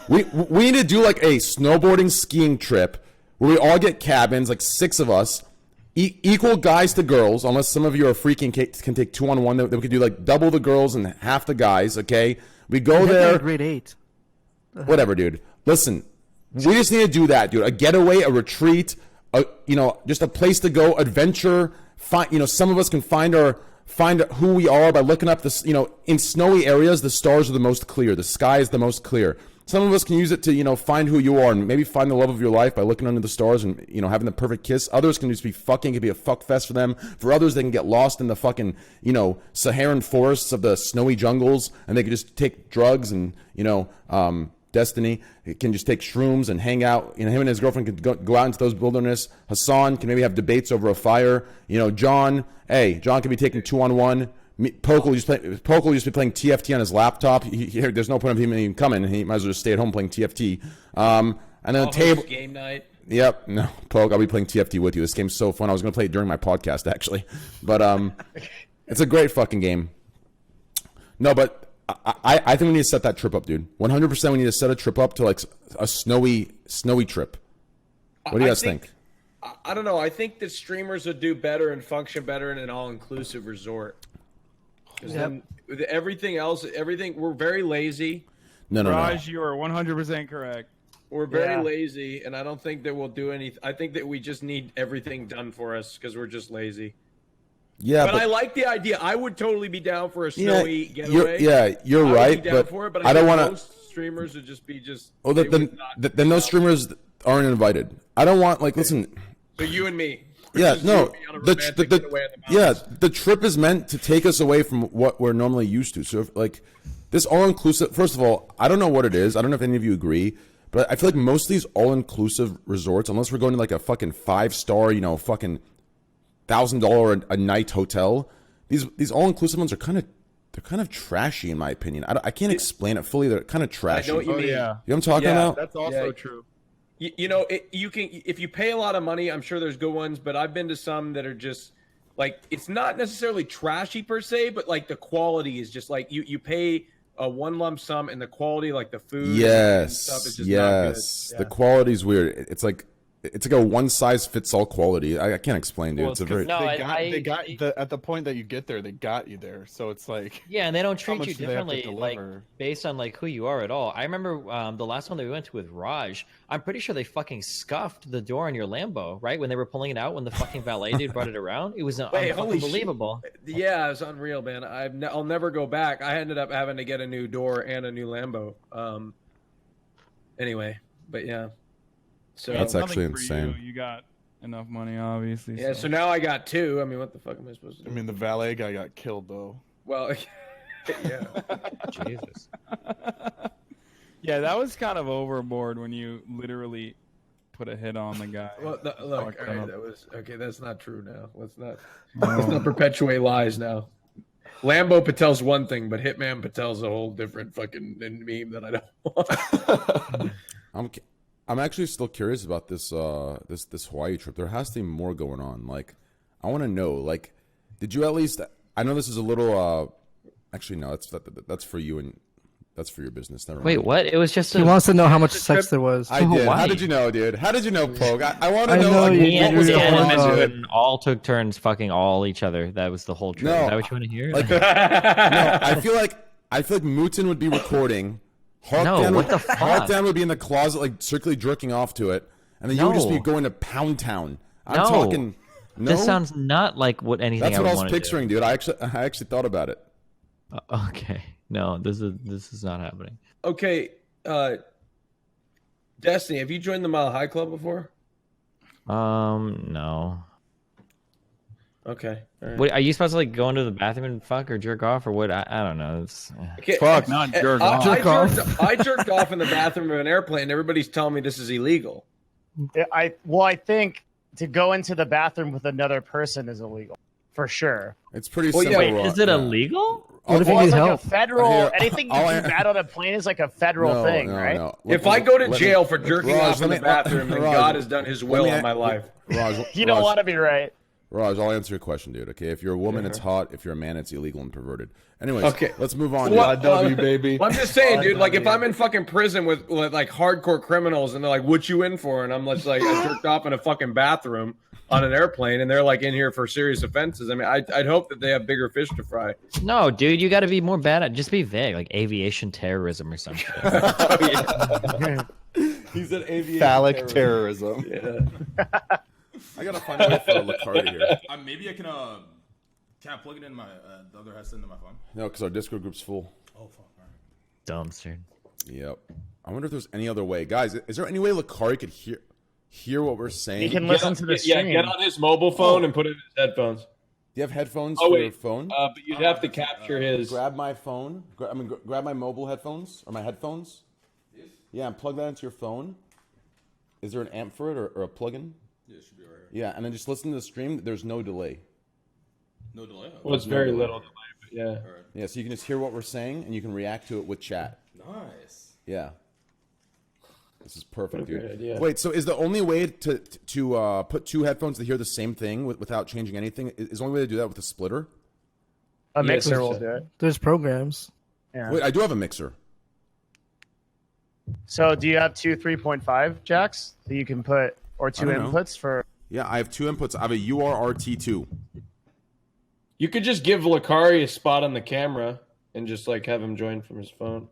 We need to do like a snowboarding skiing trip where we all get cabins, like 6 of us, equal guys to girls, unless some of you are freaking can take 2-on-1. Then we could do like double the girls and half the guys. Okay, we go there. Grade 8. Whatever, dude. Listen, we just need to do that, dude. A getaway, a retreat, just a place to go, adventure. Some of us can find who we are by looking up this. In snowy areas, the stars are the most clear. The sky is the most clear. Some of us can use it to, find who you are and maybe find the love of your life by looking under the stars and, having the perfect kiss. Others can just be fucking. It could be a fuck fest for them. For others, they can get lost in the fucking, Saharan forests of the snowy jungles, and they can just take drugs and, Destiny can just take shrooms and hang out. Him and his girlfriend could go out into those wilderness. Hassan can maybe have debates over a fire. John can be taking 2-on-1. Poke will just be playing TFT on his laptop. There's no point of him even coming. He might as well just stay at home playing TFT. And then the table game night. Yep. No, Poke, I'll be playing TFT with you. This game's so fun. I was going to play it during my podcast actually, but it's a great fucking game. No, but I think we need to set that trip up, dude. 100%. We need to set a trip up to like a snowy trip. What do you guys think? I don't know. I think that streamers would do better and function better in an all-inclusive resort. Then with everything else, we're very lazy. No. Raj, you are 100% correct. We're very lazy, and I don't think that we'll do anything. I think that we just need everything done for us because we're just lazy. Yeah, but I like the idea. I would totally be down for a snowy getaway. You're right. But I don't want to. Most streamers would just be Oh, then those streamers aren't invited. I don't want listen. So you and me. Yeah, no. The trip is meant to take us away from what we're normally used to. So if, this all-inclusive. First of all, I don't know what it is. I don't know if any of you agree, but I feel like most of these all-inclusive resorts, unless we're going to like a fucking 5-star, fucking $1,000 a night hotel, these all-inclusive ones are kind of trashy in my opinion. I can't explain it fully. They're kind of trashy. I know what you mean. You know what I'm talking about? That's also true. You can, if you pay a lot of money, I'm sure there's good ones, but I've been to some that are just it's not necessarily trashy per se, but the quality is just you pay a one lump sum and the quality, the food and stuff is just not good. Yeah. The quality's weird. It's like a one-size-fits-all quality. I can't explain, dude. Well, it's a very they got at the point that you get there, they got you there. So it's and they don't treat you differently, based on who you are at all. I remember the last one that we went to with Raj. I'm pretty sure they fucking scuffed the door on your Lambo, right? When they were pulling it out, when the fucking valet dude brought it around, it was unbelievable. Yeah, it was unreal, man. I'll never go back. I ended up having to get a new door and a new Lambo. Anyway, but yeah. So that's actually insane. You got enough money, obviously. Yeah, so now I got 2. I mean, what the fuck am I supposed to do? I mean, the valet guy got killed, though. Well, yeah. Jesus. Yeah, that was kind of overboard when you literally put a hit on the guy. Well, look, all right, that's not true now. Let's not perpetuate lies now. Lambo Patel's one thing, but Hitman Patel's a whole different fucking meme that I don't want. I'm actually still curious about this this Hawaii trip. There has to be more going on. I want to know. Did you at least? I know this is a little. Actually, no. That's for you and that's for your business. Never mind. Wait, what? It was just. He wants to know how much sex there was. I did. How did you know, dude? How did you know, Pogue? I want to know. Me and Dan all took turns fucking all each other. That was the whole trip. No, is that what you want to hear? No, I feel like Mutin would be recording. Hawk Dan would be in the closet, strictly jerking off to it, and then you would just be going to Pound Town. I'm talking. No? This sounds not like what anything. That's what I was picturing, dude. I actually thought about it. Okay, no, this is not happening. Okay, Destiny, have you joined the Mile High Club before? No. Okay. Right. Wait, are you supposed to go into the bathroom and fuck or jerk off or what? I don't know. Fuck, not jerk off. I jerked off in the bathroom of an airplane. Everybody's telling me this is illegal. I think to go into the bathroom with another person is illegal for sure. It's pretty simple. Wait, is it illegal? What if you need help? A federal, anything you do bad on a plane is a federal thing, right? No. If I go to jail for jerking off in the bathroom, then God has done his will on my life. You don't want to be right. Raj, I'll answer your question, dude. Okay, if you're a woman, it's hot. If you're a man, it's illegal and perverted. Anyways, Okay. let's move on. Well, W, baby. I'm just saying, dude. Like, if I'm in fucking prison with like hardcore criminals, and they're like, "What you in for?" and I'm just like, I jerked off in a fucking bathroom on an airplane, and they're like in here for serious offenses. I mean, I'd hope that they have bigger fish to fry. No, dude, you got to be more bad at. Just be vague, like aviation terrorism or something. He said aviation Phallic terrorism. Yeah. I gotta find a way for Lucario here. Maybe I can I plug it in my the other headset into my phone? No, because our Discord group's full. Oh fuck! All right. Dumpster. Yep. I wonder if there's any other way, guys. Is there any way Lucario could hear what we're saying? He can listen to the stream. Yeah, get on his mobile phone and put it in his headphones. Do you have headphones Oh, for wait. your phone? But you'd have to capture his. Grab my phone. Grab my mobile headphones or my headphones. Yes. Yeah, and plug that into your phone. Is there an amp for it or a plug-in? Yeah, it should be right here. Yeah, and then just listen to the stream. There's no delay. No delay. Well, it's very little delay, but yeah. All right. Yeah, so you can just hear what we're saying and you can react to it with chat. Nice. Yeah. This is perfect, What a dude. great idea. Wait, so is the only way to put two headphones to hear the same thing without changing anything? Is the only way to do that with a splitter? A mixer Yes, will sir. do it. There's programs. Yeah. Wait, I do have a mixer. So do you have two 3.5 jacks that you can put, or two I don't know. inputs for? Yeah, I have two inputs. I have a URRT2. You could just give Lakari a spot on the camera and just like have him join from his phone.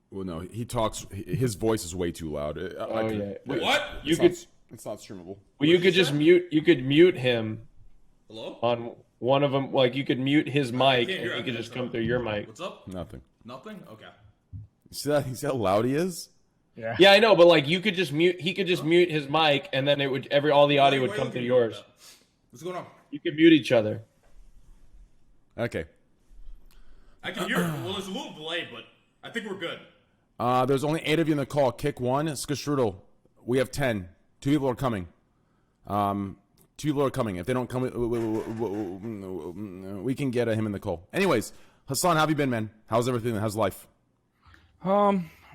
Well, no, he talks. His voice is way too loud. Oh yeah. What? You could. It's not streamable. Well, you could just mute. You could mute him Hello? on one of them. Like you could mute his mic, can't hear and he could anything. just come through your mic. What's up? Nothing. Nothing? Okay. You see that? You see how loud he is? Yeah. Yeah, I know, but like you could just mute. He could just mute his mic, and then it would all the audio would Why come you through looking at me like yours. that? What's going on? You could mute each other. Okay. I can hear it. Well, there's a little delay, but I think we're good. There's only 8 of you in the call. Kick one. Skastrudel. We have 10. 2 people are coming. 2 people are coming. If they don't come, we can get him in the call. Anyways, Hassan, how have you been, man? How's everything? How's life?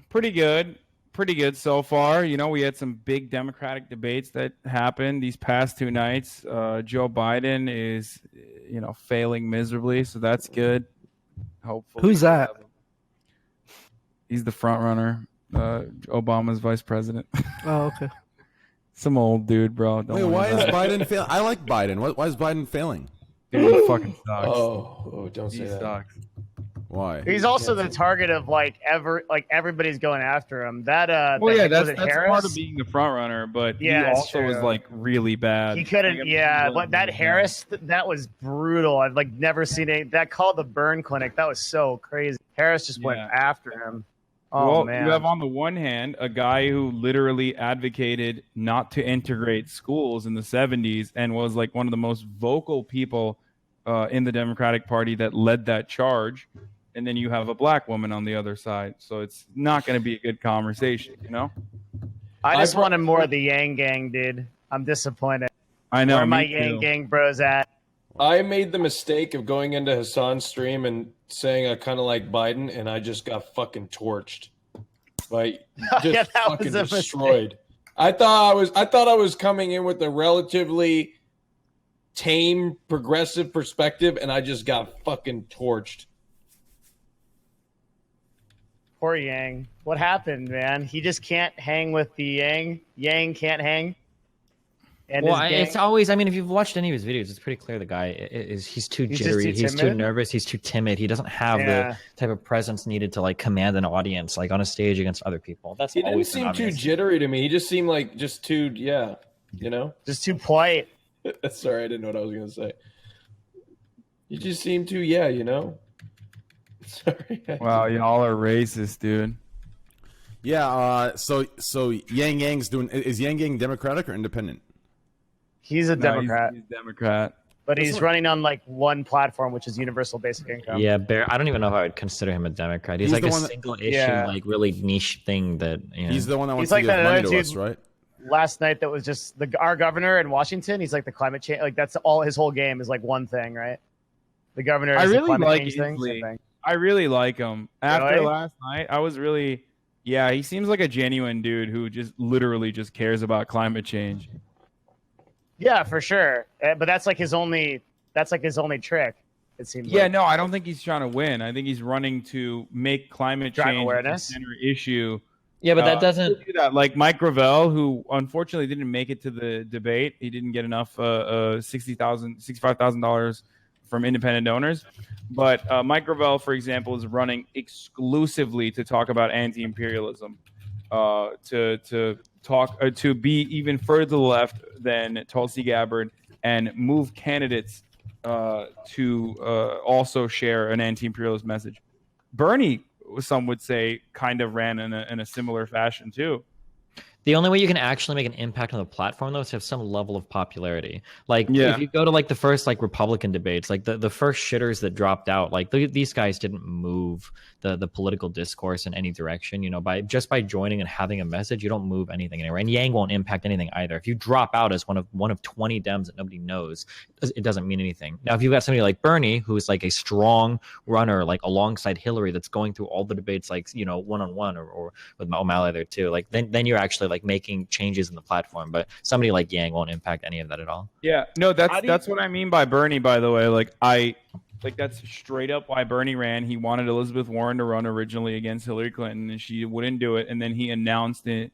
Pretty good. Pretty good so far. You know, we had some big Democratic debates that happened these past 2 nights. Joe Biden is, failing miserably, so that's good. Hopefully. Who's that? He's the front runner. Obama's vice president. Oh, okay. Some old dude, bro. Don't Wait, worry why is about it. Biden failing? I like Biden. Why is Biden failing? Dude, he fucking sucks. Oh, don't say He that. sucks. Why? He's also the target of everybody's going after him. That Well, yeah, was that's it part Harris? of being the front runner, but Yeah, he it's also was true. like really bad. He couldn't. Yeah, but that Harris, that was brutal. I've never seen it. That called the burn clinic. That was so crazy. Harris just went Yeah. after him. Oh Well, man. you have on the one hand a guy who literally advocated not to integrate schools in the 70s and was like one of the most vocal people in the Democratic Party that led that charge. And then you have a black woman on the other side. So it's not going to be a good conversation, I just wanted more of the Yang Gang, dude. I'm disappointed. I know. Where are my me Yang too. Gang bros at? I made the mistake of going into Hassan's stream and saying I kind of like Biden, and I just got fucking torched. Like, just Yeah, that fucking was a mistake. destroyed. I thought I was coming in with a relatively tame, progressive perspective, and I just got fucking torched. Poor Yang. What happened, man? He just can't hang with the Yang. Yang can't hang. And Well, his gang? it's always. I mean, if you've watched any of his videos, it's pretty clear the guy he's too He's just jittery. too He's too timid? nervous. He's too timid. He doesn't have Yeah. the type of presence needed to command an audience on a stage against other people. That's He didn't always been seem too obvious. jittery to me. He just seemed like just too, just too polite. Sorry, I didn't know what I was gonna say. You just seem too, Sorry. Wow, y'all are racist, dude. Yeah. So Yang Yang's doing. Is Yang Yang Democratic or independent? He's a No, Democrat, He's Democrat. but he's running on one platform, which is universal basic income. Yeah, I don't even know if I would consider him a Democrat. He's He's like the a one that- single issue, Yeah. really niche thing that. He's the one that wants He's to like give that money other to dude- us, right? Last night, that was just our governor in Washington. He's like the climate change. Like that's all his whole game is one thing, right? The governor is I the really climate like change thing. Inslee. Same thing. I really like him. After Really? last night, I was really, he seems like a genuine dude who just literally just cares about climate change. Yeah, for sure. But that's like his only trick. It seems. Yeah, like. no, I don't think he's trying to win. I think he's running to make climate Drive change awareness. a center issue. Yeah, but that doesn't. Do that. Like Mike Gravel, who unfortunately didn't make it to the debate. He didn't get enough $65,000 from independent donors. But Mike Gravel, for example, is running exclusively to talk about anti-imperialism, to be even further to the left than Tulsi Gabbard, and move candidates to also share an anti-imperialist message. Bernie, some would say, kind of ran in a similar fashion too. The only way you can actually make an impact on the platform, though, is to have some level of popularity. Like, Yeah. if you go to like the first like Republican debates, like the first shitters that dropped out, like these guys didn't move the political discourse in any direction. You know, by joining and having a message, you don't move anything anywhere. And Yang won't impact anything either. If you drop out as one of 20 Dems that nobody knows, it doesn't mean anything. Now, if you've got somebody like Bernie, who's like a strong runner, like alongside Hillary, that's going through all the debates, like, you know, one-on-one or with O'Malley there too, like then you're actually like making changes in the platform. But somebody like Yang won't impact any of that at all. Yeah, no, that's what I mean by Bernie, by the way. Like that's straight up why Bernie ran. He wanted Elizabeth Warren to run originally against Hillary Clinton, and she wouldn't do it. And then he announced it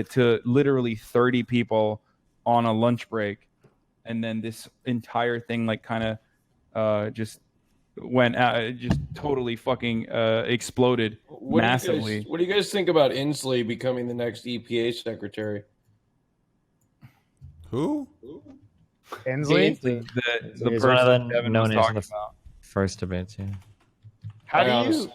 to literally 30 people on a lunch break. And then this entire thing like kind of just went out, just totally fucking exploded massively. What do you guys think about Inslee becoming the next EPA secretary? Who? Inslee? The He's person one of the Devin known was as talking the about. first debates. Yeah. How do you?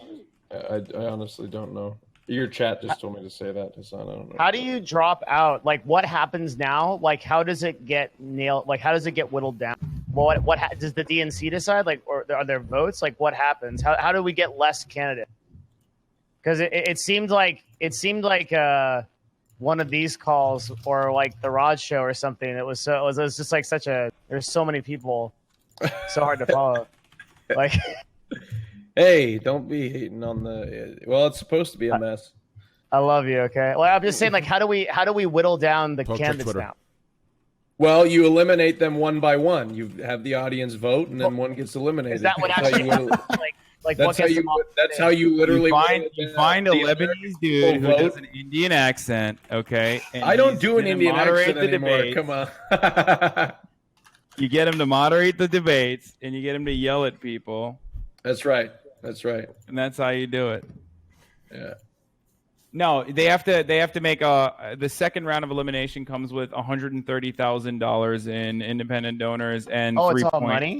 I honestly don't know. Your chat just told me to say that, Hassan. I don't know. How do you drop out? Like, what happens now? Like, how does it get nailed? Like, how does it get whittled down? What does the DNC decide? Like, or are there votes? Like, what happens? How do we get less candidates? Because it seemed like one of these calls or like the Rod show or something. It was just like there's so many people, so hard to follow. Like, hey, don't be hating on well, it's supposed to be a mess. I love you. Okay. Well, I'm just saying, like, how do we whittle down the candidates now? Well, you eliminate them one by one. You have the audience vote, and then one gets eliminated. Is that what actually like that's how you literally you find a Lebanese dude who does an Indian accent, okay? And I don't do an gonna Indian moderate accent anymore. debates. Come on. You get him to moderate the debates, and you get him to yell at people. That's right. And that's how you do it. Yeah. No, they have to make the second round of elimination comes with $130,000 in independent donors and it's all money.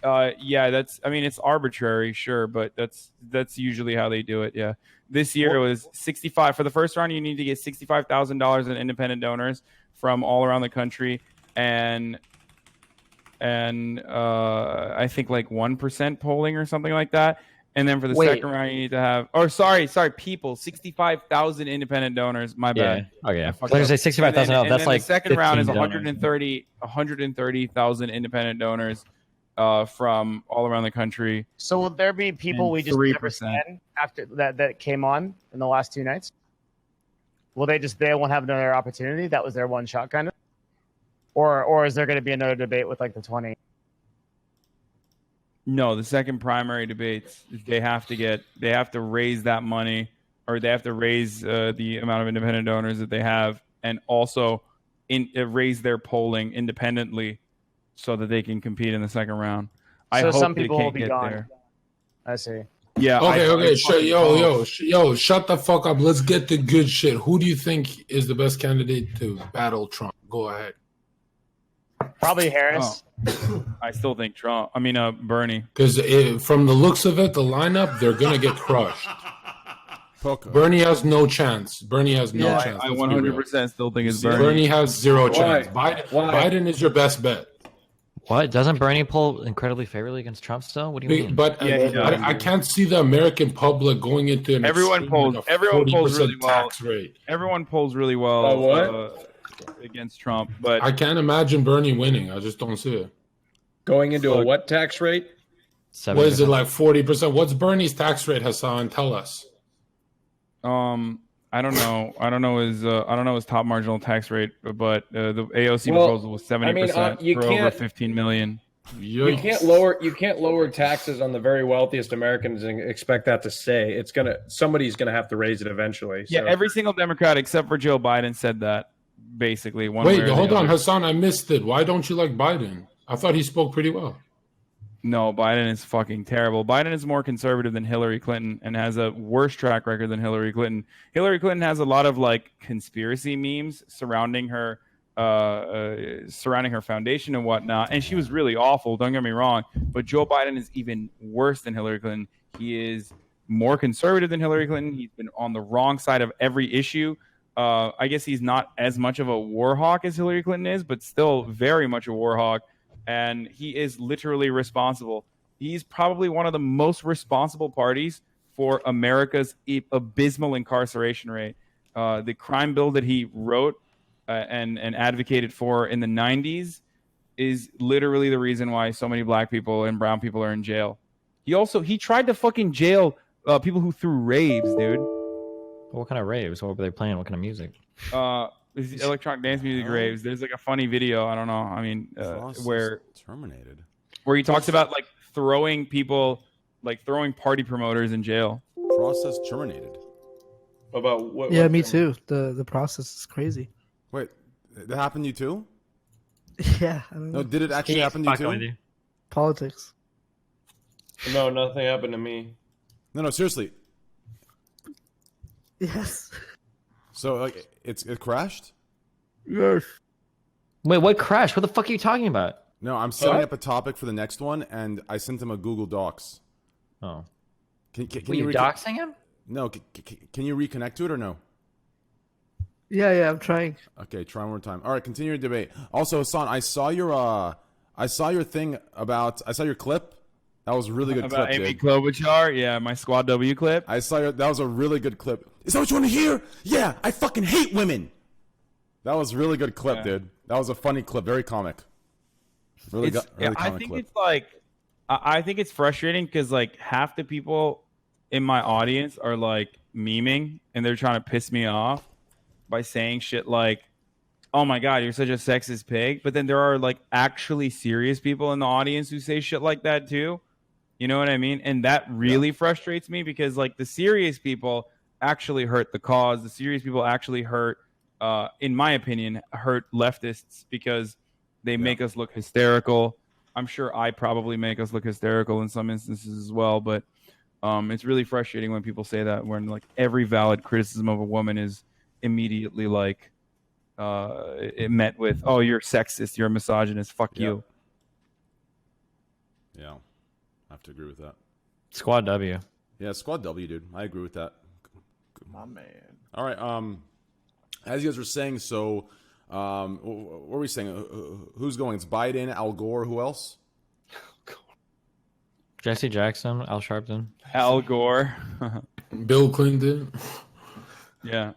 Yeah, it's arbitrary, sure, but that's usually how they do it. Yeah, this year it was 65 for the first round. You need to get $65,000 in independent donors from all around the country, and I think like 1% polling or something like that. And then for the second round, you need to have, people, 65,000 independent donors. My bad. Yeah. Okay. I was going to say 65,000. That's like the second round is 15 130,000 independent donors from all around the country. So will there be people And we just 3%. never seen after that came on in the last two nights? Will they won't have another opportunity? That was their one shot, kind of, or is there going to be another debate with like the 20? No, the second primary debates, they have to raise that money, or they have to raise the amount of independent donors that they have, and also raise their polling independently so that they can compete in the second round. I hope some they people can't will be get gone. there. I see. Yeah. Okay. Yo, shut the fuck up. Let's get the good shit. Who do you think is the best candidate to battle Trump? Go ahead. Probably Harris. I still think Trump. Bernie. Because from the looks of it, the lineup, they're gonna get crushed. Bernie has no chance. I 100% still think it's Bernie. Bernie has zero chance. Biden is your best bet. What? Doesn't Bernie poll incredibly favorably against Trump still? What do you mean? But I can't see the American public going into an Everyone polls really well. Tax rate. Everyone polls really well against Trump, but I can't imagine Bernie winning. I just don't see it. Going into a what tax rate? What is it, like 40%? What's Bernie's tax rate, Hassan? Tell us. I don't know his top marginal tax rate, but the AOC proposal was 70% you for over can't 15 million. you can't lower taxes on the very wealthiest Americans and expect that to stay. Somebody's gonna have to raise it eventually. Yeah, So. every single Democrat except for Joe Biden said that. Basically, Wait, hold on, Hassan. I missed it. Why don't you like Biden? I thought he spoke pretty well. No, Biden is fucking terrible. Biden is more conservative than Hillary Clinton and has a worse track record than Hillary Clinton. Hillary Clinton has a lot of like conspiracy memes surrounding her foundation and whatnot, and she was really awful. Don't get me wrong, but Joe Biden is even worse than Hillary Clinton. He is more conservative than Hillary Clinton. He's been on the wrong side of every issue. I guess he's not as much of a war hawk as Hillary Clinton is, but still very much a war hawk. And he is literally responsible. He's probably one of the most responsible parties for America's abysmal incarceration rate. The crime bill that he wrote and advocated for in the 90s is literally the reason why so many black people and brown people are in jail. He tried to fucking jail people who threw raves, dude. What kind of raves? What were they playing? What kind of music? Electronic dance music raves. There's like a funny video. I don't know. I mean, where he talks about like throwing people, like throwing party promoters in jail. Process terminated. About what? Yeah, me too. The process is crazy. Wait, that happened to you too? Yeah. I don't know. No, did it actually happen to you too? Politics. No, nothing happened to me. No, seriously. Yes. So like it crashed? Yes. Wait, what crashed? What the fuck are you talking about? No, I'm setting up a topic for the next one, and I sent him a Google Docs. Oh. Can were you doxing him? No. Can you reconnect to it or no? Yeah, I'm trying. Okay, try one more time. All right, continue your debate. Also, Hassan, I saw your thing about. I saw your clip. That was a really good about clip, Amy dude. Klobuchar. Yeah, my Squad W clip. I saw that was a really good clip. Is that what you want to hear? Yeah, I fucking hate women. That was a really good clip, dude. That was a funny clip, very comic. Really comic I think clip. it's like, I think it's frustrating because like half the people in my audience are like memeing and they're trying to piss me off by saying shit like, "Oh my god, you're such a sexist pig," but then there are like actually serious people in the audience who say shit like that too. You know what I mean? And that really frustrates me because like the serious people actually hurt the cause. The serious people actually hurt, in my opinion, hurt leftists because they make us look hysterical. I'm sure I probably make us look hysterical in some instances as well, but it's really frustrating when people say that when like every valid criticism of a woman is immediately like it met with, "Oh, you're sexist, you're a misogynist, fuck you." Yeah. I have to agree with that. Squad W. Yeah, Squad W, dude. I agree with that. My man. All right. As you guys were saying, so what were we saying? Who's going? It's Biden, Al Gore. Who else? Jesse Jackson, Al Sharpton, Al Gore. Bill Clinton. Yeah.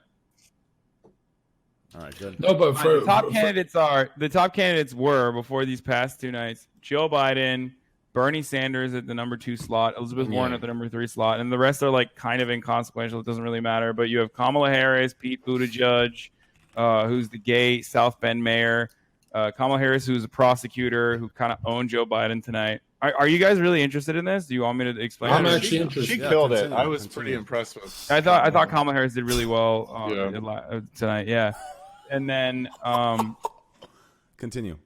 All right, good. No, but for the top candidates were before these past two nights: Joe Biden, Bernie Sanders at the number 2 slot, Elizabeth Warren at the number 3 slot, and the rest are like kind of inconsequential. It doesn't really matter. But you have Kamala Harris, Pete Buttigieg, who's the gay South Bend mayor, Kamala Harris, who's a prosecutor who kind of owned Joe Biden tonight. Are you guys really interested in this? Do you want me to explain? I'm it? actually interested. She killed it. I was pretty impressed with. I thought Kamala Harris did really well tonight. Yeah, and then Continue.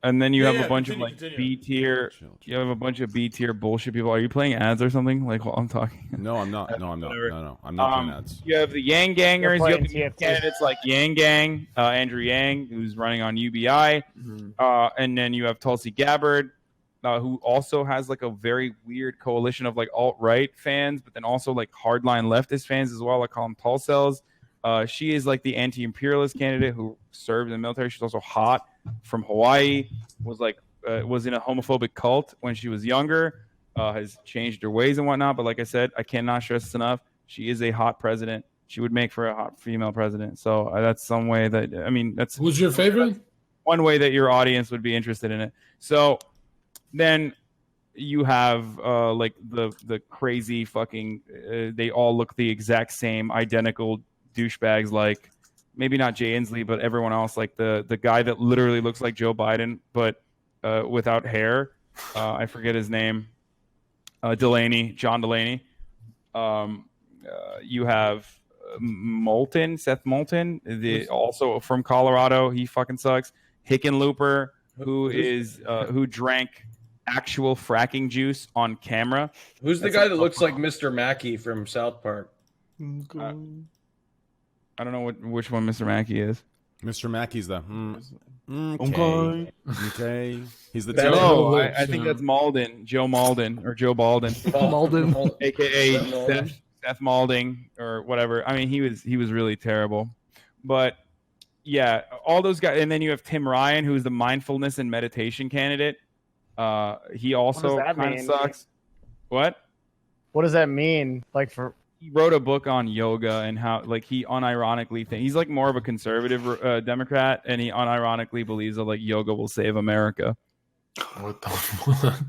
And then you have a bunch continue, of like continue. B tier. You have a bunch of B tier bullshit people. Are you playing ads or something? Like while I'm talking? No, I'm not. No, I'm not. No, I'm not playing ads. You have the Yang Gangers. You have the playing TFT. candidates like Yang Gang, Andrew Yang, who's running on UBI, and then you have Tulsi Gabbard, who also has like a very weird coalition of like alt right fans, but then also like hardline leftist fans as well. I call them Tulsels. She is like the anti-imperialist candidate who served in the military. She's also hot, from Hawaii. Was in a homophobic cult when she was younger. Has changed her ways and whatnot. But like I said, I cannot stress this enough. She is a hot president. She would make for a hot female president. So that's some way that that's Who's your favorite? one way that your audience would be interested in it. So then you have like the crazy fucking they all look the exact same, identical douchebags like maybe not Jay Inslee, but everyone else, like the guy that literally looks like Joe Biden but without hair. I forget his name. John Delaney. You have Seth Moulton, also from Colorado. He fucking sucks. Hickenlooper, who drank actual fracking juice on camera. Who's the guy that looks like Mr. Mackey from South Park? I don't know which one Mr. Mackey is. Mr. Mackey's the okay. He's the I think that's Malden, Joe Malden or Joe Baldwin, Malden, aka Seth Malding or whatever. I mean, he was really terrible, but yeah, all those guys. And then you have Tim Ryan, who's the mindfulness and meditation candidate. He also kind of sucks. What does that mean? Like he wrote a book on yoga and how like he unironically thinks he's like more of a conservative Democrat, and he unironically believes that like yoga will save America. What the fuck?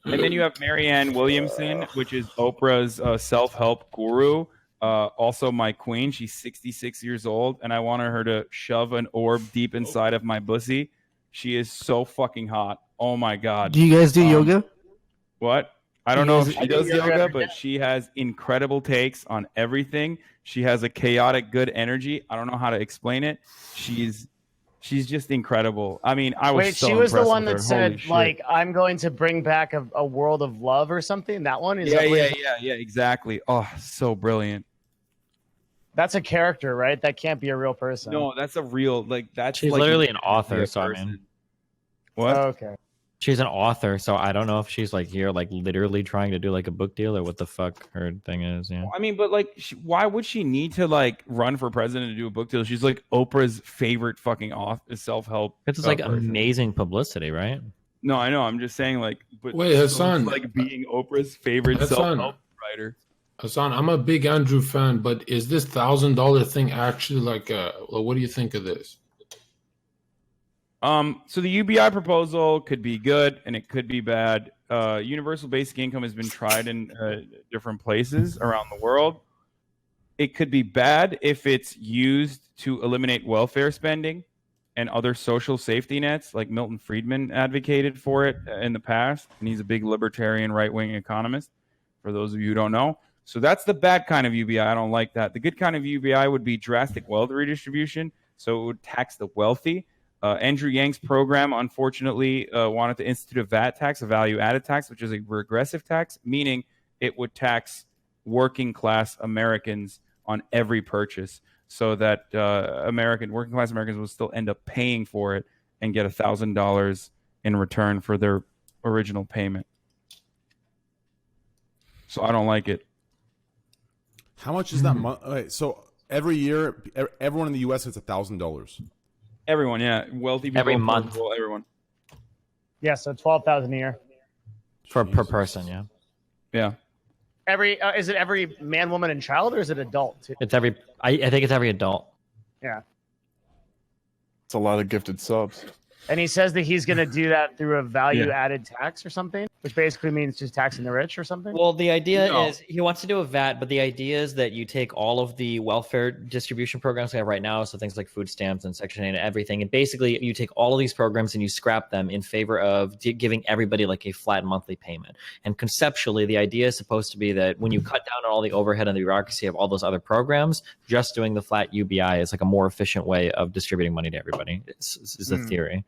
And then you have Marianne Williamson, which is Oprah's self-help guru. Also my queen. She's 66 years old, and I want her to shove an orb deep inside of my pussy. She is so fucking hot. Oh my god. Do you guys do yoga? What? I don't know if she does yoga, but she has incredible takes on everything. She has a chaotic good energy. I don't know how to explain it. She's just incredible. I mean, I was so she was the impressed one with that her. said, Holy shit. like, I'm going to bring back a world of love or something. That one is Yeah, exactly. Oh, so brilliant. That's a character, right? That can't be a real person. No, that's a real She's like literally an author, so I mean, what? Oh, okay. She's an author, so I don't know if she's like here, like literally trying to do like a book deal or what the fuck her thing is. Yeah. I mean, but like, why would she need to like run for president to do a book deal? She's like Oprah's favorite fucking self-help. It's like amazing publicity, right? No, I know. I'm just saying, like, but wait, Hassan, like being Oprah's favorite self-help writer. Hassan, I'm a big Andrew fan, but is this $1,000 thing actually like what do you think of this? So the UBI proposal could be good and it could be bad. Universal basic income has been tried in different places around the world. It could be bad if it's used to eliminate welfare spending and other social safety nets, like Milton Friedman advocated for it in the past. And he's a big libertarian right-wing economist, for those of you who don't know. So that's the bad kind of UBI. I don't like that. The good kind of UBI would be drastic wealth redistribution. So it would tax the wealthy. Andrew Yang's program, unfortunately, wanted to institute a VAT tax, a value-added tax, which is a regressive tax, meaning it would tax working-class Americans on every purchase, so that working-class Americans will still end up paying for it and get $1,000 in return for their original payment. So I don't like it. How much is that? Okay, so every year, everyone in the U.S. gets $1,000. Everyone, yeah, wealthy people, every month, everyone. Yeah, so 12,000 a year per person. Yeah, yeah. Is it every man, woman, and child, or is it adult too? It's every. I think it's every adult. Yeah, it's a lot of gifted subs. And he says that he's going to do that through a value-added tax or something, which basically means just taxing the rich or something. Well, the idea is he wants to do a VAT, but the idea is that you take all of the welfare distribution programs we have right now, so things like food stamps and Section 8 and everything, and basically you take all of these programs and you scrap them in favor of giving everybody like a flat monthly payment. And conceptually, the idea is supposed to be that when you cut down on all the overhead and the bureaucracy of all those other programs, just doing the flat UBI is like a more efficient way of distributing money to everybody. It's the theory.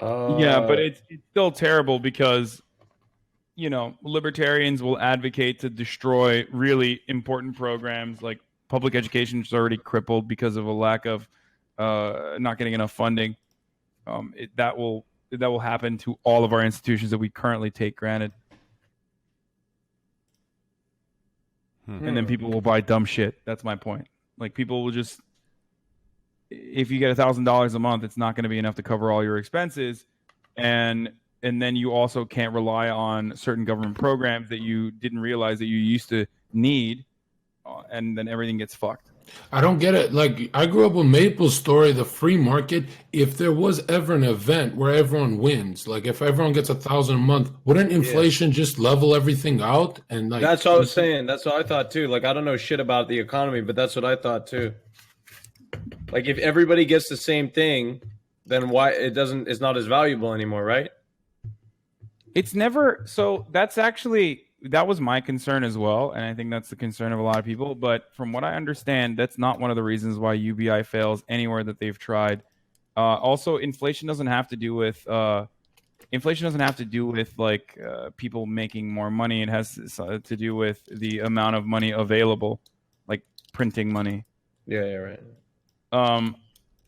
Yeah, but it's still terrible because, libertarians will advocate to destroy really important programs like public education, which is already crippled because of a lack of not getting enough funding. That will happen to all of our institutions that we currently take granted. And then people will buy dumb shit. That's my point. Like, people will just... If you get $1,000 a month, it's not going to be enough to cover all your expenses, and then you also can't rely on certain government programs that you didn't realize that you used to need, and then everything gets fucked. I don't get it. Like, I grew up with Maple's story, the free market. If there was ever an event where everyone wins, like if everyone gets 1,000 a month, wouldn't inflation just level everything out? And like, that's what I was saying. That's what I thought too. Like, I don't know shit about the economy, but that's what I thought too. Like, if everybody gets the same thing, then why it's not as valuable anymore, right? It's never. So that was my concern as well, and I think that's the concern of a lot of people. But from what I understand, that's not one of the reasons why UBI fails anywhere that they've tried. Also, inflation doesn't have to do with people making more money. It has to do with the amount of money available, like printing money. Yeah, right.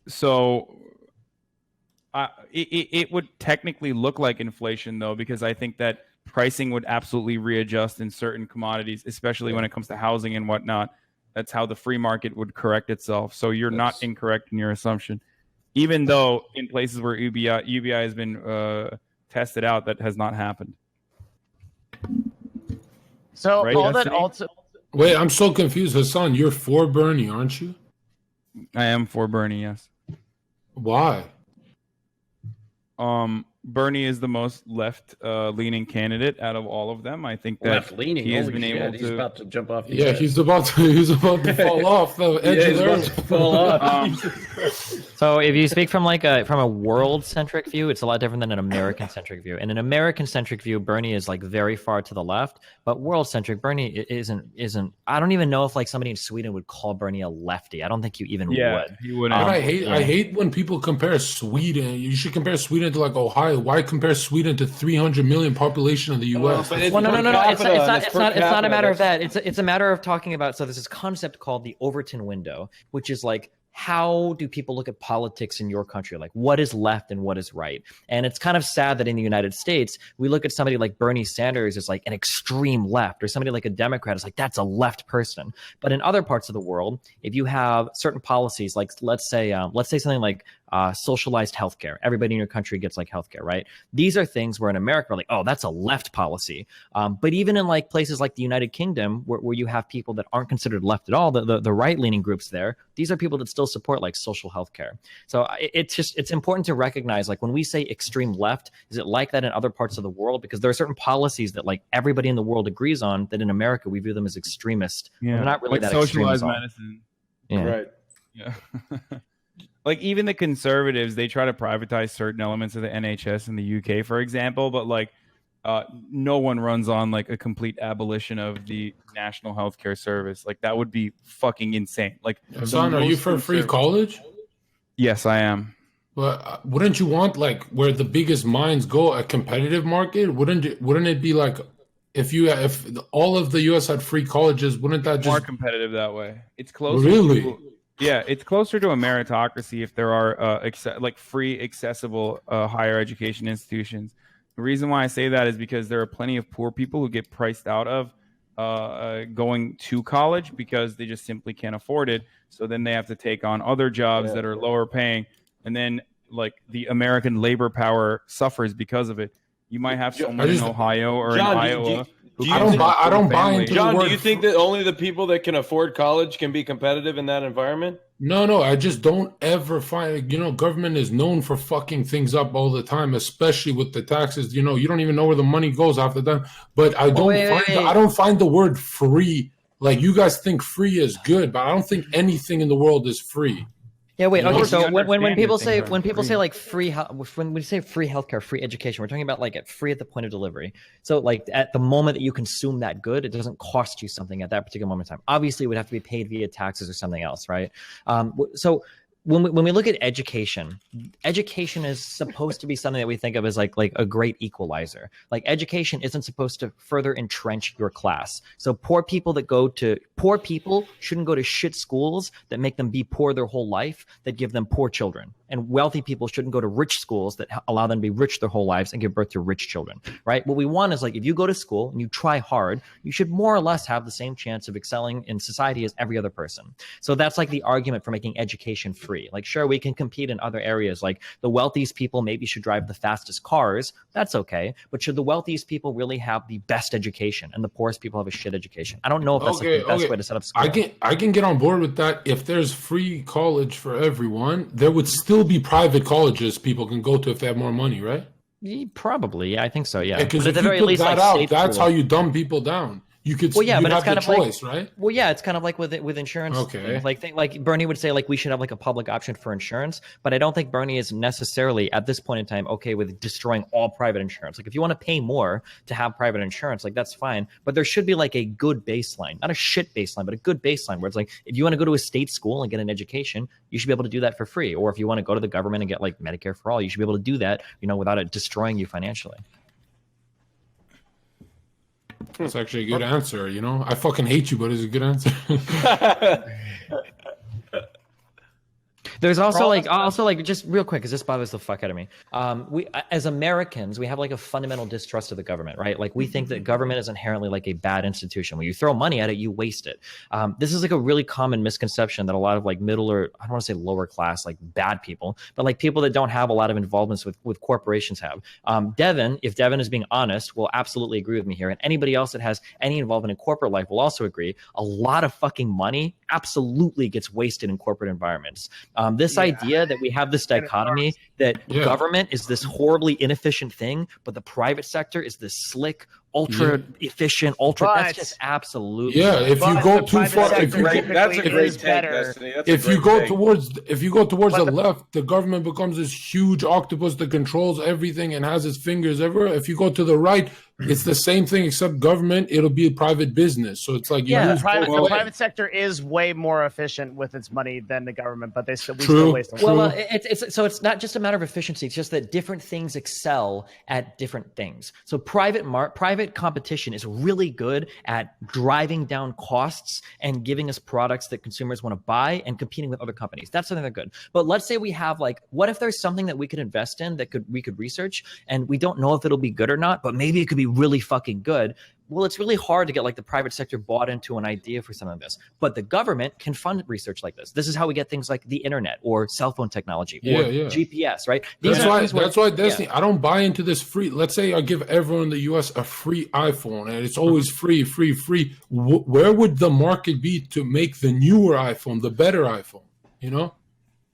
So it would technically look like inflation, though, because I think that pricing would absolutely readjust in certain commodities, especially when it comes to housing and whatnot. That's how the free market would correct itself. So you're not incorrect in your assumption, even though in places where UBI has been tested out, that has not happened. So Right, all that Destiny? also. wait, I'm so confused. Hassan, you're for Bernie, aren't you? I am for Bernie, yes. Why? Bernie is the most left-leaning candidate out of all of them. I think that Left-leaning. he has Holy been shit, able he's to. about to jump off. The Yeah, edge. he's about to fall off the edge Yeah, of he's the about earth. to fall off. So if you speak from a world centric view, it's a lot different than an American centric view. In an American centric view, Bernie is like very far to the left, but world centric Bernie isn't. I don't even know if like somebody in Sweden would call Bernie a lefty. I don't think you even would. He wouldn't. But I hate when people compare Sweden. You should compare Sweden to like Ohio. Why compare Sweden to 300 million population of the U.S.? but it's Well, no. per It's capita, not. it's per It's not a capita, matter of that's- that. It's a matter of talking about. So there's this concept called the Overton window, which is like, how do people look at politics in your country? Like, what is left and what is right? And it's kind of sad that in the United States, we look at somebody like Bernie Sanders as like an extreme left, or somebody like a Democrat is like, that's a left person. But in other parts of the world, if you have certain policies, like let's say something like socialized healthcare, everybody in your country gets like healthcare, right? These are things where in America, we're like, oh, that's a left policy. But even in like places like the United Kingdom, where you have people that aren't considered left at all, the right-leaning groups there, these are people that still support like social healthcare. So it's important to recognize, like, when we say extreme left, is it like that in other parts of the world? Because there are certain policies that like everybody in the world agrees on, that in America we view them as extremist. Yeah. They're not really like that extreme. socialized medicine. Yeah. Right. Yeah. Like even the conservatives, they try to privatize certain elements of the NHS in the UK, for example, but like no one runs on like a complete abolition of the national healthcare service. Like that would be fucking insane. Like, Son, are you for free college? yes, I am. But wouldn't you want like where the biggest minds go, a competitive market? Wouldn't it be like if all of the US had free colleges, wouldn't that More just competitive that way? It's closer. really? Yeah, it's closer to a meritocracy if there are like free, accessible higher education institutions. The reason why I say that is because there are plenty of poor people who get priced out of going to college because they just simply can't afford it. So then they have to take on other jobs that are lower paying, and then like the American labor power suffers because of it. You might have someone in Ohio or John, in Iowa. I don't buy into John, the word do you think that only the people that can afford college can be competitive in that environment? No, I just don't ever find, government is known for fucking things up all the time, especially with the taxes. You don't even know where the money goes half the time. But I don't find the word free. Like, you guys think free is good, but I don't think anything in the world is free. Yeah, wait. Okay, so You when people say understand say like when we say free healthcare, free education, we're talking about like free at the point of delivery. So like at the moment that you consume that good, it doesn't cost you something at that particular moment in time. Obviously, it would have to be paid via taxes or something else, right? So when we look at education is supposed to be something that we think of as like a great equalizer. Like, education isn't supposed to further entrench your class. So poor people shouldn't go to shit schools that make them be poor their whole life, that give them poor children. And wealthy people shouldn't go to rich schools that allow them to be rich their whole lives and give birth to rich children, right? What we want is, like, if you go to school and you try hard, you should more or less have the same chance of excelling in society as every other person. So that's like the argument for making education free. free. Like, sure, we can compete in other areas. Like the wealthiest people maybe should drive the fastest cars. That's okay. But should the wealthiest people really have the best education and the poorest people have a shit education? I don't know if that's like the best way to set up school. I can get on board with that. If there's free college for everyone, there would still be private colleges people can go to if they have more money, right? Probably, yeah, I think so. Yeah, because if you put that out, that's how you dumb people down. You could, well, yeah, but it's kind of choice, right? Well, yeah, it's kind of like with insurance. Okay. Like Bernie would say, like we should have like a public option for insurance, but I don't think Bernie is necessarily at this point in time okay with destroying all private insurance. Like if you want to pay more to have private insurance, like that's fine, but there should be like a good baseline, not a shit baseline, but a good baseline where it's like if you want to go to a state school and get an education, you should be able to do that for free. Or if you want to go to the government and get like Medicare for all, you should be able to do that, without it destroying you financially. That's actually a good answer, I fucking hate you, but it's a good answer. There's also just real quick, because this bothers the fuck out of me. We as Americans, we have like a fundamental distrust of the government, right? Like we think that government is inherently like a bad institution. When you throw money at it, you waste it. This is like a really common misconception that a lot of like middle, or I don't want to say lower class, like bad people, but like people that don't have a lot of involvements with corporations have. Devin, if Devin is being honest, will absolutely agree with me here. And anybody else that has any involvement in corporate life will also agree. A lot of fucking money absolutely gets wasted in corporate environments. This idea that we have this dichotomy that government is this horribly inefficient thing, but the private sector is this slick, ultra efficient, that's just absolutely if you go too far, if you go towards the left, the government becomes this huge octopus that controls everything and has its fingers everywhere. If you go to the right, it's the same thing except government. It'll be a private business, so it's like the private sector is way more efficient with its money than the government, but we still waste a lot. Well, it's not just a matter of efficiency. It's just that different things excel at different things. So private competition is really good at driving down costs and giving us products that consumers want to buy and competing with other companies. That's something they're good. But let's say we have what if there's something that we could invest in that we could research, and we don't know if it'll be good or not, but maybe it could be really fucking good. Well, it's really hard to get like the private sector bought into an idea for something like this, but the government can fund research like this. This is how we get things like the internet or cell phone technology or GPS, right? That's why Destiny, I don't buy into this free. Let's say I give everyone in the US a free iPhone and it's always free. Where would the market be to make the newer iPhone, the better iPhone,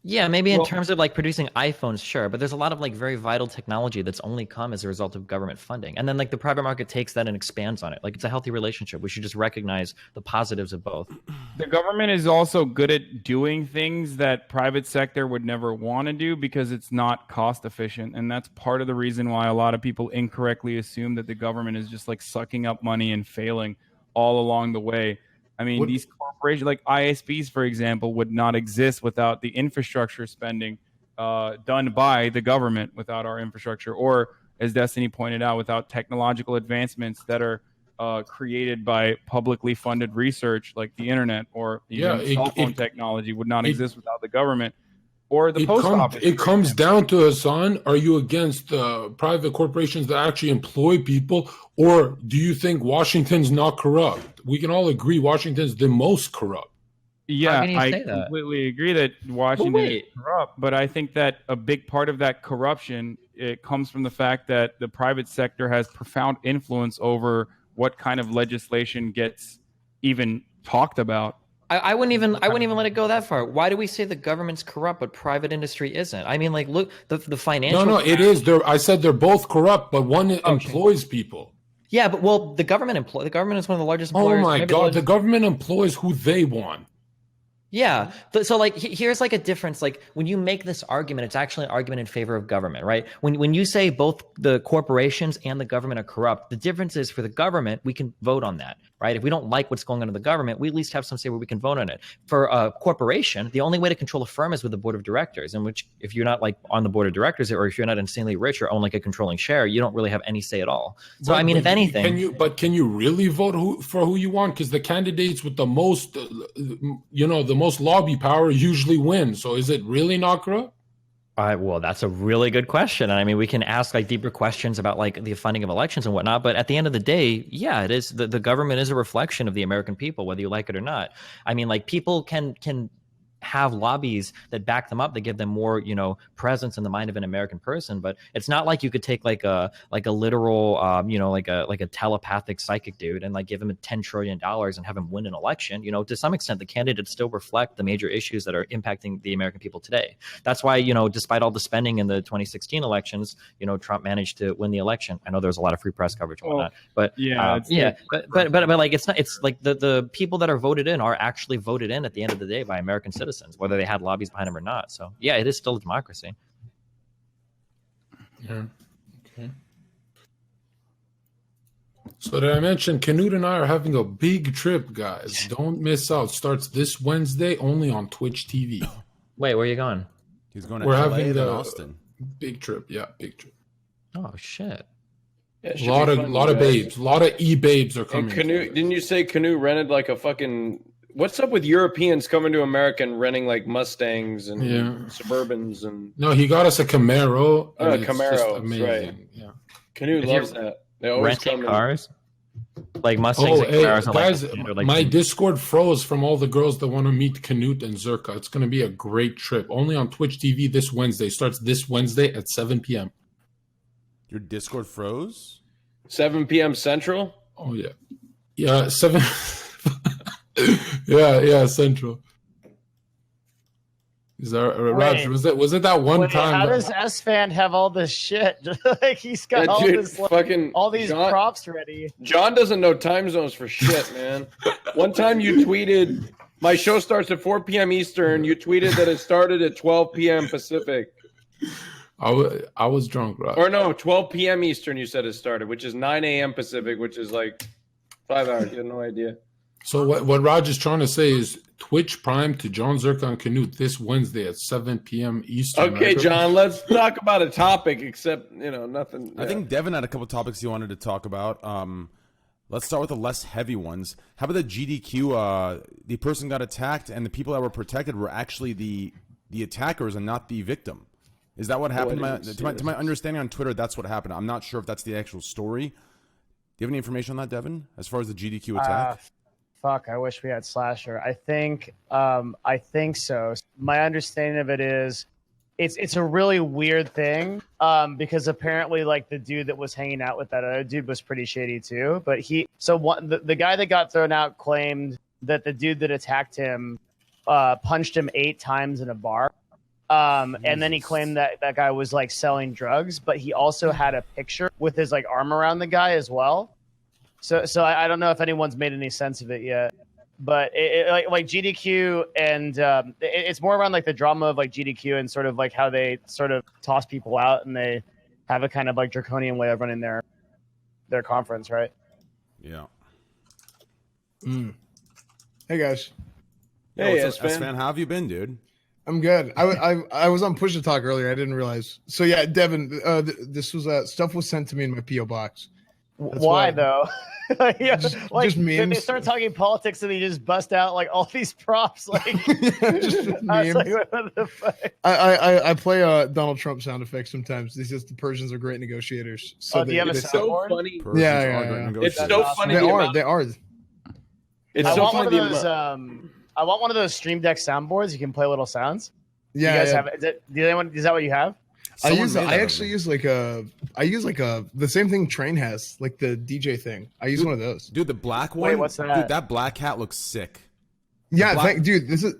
Yeah, maybe in terms of like producing iPhones, sure, but there's a lot of like very vital technology that's only come as a result of government funding. And then like the private market takes that and expands on it. Like it's a healthy relationship. We should just recognize the positives of both. The government is also good at doing things that private sector would never want to do because it's not cost efficient. And that's part of the reason why a lot of people incorrectly assume that the government is just like sucking up money and failing all along the way. I mean, these corporations like ISPs, for example, would not exist without the infrastructure spending done by the government, without our infrastructure, or as Destiny pointed out, without technological advancements that are created by publicly funded research like the internet or cell phone technology would not exist without the government. Or the post office. It comes down to, Hassan, are you against private corporations that actually employ people, or do you think Washington's not corrupt? We can all agree Washington's the most corrupt. Yeah, I completely agree that Washington is corrupt, but I think that a big part of that corruption, it comes from the fact that the private sector has profound influence over what kind of legislation gets even talked about. I wouldn't even let it go that far. Why do we say the government's corrupt but private industry isn't? I mean, like, look, the financial. No, it is. I said they're both corrupt, but one employs people. Yeah, but the government is one of the largest employers. Oh my God, the government employs who they want. Yeah. So like, here's like a difference. Like when you make this argument, it's actually an argument in favor of government, right? When you say both the corporations and the government are corrupt, the difference is for the government, we can vote on that, right? If we don't like what's going on in the government, we at least have some say where we can vote on it. For a corporation, the only way to control a firm is with the board of directors, in which if you're not like on the board of directors, or if you're not insanely rich or own like a controlling share, you don't really have any say at all. So I mean, if anything, can you really vote for who you want? Because the candidates with the most, the most lobby power usually win. So is it really not corrupt? Well, that's a really good question. And I mean, we can ask like deeper questions about like the funding of elections and whatnot. But at the end of the day, yeah, it is. The government is a reflection of the American people, whether you like it or not. I mean, like people can have lobbies that back them up, that give them more, you know, presence in the mind of an American person. But it's not like you could take like a literal, you know, like a telepathic psychic dude and like give him $10 trillion and have him win an election. You know, to some extent, the candidates still reflect the major issues that are impacting the American people today. That's why, you know, despite all the spending in the 2016 elections, you know, Trump managed to win the election. I know there was a lot of free press coverage and whatnot, but but like it's not. It's like the people that are voted in are actually voted in at the end of the day by American citizens, whether they had lobbies behind them or not. So yeah, it is still a democracy. Yeah. Okay. So did I mention Canute and I are having a big trip, guys? Don't miss out. Starts this Wednesday only on Twitch TV. Wait, where are you going? He's going to We're LA having and the Austin. Big trip. Yeah, big trip. Oh shit. Yeah, A lot of babes, a lot of babes are coming. And Canute, didn't you say Canute rented like a fucking? What's up with Europeans coming to America and renting like Mustangs and Suburbans and? No, he got us a Camaro. Oh, a Camaro, right? Yeah, Canute loves that. They always renting come cars, like Mustangs and Camaros. Guys, like my Discord froze from all the girls that want to meet Canute and Zerka. It's going to be a great trip. Only on Twitch TV this Wednesday. Starts this Wednesday at 7 p.m. Your Discord froze? 7 p.m. Central? Oh, yeah. Yeah, 7. yeah, Central. Is that Raj? Was it that one time? How does S-Fan have all this shit? Like he's got all this, fucking all these John, props ready. John doesn't know time zones for shit, man. One time you tweeted, "My show starts at 4 p.m. Eastern." You tweeted that it started at 12 p.m. Pacific. I was drunk, right? Or no, 12 p.m. Eastern. You said it started, which is 9 a.m. Pacific, which is like 5 hours. You have no idea. So what Raj is trying to say is Twitch Prime to John Zerka and Canute this Wednesday at 7 p.m. Eastern. Okay, right? John, let's talk about a topic, except, you know, nothing. I think Devin had a couple topics he wanted to talk about. Let's start with the less heavy ones. How about the GDQ? The person got attacked, and the people that were protected were actually the attackers and not the victim. Is that what happened? To my understanding on Twitter, that's what happened. I'm not sure if that's the actual story. Do you have any information on that, Devin, as far as the GDQ attack? Fuck, I wish we had Slasher. I think so. My understanding of it is it's a really weird thing because apparently like the dude that was hanging out with that other dude was pretty shady too. But the guy that got thrown out claimed that the dude that attacked him punched him 8 times in a bar. And then he claimed that that guy was like selling drugs, but he also had a picture with his like arm around the guy as well. So I don't know if anyone's made any sense of it yet, but like GDQ and it's more around like the drama of like GDQ and sort of like how they sort of toss people out and they have a kind of like draconian way of running their conference, right? Yeah. Hey guys. Hey, S-Fan, how have you been, dude? I'm good. I was on Push to Talk earlier. I didn't realize. So yeah, Devin, this was stuff was sent to me in my PO box. That's why though? Yeah, like just memes. They start talking politics and they just bust out like all these props. Like, just memes. Like, what the fuck? I play Donald Trump sound effects sometimes. These just the Persians are great negotiators. So do you have a soundboard? So funny. Yeah. It's so funny. They are. It's so funny. I want one of those Stream Deck soundboards. You can play little sounds. Yeah. You guys have it? Is that what you have? I use the same thing Train has, like the DJ thing. I use one of those. Dude, the black one. Wait, what's that? Dude, that black hat looks sick. Yeah, this is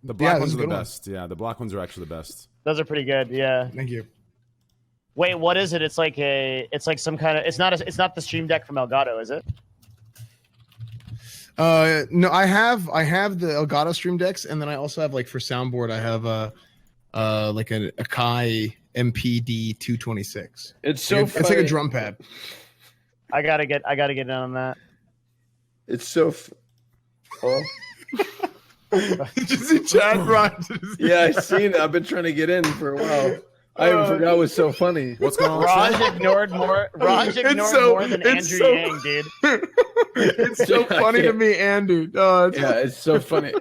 the black ones are the one. best. Yeah, the black ones are actually the best. Those are pretty good. Yeah. Thank you. Wait, what is it? It's like some kind of. It's not the Stream Deck from Elgato, is it? No, I have the Elgato Stream Decks, and then I also have like for soundboard, I have like a Akai MPD 226. It's so funny. It's like a drum pad. I gotta get in on that. It's so. Just in chat, Ron. Yeah, I seen it. I've been trying to get in for a while. I even forgot it was so funny. What's going on? Raj ignored more than Andrew Yang, dude. It's so funny to me, Andrew. Oh, it's so funny.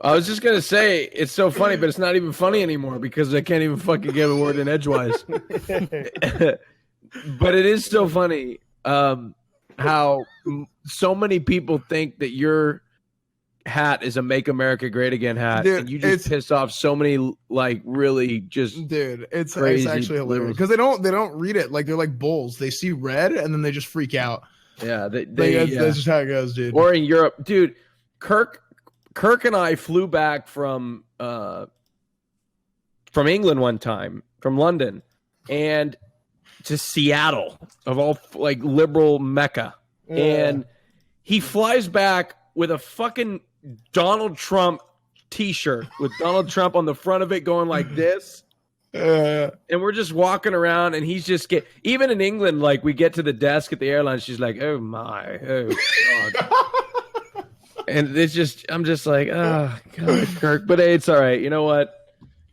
I was just gonna say it's so funny, but it's not even funny anymore because I can't even fucking get a word in edgewise. But it is so funny how so many people think that you're hat is a "Make America Great Again" hat, Dude, and you just pissed off so many like really just dude. It's crazy actually hilarious because they don't read it like they're like bulls. They see red and then they just freak out. Yeah, That's just how it goes, dude. Or in Europe, dude. Kirk and I flew back from England one time, from London, and to Seattle, of all like liberal Mecca, and he flies back with a fucking Donald Trump T-shirt with Donald Trump on the front of it, going like this. And we're just walking around, and he's just even in England, like we get to the desk at the airline, she's like, "Oh my, oh God," and it's just, I'm just like, "Oh God, Kirk," but hey, it's all right. You know what?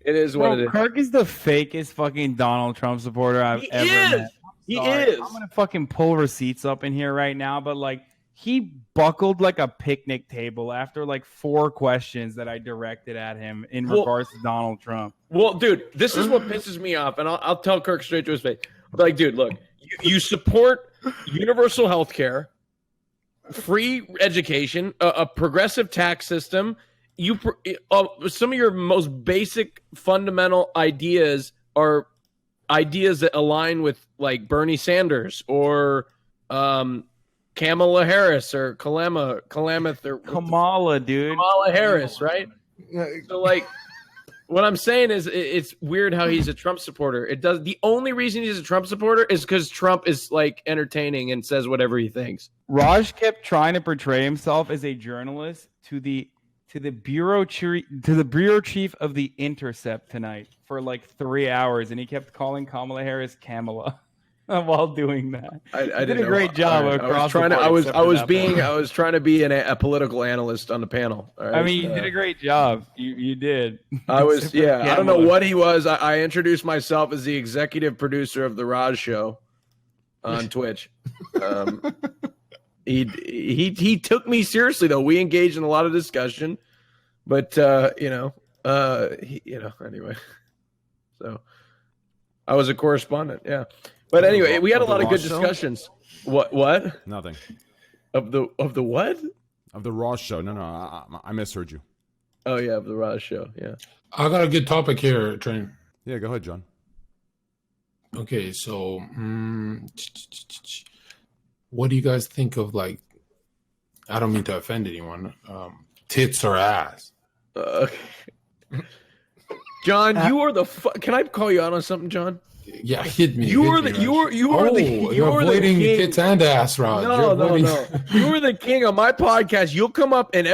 It is what it is. Kirk is the fakest fucking Donald Trump supporter I've ever met. He is. I'm gonna fucking pull receipts up in here right now, but like he buckled like a picnic table after like 4 questions that I directed at him in regards to Donald Trump. Well, dude, this is what pisses me off, and I'll tell Kirk straight to his face. I'll be like, dude, look, you support universal health care, free education, a progressive tax system. Some of your most basic fundamental ideas are ideas that align with like Bernie Sanders or Kamala Harris or Kamala Harris, right? So like, what I'm saying is, it's weird how he's a Trump supporter. The only reason he's a Trump supporter is because Trump is like entertaining and says whatever he thinks. Raj kept trying to portray himself as a journalist to the bureau chief of the Intercept tonight for like 3 hours, and he kept calling Kamala Harris Kamala while doing that. I did a great job. I was trying to be a political analyst on the panel. All right? I mean, you did a great job. You did. I was, I don't know what he was. I introduced myself as the executive producer of the Raj Show on Twitch. He took me seriously though. We engaged in a lot of discussion, but anyway. So I was a correspondent, yeah. But anyway, we had a lot of good discussions. What? Nothing. Of the what? Of the Raw show. No, I misheard you. Oh yeah, of the Raw show. Yeah. I got a good topic here, Train. Yeah, go ahead, John. Okay, so what do you guys think of, like, I don't mean to offend anyone, tits or ass? John, you are the can I call you out on something, John? Yeah, hit me. You're avoiding the king. tits and ass, Rod. No. You were the king on my podcast. You'll come up and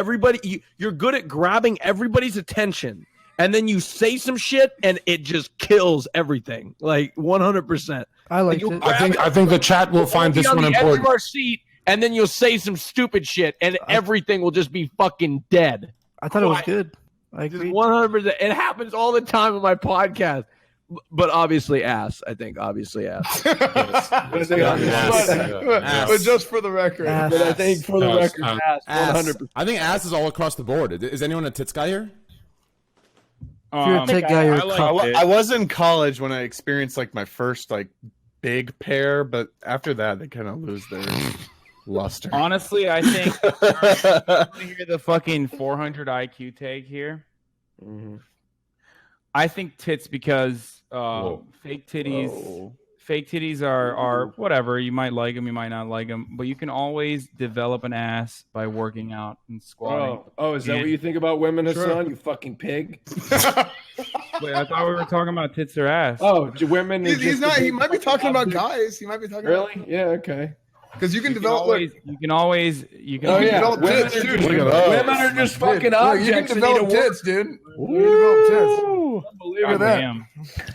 you're good at grabbing everybody's attention, and then you say some shit and it just kills everything, like 100%. I like it. I think the chat will find this one important. Edge of our seat, and then you'll say some stupid shit, and everything will just be fucking dead. I thought it was good. I agree. 100%. It happens all the time on my podcast. But obviously ass. I think obviously ass. But just for the record. But I think for the record, ass. 100%. I think ass is all across the board. Is anyone a tits guy here? If you're a tit guy, you're I was in college when I experienced like my first like big pair, but after that they kind of lose their luster. Honestly, I think I hear the fucking 400 IQ take here. Mm-hmm. I think tits because fake titties are whatever. You might like them, you might not like them, but you can always develop an ass by working out and squatting. Oh, is that what you think about women, Hassan? You fucking pig. Wait, I thought we were talking about tits or ass. Oh, women. He's not. He might be talking about guys. He might be talking. Really? Yeah. Okay. Because you can develop. You can always. Develop tits, dude. Women are just fucking objects. You can develop tits, dude. You can develop tits. Believe it that.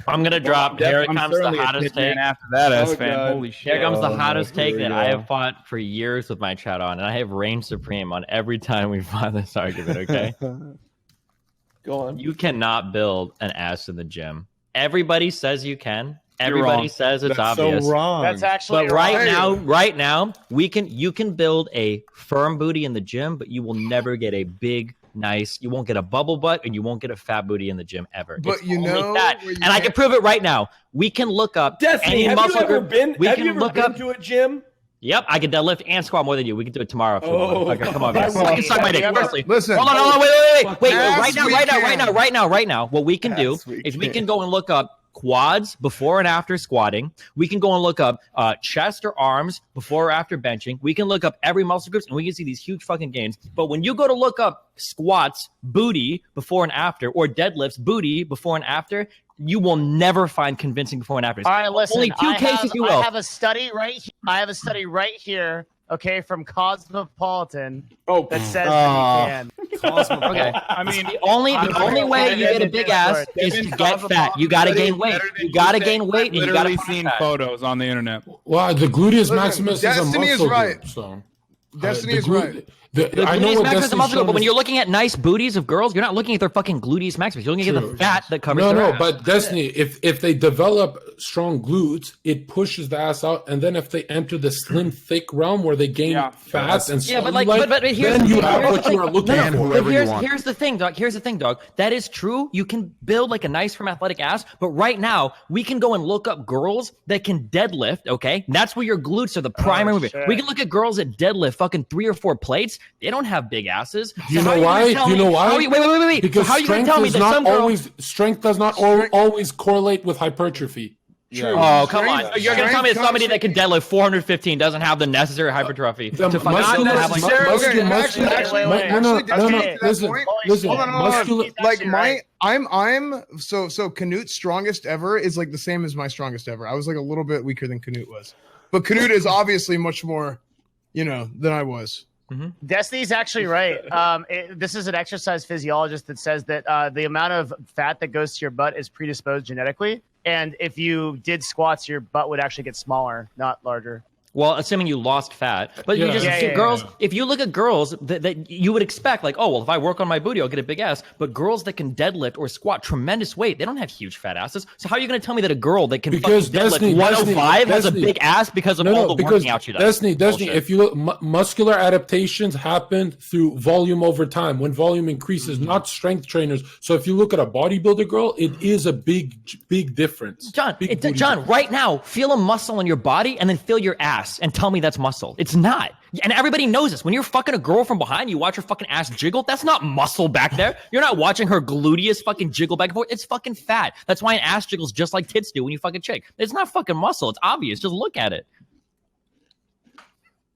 I'm gonna drop. Here comes the hottest take. After that, S-fan. Holy shit! Here comes the hottest take that I have fought for years with my chat on, and I have reigned supreme on every time we fought this argument. Okay. Go on. You cannot build an ass in the gym. Everybody says you can. Everybody says it's obvious. So wrong. That's actually but right now, you can build a firm booty in the gym, but you will never get a big, nice. You won't get a bubble butt, and you won't get a fat booty in the gym ever. But it's that, and I can prove it right now. We can look up Destiny, any have muscle you ever group. been? We have can you ever look been up to a gym? Yep, I can deadlift and squat more than you. We can do it tomorrow. If you want. Okay, come on, guys. Well, You can suck my dick. Firstly, listen. hold on, wait. Right now. What we can do Yes, we is we can. can go and look up quads before and after squatting. We can go and look up chest or arms before or after benching. We can look up every muscle groups and we can see these huge fucking gains. But when you go to look up squats, booty before and after, or deadlifts, booty before and after, you will never find convincing before and afters. All right, listen. Only two cases you will. I have a study right here. Okay, from Cosmopolitan. That says that you can. Okay. I mean, The only way you get a big ass is to get fat. You gotta gain weight. You gotta gain weight. And you gotta literally put seen fat. photos on the internet. Well, the gluteus maximus is a Destiny is muscle right. group, so Destiny the is right. The I know gluteus what maximus is a Destiny's muscle group, but when showing you're looking at nice booties of girls, you're not looking at their fucking gluteus maximus. You're looking at the fat that covers their ass. but Destiny, if they develop strong glutes, it pushes the ass out, and then if they enter the slim, thick realm where they gain fat and Yeah, but cellulite, but here's then the you thing. have Here's what the you are thing. looking No, for. but whoever you want. here's the thing, dog. That is true. You can build like a nice firm athletic ass, but right now we can go and look up girls that can deadlift. Okay, and that's where your glutes are the primary movement. shit. We can look at girls that deadlift fucking 3 or 4 plates. They don't have big asses. Do you know why? Do you know why? Wait. Because So how are you going strength to tell me is that not some girl? always strength does not always correlate with hypertrophy. True. Oh, come on. Strength- You're going to tell me that strength somebody comes that can deadlift 415 doesn't have the necessary hypertrophy The to fucking muscular, have like Okay, muscular, actually, wait. no, actually, to that listen, point- listen, Hold on. muscular, He's Like actually my, right. I'm so Canute's strongest ever is like the same as my strongest ever. I was like a little bit weaker than Canute was, but Canute is obviously much more, than I was. Destiny's actually right. This is an exercise physiologist that says that the amount of fat that goes to your butt is predisposed genetically. And if you did squats, your butt would actually get smaller, not larger. Well, assuming you lost fat, but you Yeah. just Yeah, girls. yeah. If you look at girls that you would expect, like, oh well, if I work on my booty, I'll get a big ass. But girls that can deadlift or squat tremendous weight, they don't have huge fat asses. So how are you going to tell me that a girl that can Because fucking deadlift Destiny- 105 has a Destiny- big ass because of all the working out she does? Destiny, Bullshit. if you look, muscular adaptations happen through volume over time. When volume increases, not strength trainers. So if you look at a bodybuilder girl, it is a big difference. John, Big booty John, difference. right now, feel a muscle in your body and then feel your ass and tell me that's muscle. It's not. And everybody knows this. When you're fucking a girl from behind, you watch her fucking ass jiggle. That's not muscle back there. You're not watching her gluteus fucking jiggle back and forth. It's fucking fat. That's why an ass jiggles just like tits do when you fucking chick. It's not fucking muscle. It's obvious. Just look at it.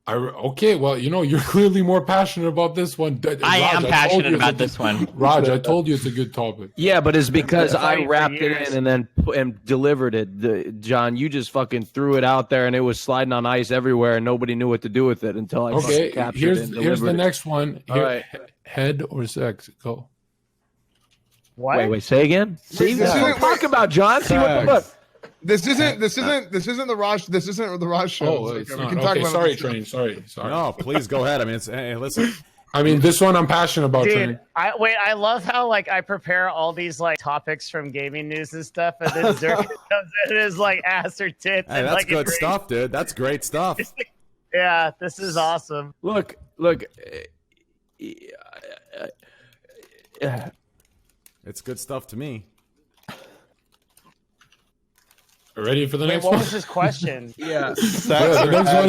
Okay, well, you're clearly more passionate about this one. I am passionate about this one. Raj, I told you it's a good topic. Yeah, but it's because I Fighting for wrapped it years. in and then delivered it. John, you just fucking threw it out there and it was sliding on ice everywhere and nobody knew what to do with it until I Okay, fucking captured it and here's the delivered it. next one. All right. Head or sex? Go. What? Wait, say again. See, this is what I'm talking about, John. See what the look. This isn't the Raj. This isn't the Raj show. Oh, It's it's okay, not. we can talk Okay, about sorry, it. Train. Sorry. No, please go ahead. I mean, hey, listen. I mean, this one I'm passionate about, Dude, Train. I love how I prepare all these topics from gaming news and stuff, and then Zerk comes in and is ass or tits. Hey, and, that's good agrees. stuff, dude. That's great stuff. Yeah, this is awesome. Look. It's good stuff to me. Ready for the Wait, next what one? was his question? Yeah. Yeah, the next one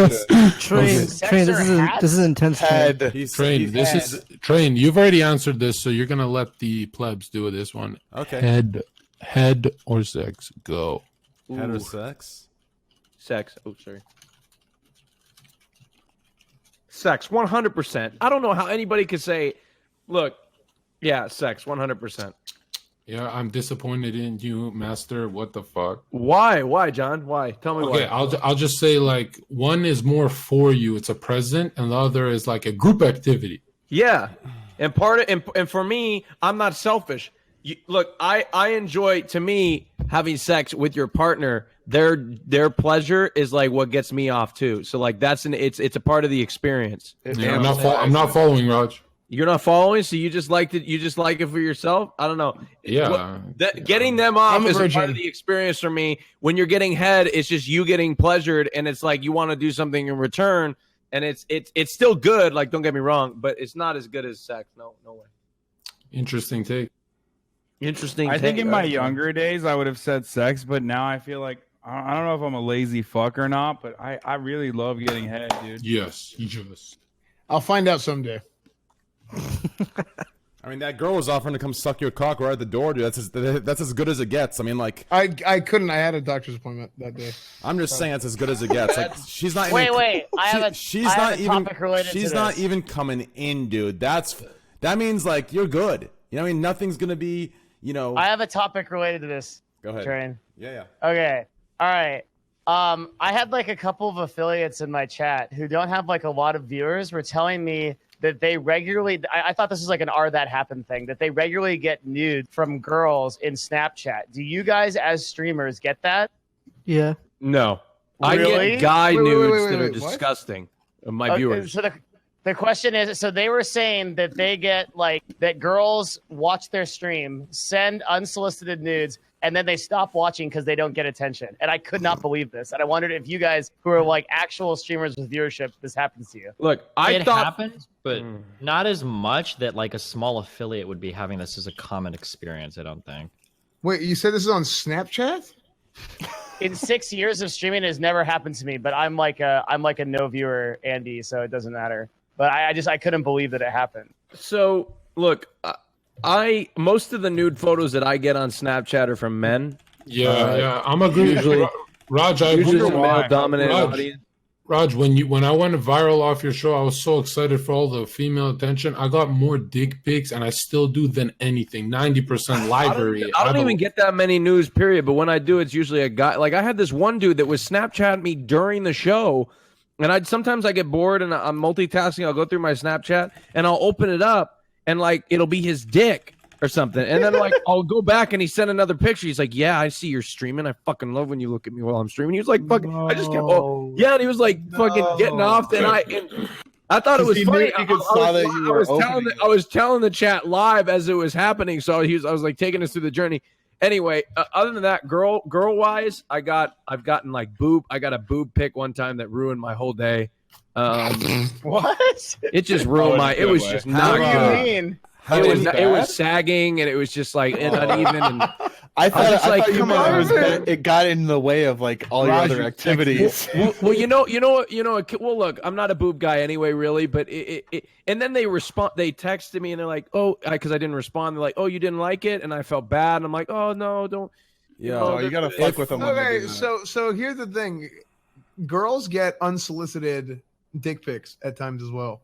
is Train, Sex train. or hat? This is intense. Train. Train. This is Train. You've already answered this, so you're gonna let the plebs do this one. Okay. Head or sex? Go. Head or sex? Sex. Oh, sorry. Sex, 100%. I don't know how anybody could say, look, yeah, sex, 100%. Yeah, I'm disappointed in you, Master. What the fuck? Why? Why, John? Why? Tell me Okay, why. I'll just say one is more for you. It's a present, and the other is like a group activity. Yeah, and and for me, I'm not selfish. Look, I enjoy, to me, having sex with your partner. Their pleasure is what gets me off too. So it's a part of the experience. Yeah, I'm not following, Raj. You're not following, so you just like it for yourself. I don't know. Yeah, getting them off I'm a is a part virgin. of the experience for me. When you're getting head, it's just you getting pleasured, and it's you want to do something in return, and it's still good. Don't get me wrong, but it's not as good as sex. No way. Interesting take. Interesting. I think take. in my younger days I would have said sex, but now I feel like I don't know if I'm a lazy fuck or not, but I really love getting head, dude. Yes. I'll find out someday. I mean, that girl was offering to come suck your cock right at the door, dude. That's as good as it gets. I mean, like, I couldn't. I had a doctor's appointment that day. I'm just saying that's as good as it gets. Like, she's not. Wait. She's not even coming in, dude. That means like you're good. You know what I mean? Nothing's gonna be. You know. I have a topic related to this. Go ahead. Train. Yeah. Okay. All right. I had like a couple of affiliates in my chat who don't have like a lot of viewers were telling me that they regularly, I thought this was like an "are that happen" thing, that they regularly get nude from girls in Snapchat. Do you guys as streamers get that? Yeah. No. Really? I get guy nudes that are what? disgusting of my viewers. So the question is, so they were saying that they get like, that girls watch their stream, send unsolicited nudes, and then they stop watching because they don't get attention. And I could not believe this. And I wondered if you guys who are like actual streamers with viewership, this happens to you. Look, It happens, but not as much that like a small affiliate would be having this as a common experience, I don't think. Wait, you said this is on Snapchat? In 6 years of streaming, it has never happened to me, but I'm like a no viewer Andy, so it doesn't matter. But I couldn't believe that it happened. So look, most of the nude photos that I get on Snapchat are from men. Yeah. I'm agreeing. Usually, Raj, I usually agree. the male dominant audience. Raj, when I went viral off your show, I was so excited for all the female attention. I got more dick pics, and I still do, than anything. 90% library. I don't even get that many news, period. But when I do, it's usually a guy. Like I had this one dude that was Snapchatting me during the show, and sometimes I get bored and I'm multitasking. I'll go through my Snapchat and I'll open it up, and like it'll be his dick or something. And then like I'll go back and he sent another picture. He's like, "Yeah, I see you're streaming. I fucking love when you look at me while I'm streaming." He was like, "Fucking," I just kept, "Oh yeah," and he was like, "Fucking getting off." And I thought it was funny. I was telling the chat live as it was happening, so I was like taking us through the journey. Anyway, other than that, girl wise, I've gotten like boob. I got a boob pic one time that ruined my whole day. What? It just ruined my. It was just not What do good. you mean? It was sagging and it was just like uneven. And I thought it got in the way of like all your other activities. Well, you know what? Well, look, I'm not a boob guy anyway, really. But and then they texted me and they're like, "Oh," because I didn't respond. They're like, "Oh, you didn't like it," and I felt bad. And I'm like, "Oh no, don't." Yeah, you gotta fuck with them. Okay, so here's the thing: girls get unsolicited dick pics at times as well.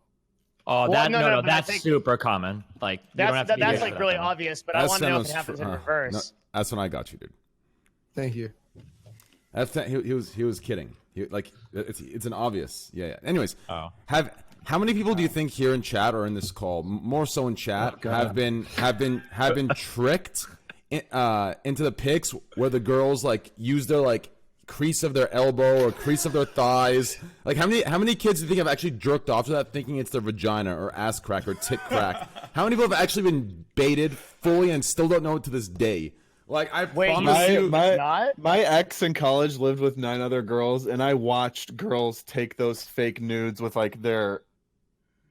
Oh, Well, no, but that's super common. Like That's like really obvious, but I want to know if it happens in reverse. No, that's when I got you, dude. Thank you. He was kidding. It's an obvious. Yeah. Anyways, Oh. how many people do you think here in chat or in this call, more so in chat, have been tricked into the pics where the girls like use their like crease of their elbow or crease of their thighs? Like how many kids do you think have actually jerked off to that thinking it's their vagina or ass crack or tit crack? How many people have actually been baited fully and still don't know it to this day? Like I promise you, my ex in college lived with 9 other girls, and I watched girls take those fake nudes with like their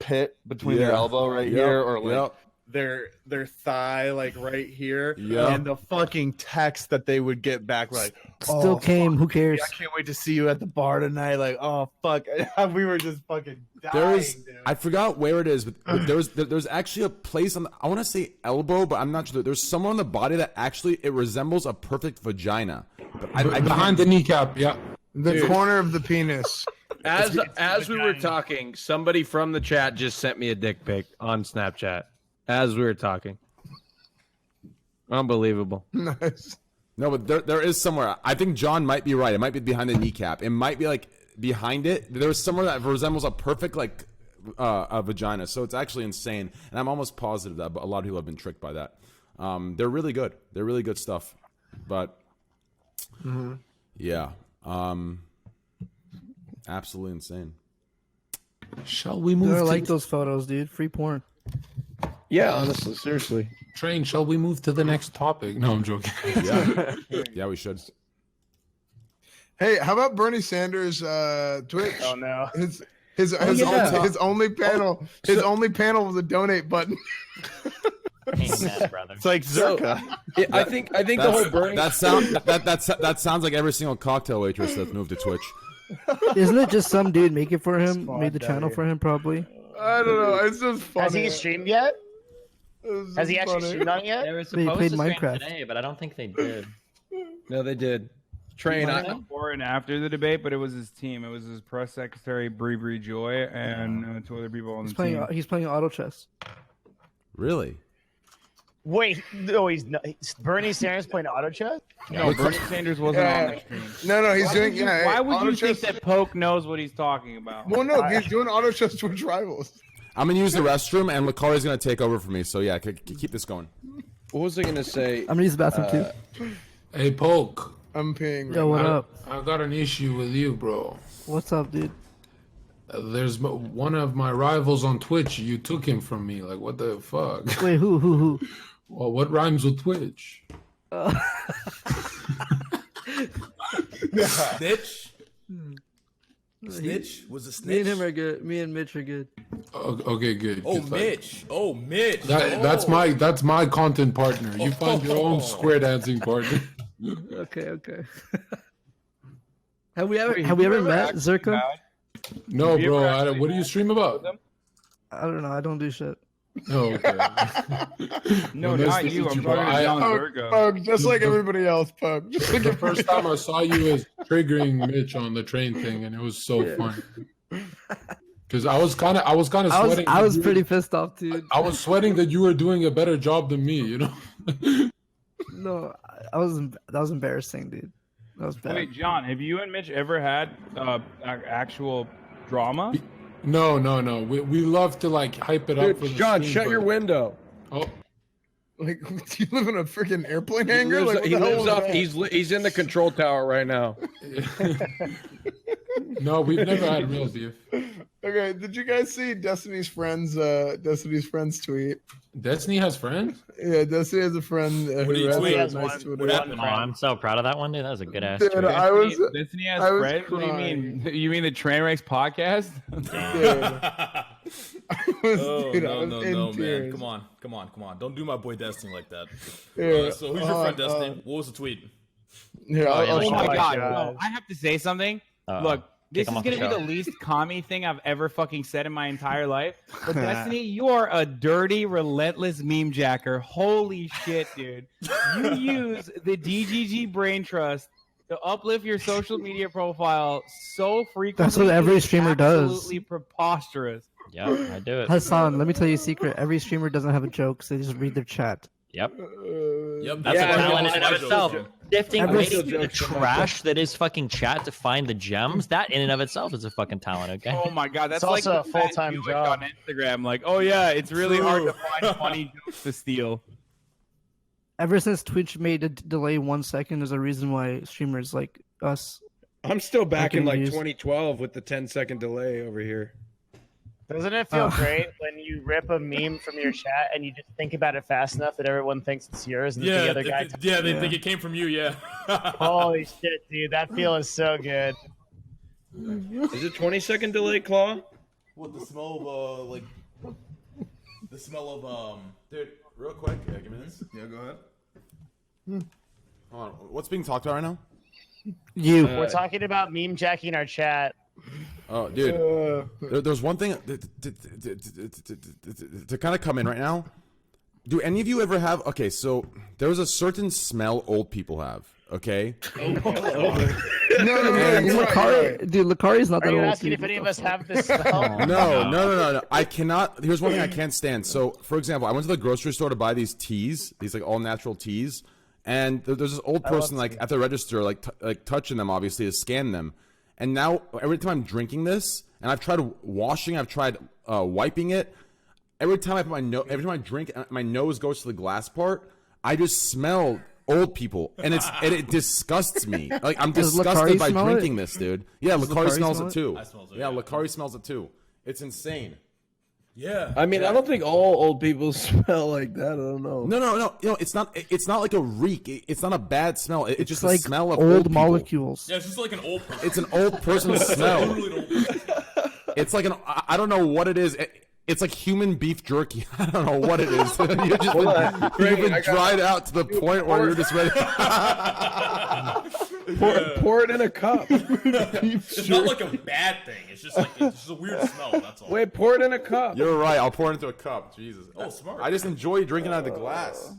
pit between their elbow here, or like their thigh like right here, and the fucking text that they would get back like, Still came. Who cares? I can't wait to see you at the bar tonight. Like, oh fuck, we were just fucking dying. Dude. I forgot where it is, but there's actually a place on I want to say elbow, but I'm not sure. There's somewhere on the body that actually it resembles a perfect vagina. But behind the kneecap, yeah. The corner of the penis. As we were talking, somebody from the chat just sent me a dick pic on Snapchat. As we were talking. Unbelievable. Nice. No, but there is somewhere. I think John might be right. It might be behind the kneecap. It might be like behind it. There's somewhere that resembles a perfect like a vagina. So it's actually insane. And I'm almost positive that a lot of people have been tricked by that. They're really good. They're really good stuff. But yeah, absolutely insane. Shall we move? I like those photos, dude. Free porn. Yeah, honestly, seriously. Train, shall we move to the next topic? No, I'm joking. Yeah, we should. Hey, how about Bernie Sanders' Twitch? Oh no, his only panel was a donate button. Amen, brother. It's like Zerka. I think the whole Bernie. That sounds like every single cocktail waitress that's moved to Twitch. Isn't it just some dude make it for him? Made the channel for him, probably. I don't know. It's just funny. Has he streamed yet? Has he actually streamed on it yet? They were They supposed played to stream Minecraft. today, but I don't think they did. No, they did. Train. Before and after the debate, but it was his team. It was his press secretary, Bree Joy, and two other people on the team. He's playing auto chess. Really? Wait, no, he's not. Bernie Sanders playing auto chess? No, Bernie Sanders wasn't on the stream. No, he's doing. Why would auto you think chess- that Poke knows what he's talking about? Well, no, he's doing auto chess Twitch rivals. I'm gonna use the restroom, and Lakari's gonna take over for me. So yeah, keep this going. What was I gonna say? I'm gonna use the bathroom too. Hey, Poke. I'm paying. Yo, what up? I got an issue with you, bro. What's up, dude? There's one of my rivals on Twitch. You took him from me. Like, what the fuck? Wait, who? Well, what rhymes with Twitch? Snitch? Snitch? Was it Snitch? Me and him are good. Me and Mitch are good. Okay, good. Oh, It's Mitch. Oh, Mitch. That's my content partner. You find your own square dancing partner. Okay. Have we ever met, Zerka? No, bro. What do you stream about? I don't know. I don't do shit. Oh, okay. No, not you. I'm talking about John Virgo. Pug, just like everybody else, Pug. The first time I saw you was triggering Mitch on the train thing, and it was so fun. Because I was kind of sweating. I was pretty pissed off, dude. I was sweating that you were doing a better job than me. You know. No, that was embarrassing, dude. That was bad. Wait, John, have you and Mitch ever had actual drama? No. We love to like hype it up for the John, stream, shut but- your window. Oh, Like, do you live in a freaking airplane He hangar? lives, Like, what he the hell lives was off. that? He's in the control tower right now. no, we've never had real beef. Okay, did you guys see Destiny's friends tweet? Destiny has friends? Yeah, Destiny has a friend What who do you has tweet? a nice Twitter. What happened? Oh, I'm so proud of that one, dude. That was a good ass. Dude, tweet. I was Destiny has I was friends? What do you crying. mean? You mean the Trainwrecks podcast? Oh, Dude, I no, was no, in no, man. tears. Come on. Don't do my boy Destiny like that. Yeah. So who's your friend, Destiny? What was the tweet? Here, I'll yeah, Oh show my you. god! No, I have to say something. Look, this him is off gonna the be show. the least commie thing I've ever fucking said in my entire life. But Destiny, you are a dirty, relentless meme jacker. Holy shit, dude! You use the DGG brain trust to uplift your social media profile so frequently. That's what every it's streamer does. Absolutely preposterous. Yep, I do it. Hassan, let me tell you a secret. Every streamer doesn't have a joke, so they just read their chat. Yep. Yep, That's Yeah, a talent I in know, and of I itself. know. Sifting Every- the trash that is fucking chat to find the gems, that in and of itself is a fucking talent, okay? Oh my god, that's It's like also a the fans full-time do it job. on Instagram. Like, oh yeah, it's really hard to find funny jokes to steal. Ever since Twitch made a delay 1 second, there's a reason why streamers like us. I'm still back in like use- 2012 with the 10-second delay over here. Doesn't it feel great when you rip a meme from your chat and you just think about it fast enough that everyone thinks it's yours and Yeah, the other guy? they think it came from you. Yeah. Holy shit, dude, that feels so good. Is it 20-second delay, Claw? What the smell of the smell of dude, real quick, give me this. Yeah, go ahead. Hold on. What's being talked about right now? You. We're talking about meme jacking our chat. Oh, dude. There's one thing to kind of come in right now. Do any of you ever have? Okay, so there's a certain smell old people have. Okay. No. Dude, Lakari's not Are that you old. asking Dude. if any of us have this smell? No. I cannot. Here's one thing I can't stand. So, for example, I went to the grocery store to buy these teas, these like all natural teas, and there's this old person like at the register, like touching them, obviously to scan them. And now every time I'm drinking this, and I've tried washing, I've tried wiping it. Every time I put every time I drink, my nose goes to the glass part. I just smell old people, and it disgusts me. Like I'm Does disgusted Lakari by smell drinking it? this, dude. Yeah, Does Lakari Lakari smells smell it it? too. I smells it, Yeah, yeah. Lakari smells it too. It's insane. Yeah. I mean, I don't think all old people smell like that. I don't know. No. You know, it's not like a reek. It's not a bad smell. It's just like the smell of old people. molecules. Yeah, it's just like an old person. It's an old person smell. Literally an old person. It's like I don't know what it is. It's like human beef jerky. I don't know what it is. You've been dried out to the point where you're just ready. pour it in a cup. It's not like a bad thing. It's just like it's just a weird smell. That's all. Wait, pour it in a cup. You're right. I'll pour it into a cup. Jesus. Oh, smart. I just enjoy drinking out of the glass.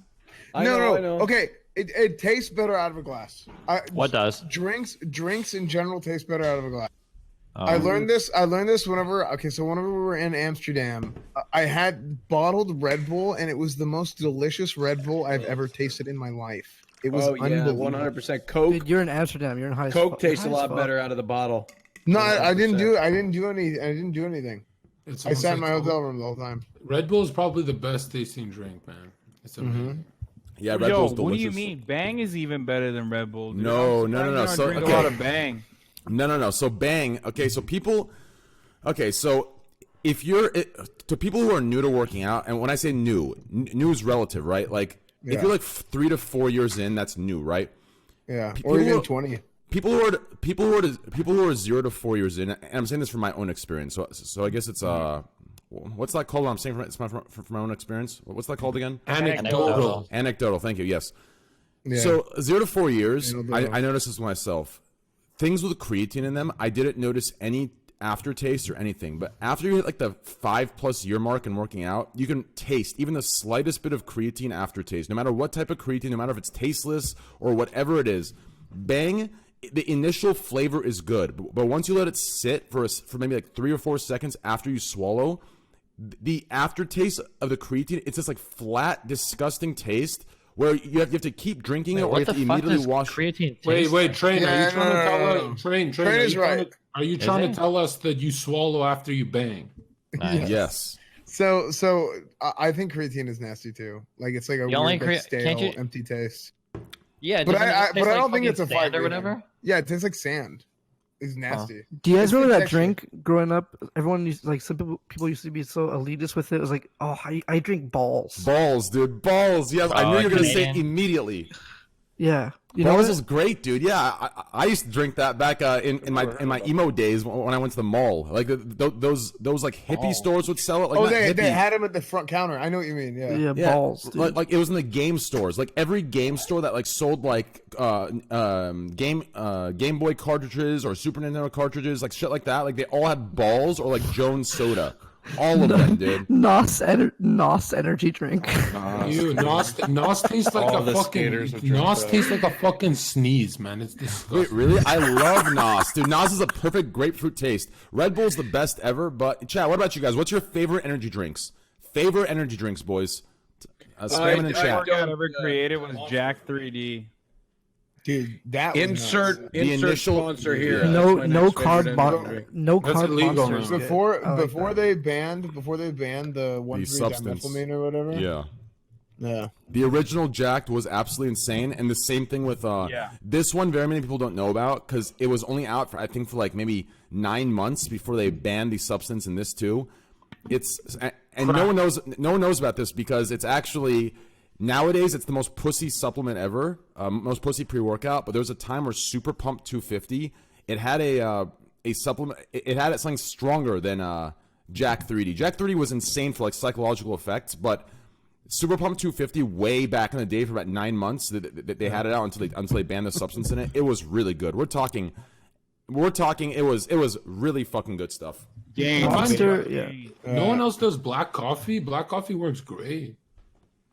I know. Okay, it tastes better out of a glass. What does? Drinks in general taste better out of a glass. I learned this whenever we were in Amsterdam, I had bottled Red Bull, and it was the most delicious Red Bull I've ever tasted in my life. It was unbelievable. 100% Coke. Dude, you're in Amsterdam. You're in high. Coke tastes a lot better out of the bottle. No, I didn't do anything. I sat in my hotel room the whole time. Red Bull is probably the best tasting drink, man. It's amazing. Yeah, Red Bull's delicious. What do you mean? Bang is even better than Red Bull. Dude. No. So drink a lot of Bang. No. So Bang. Okay, so people. Okay, so if you're to people who are new to working out, and when I say new is relative, right? Like if you're like 3 to 4 years in, that's new, right? Yeah, or even 20. People who are 0 to 4 years in, and I'm saying this from my own experience. So I guess it's what's that called? I'm saying from my own experience. What's that called again? Anecdotal. Thank you. Yes. Yeah. So 0 to 4 years, I noticed this myself. Things with creatine in them, I didn't notice any aftertaste or anything. But after you hit like the 5+ year mark in working out, you can taste even the slightest bit of creatine aftertaste. No matter what type of creatine, no matter if it's tasteless or whatever it is. Bang, the initial flavor is good. But once you let it sit for maybe like 3 or 4 seconds after you swallow, the aftertaste of the creatine, it's just like flat, disgusting taste. Where you have to keep drinking it, or you have to immediately wash. Wait, Train. Are you trying to tell us? Train is right. Are you trying to tell us that you swallow after you bang? Nice. Yes. So I think creatine is nasty too. Like it's like a weird, like, stale, empty taste. Yeah, but I don't think it's a fight or whatever. Yeah, it tastes like sand. It's nasty. Do you guys remember that drink growing up? Everyone used some people used to be so elitist with it. It was like, oh, I drink balls. Balls, dude, balls. Yes, I knew you were gonna say it immedially. Yeah, balls is great, dude. Yeah, I used to drink that back in my emo days when I went to the mall. Like those like hippie stores would sell it. Like, they had them at the front counter. I know what you mean. Yeah, balls. Dude. Like it was in the game stores. Like every game store that like sold like Game Boy cartridges or Super Nintendo cartridges, like shit like that. Like they all had balls or like Jones Soda. All of them, dude. NOS energy drink. NOS tastes like a fucking NOS tastes like a fucking sneeze, man. It's disgusting. Wait, really? I love NOS, dude. NOS is a perfect grapefruit taste. Red Bull's the best ever. But chat, what about you guys? What's your favorite energy drinks? Favorite energy drinks, boys. Spam in chat. I ever created was Jack 3D. Dude, that was insert sponsor here. No carb sponsors. Before they banned the 1,3-dimethylamine or whatever. Yeah. The original Jacked was absolutely insane, and the same thing with this one. Very many people don't know about because it was only out for like maybe 9 months before they banned the substance in this too. No one knows about this because it's actually. Nowadays, it's the most pussy supplement ever, most pussy pre-workout. But there was a time where Super Pump 250, it had a supplement. It had something stronger than Jack 3D. Jack 3D was insane for like psychological effects, but Super Pump 250, way back in the day, for about 9 months, they had it out until they banned the substance in it. It was really good. We're talking. It was really fucking good stuff. Monster, No one else does black coffee. Black coffee works great.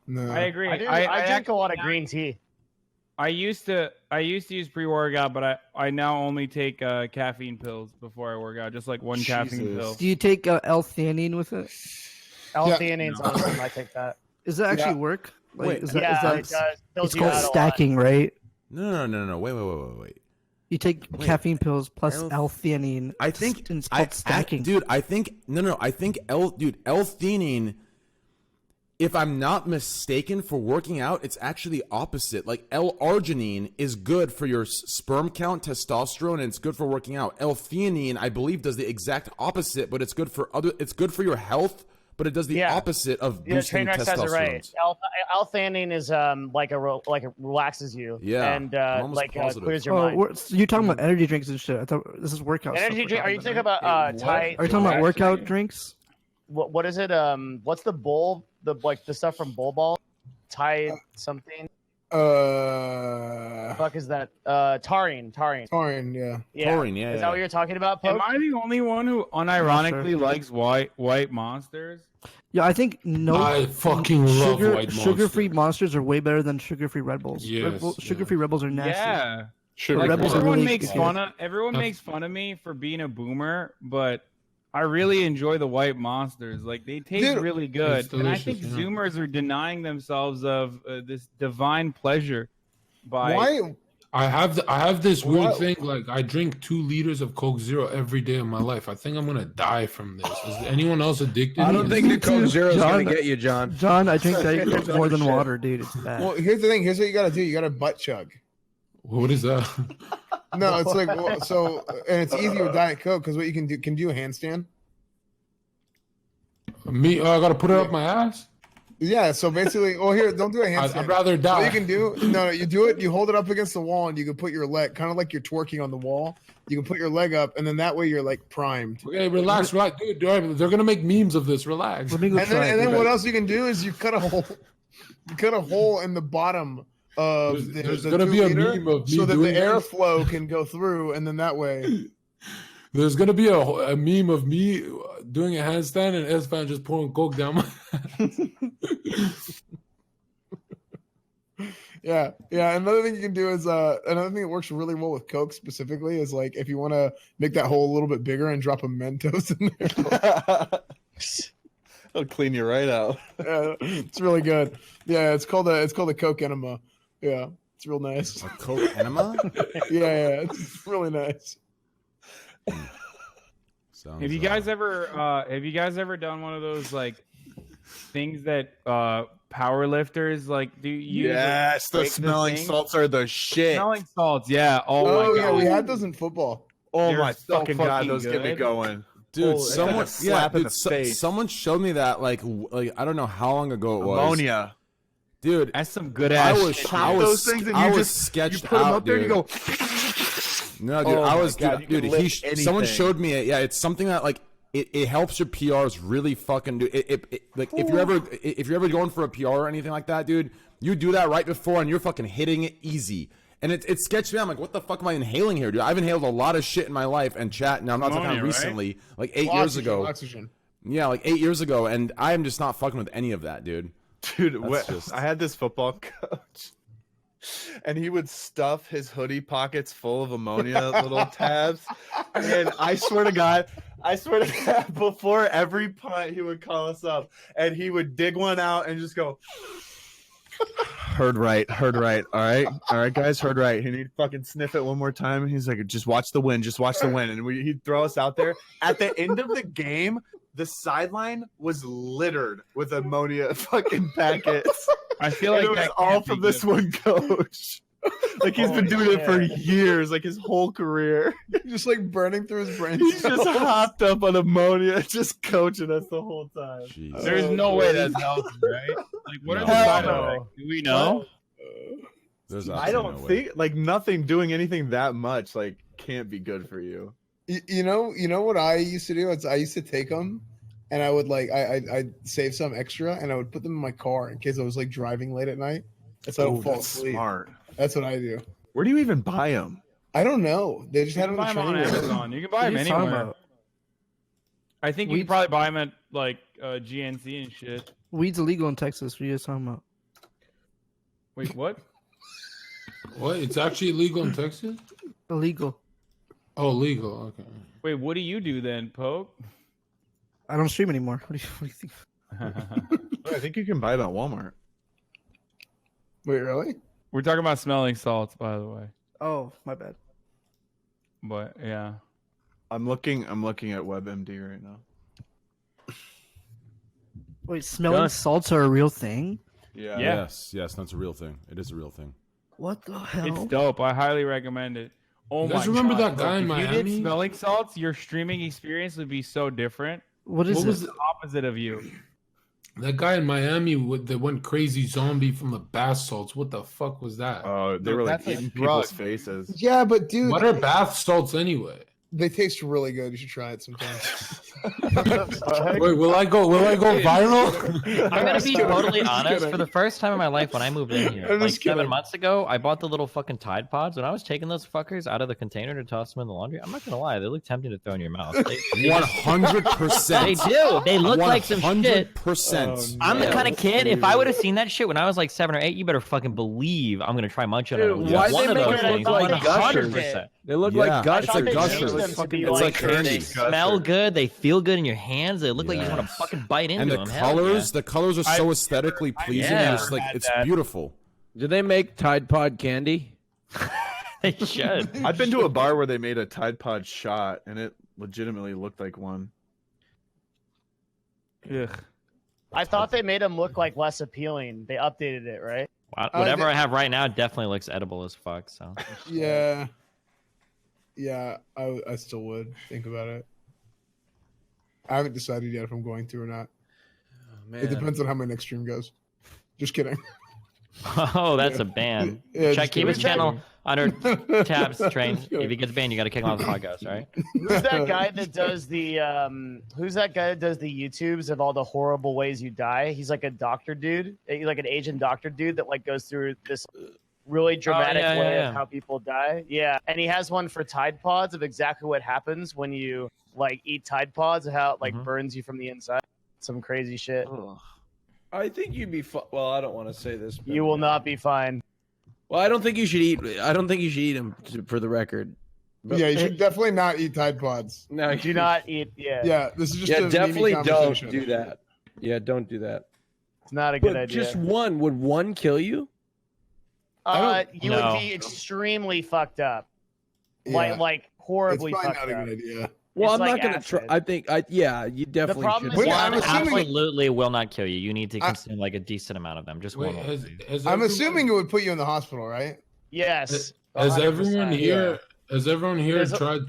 No. I agree. I drink a lot of green tea. I used to use pre-workout, but I now only take caffeine pills before I work out, just like one caffeine pill. Do you take L-theanine with it? L-theanine's awesome. I take that. Does that actually work? Like, it does. It's called stacking, right? No. Wait. You take caffeine pills plus L-theanine. I think it's called stacking. I think L-theanine. If I'm not mistaken, for working out, it's actually the opposite. Like L-arginine is good for your sperm count, testosterone, and it's good for working out. L-theanine, I believe, does the exact opposite, but it's good for your health, but it does the opposite of boosting Trainwreck testosterone. says it right. L-theanine is like it relaxes you. Yeah, and clears your mind. So you're talking about energy drinks and shit. I thought this is workout. Energy drink? Are you talking about Thai? Are you talking about workout drinks? what is it? What's the bowl? The stuff from Bowl Ball? Tide something. Fuck is that? Taurine, yeah. Taurine, yeah. Is that what you're talking about, Poke? Am I the only one who unironically likes white monsters? Yeah, I think I fucking love white sugar-free monsters are way better than sugar-free Red Bulls. Yes, Sugar-free Red Bulls are nasty. Yeah. Like, Red Bulls everyone makes fun of me for being a boomer, but I really enjoy the white monsters. Like they taste really good, and I think Zoomers are denying themselves of this divine pleasure. Why? I have this weird thing. Like I drink 2 liters of Coke Zero every day of my life. I think I'm gonna die from this. Is anyone else addicted? I don't think the Coke Zero is gonna get you, John. John, I drink that more than water, dude. It's bad. Well, here's the thing. Here's what you gotta do. You gotta butt chug. What is that? No, it's like and it's easy with Diet Coke because what you can do a handstand. Me, I gotta put it up my ass. Yeah, so basically, here, don't do a handstand. I'd rather die. What you can do, no, you do it. You hold it up against the wall, and you can put your leg, kind of like you're twerking on the wall. You can put your leg up, and then that way you're like primed. Okay, relax, right, dude. They're gonna make memes of this. Relax. And then what else you can do is you cut a hole. You cut a hole in the bottom of there's gonna be a meme of me so that the doing that. airflow can go through, and then that way. There's gonna be a meme of me doing a handstand and S-Fan just pouring Coke down my Yeah. Another thing you can do is another thing that works really well with Coke specifically is like if you want to make that hole a little bit bigger and drop a Mentos in there. It'll clean you right out. Yeah, it's really good. Yeah, it's called a Coke enema. Yeah, it's real nice. A Coke enema? Yeah, it's really nice. Have you guys ever done one of those like things that power lifters like do? Yes, the smelling salts are the shit. Smelling salts, yeah. Oh my yeah, god, we had those in football. Oh They're my so fucking god, fucking those get me good. going. Dude, Like someone showed me that like I don't know how long ago it was. Ammonia. Dude, that's some good ass. I was sketched you put them out, up there dude. and you go. No, dude, Oh I my was God, dude. Someone showed me it. Yeah, it's something that like it helps your PRs really fucking do. It like if you're ever going for a PR or anything like that, dude, you do that right before and you're fucking hitting it easy. And it sketched me out. I'm like, what the fuck am I inhaling here, dude? I've inhaled a lot of shit in my life and chat. Now I'm not talking recently, like 8 years ago. Oxygen. Yeah, like 8 years ago, and I am just not fucking with any of that, dude. Dude, I had this football coach, and he would stuff his hoodie pockets full of ammonia little tabs. And I swear to God, before every punt, he would call us up, and he would dig one out and just go, heard right. All right, guys, heard right. And he'd fucking sniff it one more time, and he's like, just watch the wind. And he'd throw us out there. At the end of the game, the sideline was littered with ammonia fucking packets. I feel like it was all from this one coach. Like he's been doing it for years, like his whole career. Just like burning through his brain. He's just hopped up on ammonia, just coaching us the whole time. Jeez. There's no way that's healthy, right? Like, what are the side effects? Do we know? I don't think like nothing doing anything that much like can't be good for you. You know what I used to do? I used to take them, and I would like I'd save some extra, and I would put them in my car in case I was like driving late at night. So I don't fall asleep. Smart. That's what I do. Where do you even buy them? I don't know. They just had them buy them on Trainwreck. Amazon. You can buy them anywhere. I think you can probably buy them at like GNC and shit. Weed's illegal in Texas. What are you guys talking about? Wait, what? What? It's actually illegal in Texas? Illegal. Oh, legal. Okay. Wait, what do you do then, Poke? I don't stream anymore. What do you think? I think you can buy it at Walmart. Wait, really? We're talking about smelling salts, by the way. Oh, my bad. But yeah, I'm looking at WebMD right now. Wait, smelling salts are a real thing? Yeah. Yes, that's a real thing. It is a real thing. What the hell? it's dope. I highly recommend it. Oh You my guys remember God. that guy in If you Miami? did smelling salts, your streaming experience would be so different. What is was it? the opposite of you? That guy in Miami that went crazy zombie from the bath salts. What the fuck was that? Oh, they were like That's a eating drug. people's faces. Yeah, but dude, What are bath salts anyway? they taste really good. You should try it sometime. Wait, will I go viral? I'm gonna be totally honest. For the first time in my life, when I moved in here, I'm like just kidding. 7 months ago, I bought the little fucking Tide Pods. When I was taking those fuckers out of the container to toss them in the laundry, I'm not gonna lie, they look tempting to throw in your mouth. They 100%. They do. They look like some shit. 100%. I'm the kind of kid. If I would have seen that shit when I was like 7 or 8, you better fucking believe I'm gonna try munching on Dude, it. why One they of make those it things, look like gushers? 100%. They look Yeah, like gushers. it's like They gushers. changed them to be It's like candy. They smell good. They feel good in your hands. They look like you just want to Yes. fucking bite into And the them. colors, the colors are so aesthetically pleasing. Yeah. It's like it's beautiful. Do they make Tide Pod candy? They should. I've been to a bar where they made a Tide Pod shot, and it legitimately looked like one. Ugh. I thought they made them look like less appealing. They updated it, right? Whatever I have right now definitely looks edible as fuck. So Yeah. Yeah, I still would think about it. I haven't decided yet if I'm going to or not. Man. It depends on how my next stream goes. Just kidding. oh, that's a ban. Yeah, Check just keep his kidding. channel under tabs. Train. If he gets banned, you got to kick him off the podcast. All right. Who's that guy that does the Who's that guy that does the YouTubes of all the horrible ways you die? He's like a doctor dude, he's like an Asian doctor dude that like goes through this really dramatic way of how people die. Yeah, and he has one for Tide Pods of exactly what happens when you like eat Tide Pods and how it like burns you from the inside. Some crazy shit. I think you'd be well, I don't want to say this. But... You will not be fine. Well, I don't think you should eat. I don't think you should eat them for the record. But... Yeah, you should definitely not eat Tide Pods. No, do not eat. Yeah. Yeah, this is just yeah, a definitely meme don't conversation. do that. Yeah, don't do that. It's not a good But idea. just one. Would one kill you? You would be extremely fucked up. Yeah. Like horribly It's probably fucked not up. a good idea. Well, It's I'm like not gonna try. I think. Yeah, you definitely problem should. is I'm assuming- absolutely will not kill you. You need to consume like a decent amount of them. Just Wait, one. I'm assuming it would put you in the hospital, right? Yes. Has 100%. everyone here? Has everyone here There's a- tried?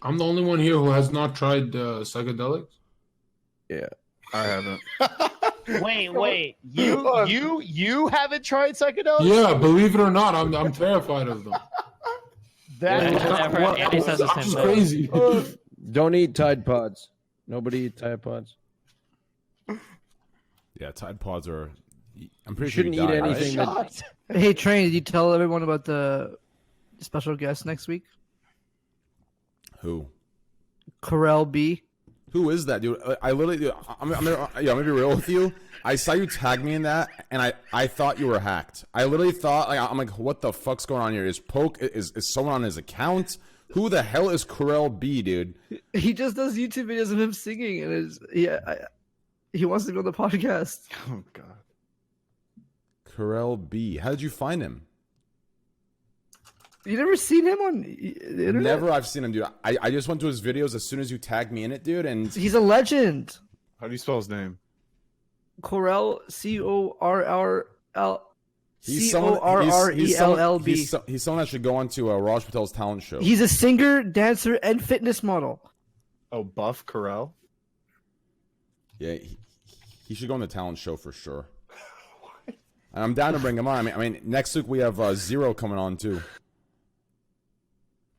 I'm the only one here who has not tried psychedelics. Yeah, I haven't. Wait. You haven't tried psychedelics? Yeah, believe it or not, I'm terrified of them. Andy says the same It's thing. crazy. Don't eat Tide Pods. Nobody eat Tide Pods. Yeah, Tide Pods are. I'm You pretty sure shouldn't you eat die, right? anything. That, Hey, Train, did you tell everyone about the special guest next week? Who? Corel B. Who is that, dude? I literally, dude, I'm gonna be real with you. I saw you tag me in that, and I thought you were hacked. I literally thought, like, I'm like, what the fuck's going on here? Is someone on his account? Who the hell is Corel B, dude? He just does YouTube videos of him singing, and he wants to be on the podcast. Oh god. Corel B. How did you find him? You never seen him on the internet? Never. I've seen him, dude. I just went to his videos as soon as you tagged me in it, dude. And He's a legend. How do you spell his name? Corel, C-O-R-R-L. he's someone C-O-R-R-E-L-L-B. He's someone that should go on to Raj Patel's talent show. He's a singer, dancer, and fitness model. Oh, Buff Corel. Yeah, he should go on the talent show for sure. And I'm down to bring him on. I mean, next week we have Zero coming on too.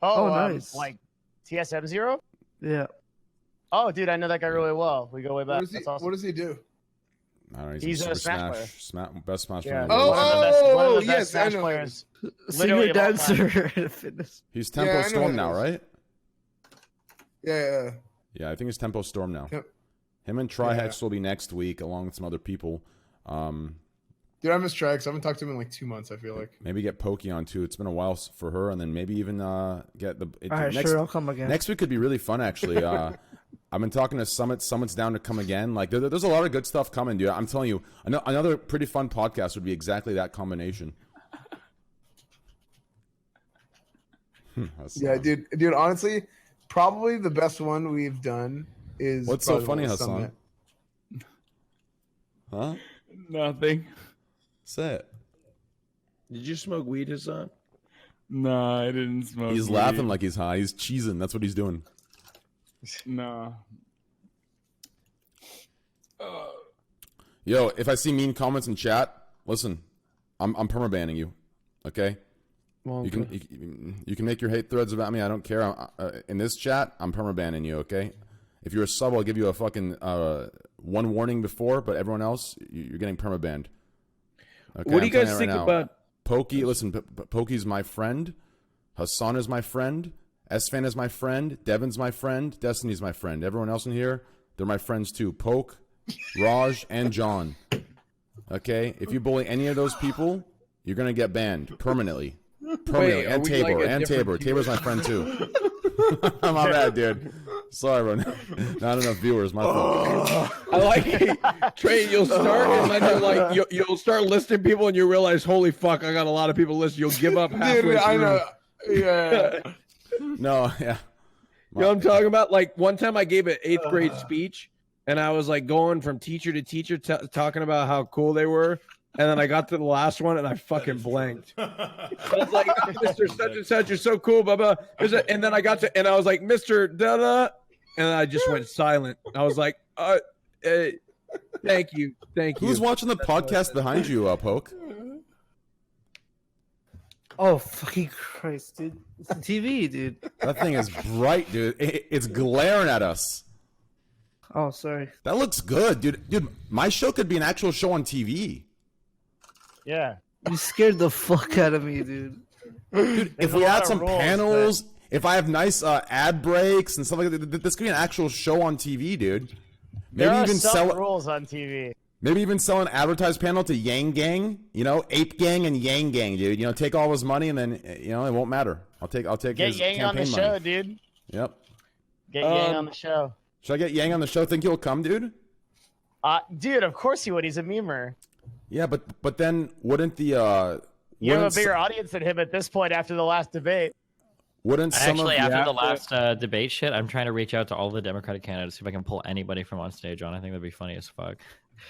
Oh, nice. Like TSM Zero? Yeah. Oh, dude, I know that guy really well. We go way back. That's awesome. What does he do? He's I don't know, a Super Smash best Smash Yeah. player. in the world. One of the best yes, I Smash know. players. Singer, Literally of all dancer, and fitness. He's Tempo Yeah, I know Storm who now, it is. right? Yeah. Yeah, I think it's Tempo Storm now. Yep. Him and Trihex will be next week along with some other people. Dude, I miss Trax. I haven't talked to him in like 2 months, I feel like. Maybe get Pokey on too. It's been a while for her, and then maybe even get the. All right, next, sure, I'll come again. Next week could be really fun, actually. I've been talking to Summit. Summit's down to come again. Like, there's a lot of good stuff coming, dude. I'm telling you, another pretty fun podcast would be exactly that combination. Yeah, dude. Honestly, probably the best one we've done is. What's so probably funny, the one with Hassan? Huh? Nothing. Say it. did you smoke weed, Hassan? No, I didn't smoke. He's weed. laughing like he's high. He's cheesing. That's what he's doing. No. Yo, if I see mean comments in chat, listen, I'm permabanning you. Okay. Well, You can make your hate threads about me. I don't care. In this chat, I'm permabanning you. Okay. If you're a sub, I'll give you a fucking one warning before, but everyone else, you're getting permabanned. Okay, What do you I'm telling guys right think now. about Pokey? Listen, Pokey's my friend. Hassan is my friend. S-Fan is my friend. Devin's my friend. Destiny's my friend. Everyone else in here, they're my friends too. Poke, Raj, and John. Okay? If you bully any of those people, you're going to get banned permanently. Permanently. And Tabor. like a and different Tabor. tier? Tabor's my friend too. My bad, dude. Sorry, bro. Not enough viewers. My fault. I like it. Trey, you'll start and then you're like you'll start listing people and you realize, holy fuck, I got a lot of people listed. You'll give up halfway Dude, I through. know. Yeah. No, yeah. You know what I'm talking about? Like one time I gave an 8th grade speech and I was like going from teacher to teacher talking about how cool they were. And then I got to the last one and I fucking blanked. I was like, Mr. Such and Such, you're so cool, blah, blah. And then I got to, and I was like, Mr. Da-da. And I just went silent. I was like, thank you. Thank you. Who's watching the podcast behind you, Poke? Oh, fucking Christ, dude. It's the TV, dude. That thing is bright, dude. It's glaring at us. Oh, sorry. That looks good, dude. Dude, my show could be an actual show on TV. Yeah. You scared the fuck out of me, dude. Dude, if we add some panels, if I have nice ad breaks and stuff like that, this could be an actual show on TV, dude. Maybe There are even some sell rules on TV. Maybe even sell an advertised panel to Yang Gang, you know, Ape Gang and Yang Gang, dude. You know, take all his money and then it won't matter. I'll take Get his Yang on the campaign show, money. dude. Yep. Get Yang on the show. Should I get Yang on the show? Think he'll come, dude? Dude, of course he would. He's a memer. Yeah, but then wouldn't the You have a bigger audience than him at this point after the last debate. Wouldn't some Actually, of after the last debate shit, I'm trying to reach out to all the Democratic candidates, see if I can pull anybody from on stage on. I think that'd be funny as fuck.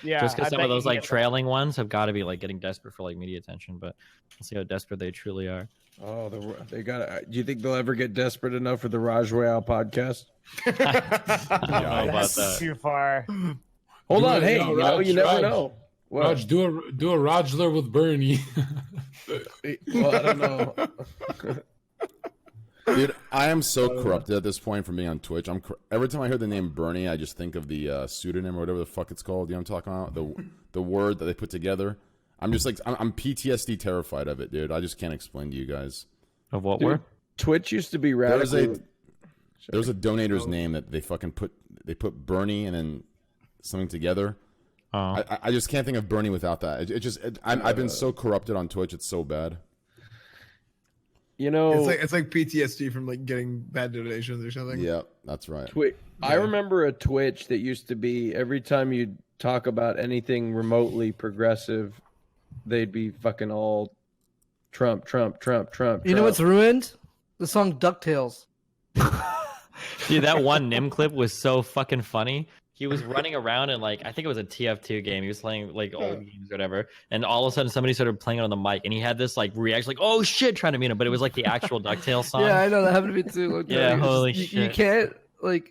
Yeah, just because I some bet of those you like get trailing ones have got to be like getting desperate for like media attention, but we'll see how desperate they truly are. Oh, they got. Do you think they'll ever get desperate enough for the Raj Royale podcast? I don't know about That's that. too far. Hold on, Do it, hey, Raj, you never Raj. know. What? Raj, do a Rajler with Bernie. Well, I don't know. Dude, I am so corrupted at this point from being on Twitch. Every time I hear the name Bernie, I just think of the pseudonym or whatever the fuck it's called. You know what I'm talking about? The word that they put together. I'm just like I'm PTSD terrified of it, dude. I just can't explain to you guys. Of what Dude, word? Twitch used to be radical. There's a donator's name that they fucking put Bernie and then something together. Oh. I just can't think of Bernie without that. I've been so corrupted on Twitch. It's so bad. You know, it's like PTSD from like getting bad donations or something. Yeah, that's right. I remember a Twitch that used to be every time you'd talk about anything remotely progressive, they'd be fucking all Trump. You know what's ruined? The song DuckTales. Dude, that one Nim clip was so fucking funny. He was running around in like, I think it was a TF2 game. He was playing like old games or whatever. And all of a sudden somebody started playing it on the mic and he had this like reaction like, oh shit, trying to meet him. But it was like the actual DuckTales song. Yeah, I know that happened to me too. Okay. Yeah, holy You shit. can't like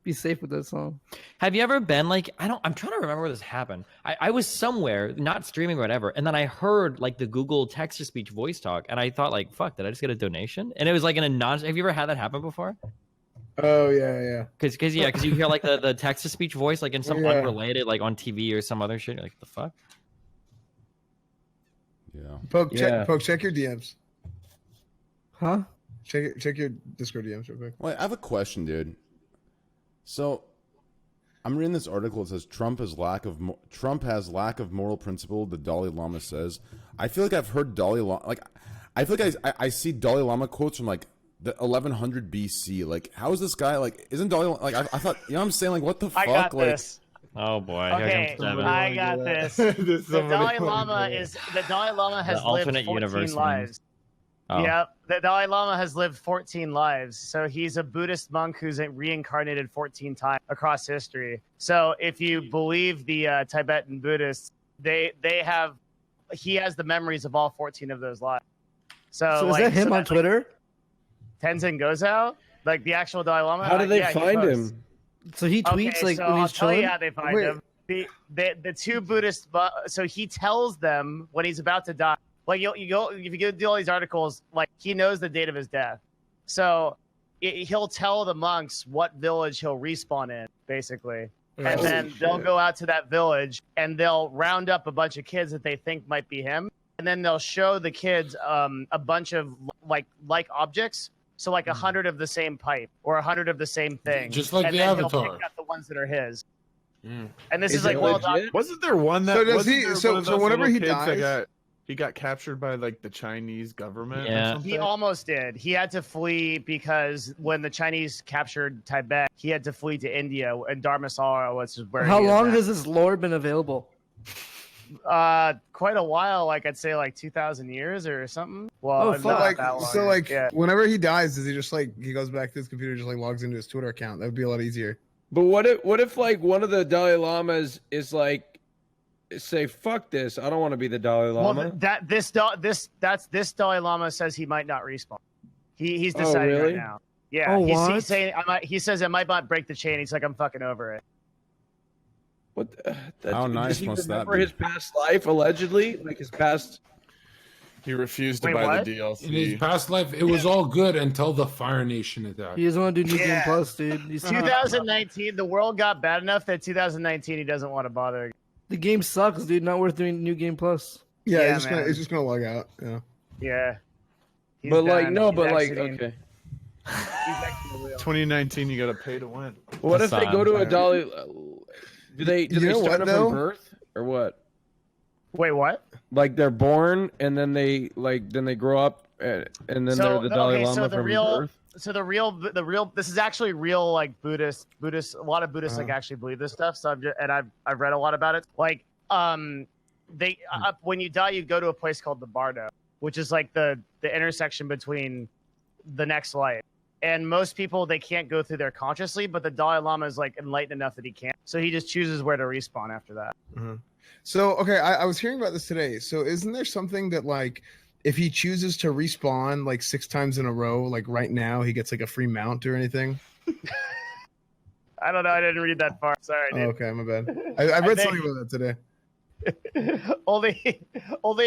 be safe with that song. Have you ever been like, I'm trying to remember where this happened. I was somewhere, not streaming or whatever, and then I heard like the Google text-to-speech voice talk, and I thought like, fuck, did I just get a donation? And it was like in a non. Have you ever had that happen before? Oh yeah. Because you hear like the text-to-speech voice like in some Yeah. unrelated like on TV or some other shit. You're like, the fuck? Yeah. Poke, Yeah. check your DMs. Huh? Check your Discord DMs real quick. Wait, I have a question, dude. So, I'm reading this article. It says Trump has lack of moral principle. The Dalai Lama says. I feel like I've heard Dalai Lama. Like, I feel like I see Dalai Lama quotes from like the 1100 BC. Like, how is this guy like? Isn't Dalai Lama, like? I thought, you know what I'm saying? Like, what the fuck? I got like, this. Oh boy. Okay, Here comes Devin. I got this. The Dalai Lama has lived alternate 14 universe lives. Oh. Yep, the Dalai Lama has lived 14 lives. So he's a Buddhist monk who's reincarnated 14 times across history. So if you believe the Tibetan Buddhists, he has the memories of all 14 of those lives. So is that him on Twitter? Tenzin goes out, like the actual Dalai Lama. How do they yeah, he find posts. him? So he tweets like so when I'll he's tell you chilling. how they find him. The two Buddhist, so he tells them when he's about to die. Like you go if you go do all these articles, like he knows the date of his death. So he'll tell the monks what village he'll respawn in, basically. And then they'll go out to that village and they'll round up a bunch of kids that they think might be him. And then they'll show the kids a bunch of like objects. So like 100 of the same pipe or 100 of the same thing. Just like and the then Avatar. He'll pick out the ones that are his. Mm. And this is like, well, wasn't there one that? So does wasn't he? there So one of so those whenever little he kids that dies, he got captured by like the Chinese government. Yeah. Or something? He almost did. He had to flee because when the Chinese captured Tibet, he had to flee to India, and Dharmasala was where. How he is long at. has this lore been available? Quite a while. Like I'd say, like 2,000 years or something. Well, Oh, not fuck. like, that long. so like, yeah. whenever he dies, does he just like he goes back to his computer, just like logs into his Twitter account? That would be a lot easier. But what if like one of the Dalai Lamas is like, say fuck this, I don't want to be the Dalai Lama. Well, this Dalai Lama says he might not respawn. He's deciding really? right now. Yeah, Oh, he's what? saying he says it might not break the chain. He's like, I'm fucking over it. What? How nice does he must that remember be? his past life allegedly, like his past. He refused to Wait, buy what? the DLC. In his past life, it was all good until the Fire Nation attack. He doesn't want to do New Game Yeah. Plus, dude. He's 2019, the world got bad enough that 2019 he doesn't want to bother. the game sucks, dude. Not worth doing New Game Plus. Yeah, Yeah, it's man. just gonna log out. Yeah. Yeah. He's But like done. no, He's but like exiting. okay. He's exiting the wheel. 2019, you got to pay to win. What if they go to a Dalai? Do they You know start what, it though? from birth or what? Wait, what? Like they're born and then they grow up and then they're the Dalai Lama so the from real, birth. so the real, this is actually real, like Buddhist. A lot of Buddhists like actually believe this stuff. So I've read a lot about it. Like, they when you die, you go to a place called the Bardo, which is like the intersection between the next life. And most people, they can't go through there consciously, but the Dalai Lama is like enlightened enough that he can. So he just chooses where to respawn after that. So okay, I was hearing about this today. So isn't there something that like if he chooses to respawn like 6 times in a row, like right now, he gets like a free mount or anything? I don't know. I didn't read that far. Sorry, Oh, dude. okay, my bad. I read something about that today. only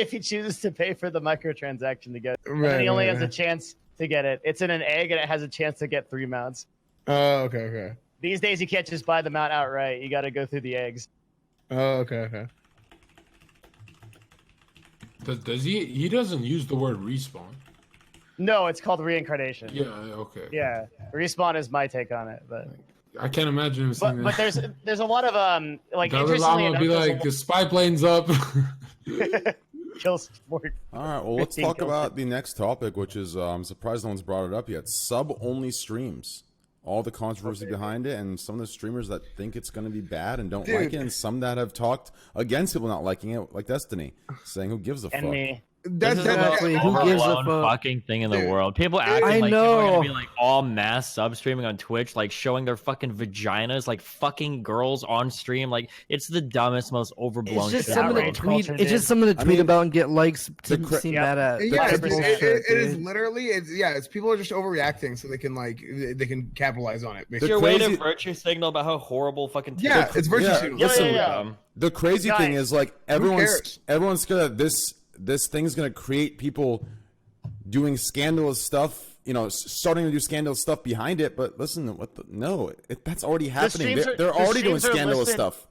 if he chooses to pay for the microtransaction to get it. And Right, then he only right, has a right. chance to get it. It's in an egg and it has a chance to get 3 mounts. Oh, okay. These days you can't just buy the mount outright. You got to go through the eggs. Oh, okay. Does he? He doesn't use the word respawn. No, it's called reincarnation. Yeah. Okay. Yeah. Respawn is my take on it, but I can't imagine him saying but there's a lot of like Dalai interestingly Lama enough, be there's a like, the spy plane's up. kills more. All right, well, let's 15 talk kills. about the next topic, which is I'm surprised no one's brought it up yet. Sub-only streams. All the controversy behind it, and some of the streamers that think it's going to be bad and don't like it, and some that have talked against people not liking it, like Destiny, saying who gives a fuck. And me. This is the most Exactly. Who gives a overblown fuck? fucking thing in the Dude, world. People acting I like people are know. gonna be like all mass sub streaming on Twitch, like showing their fucking vaginas, like fucking girls on stream. Like it's the dumbest, most overblown It's just shit. something to outrage tweet. culture, It's dude. just something to I tweet mean, about and get likes to cra- seem Yep. mad at. Yeah, That's it bullshit, is dude. literally. It's people are just overreacting so they can capitalize on it. It's Basically. your way to crazy- virtue signal about how horrible fucking. Yeah, it's virtue Yeah, signal. listen, the crazy thing Guys, is like cares? everyone's gonna this thing's gonna create people doing scandalous stuff, starting to do scandalous stuff behind it. But listen, that's already happening. streams They're the already doing streams are scandalous listed- stuff.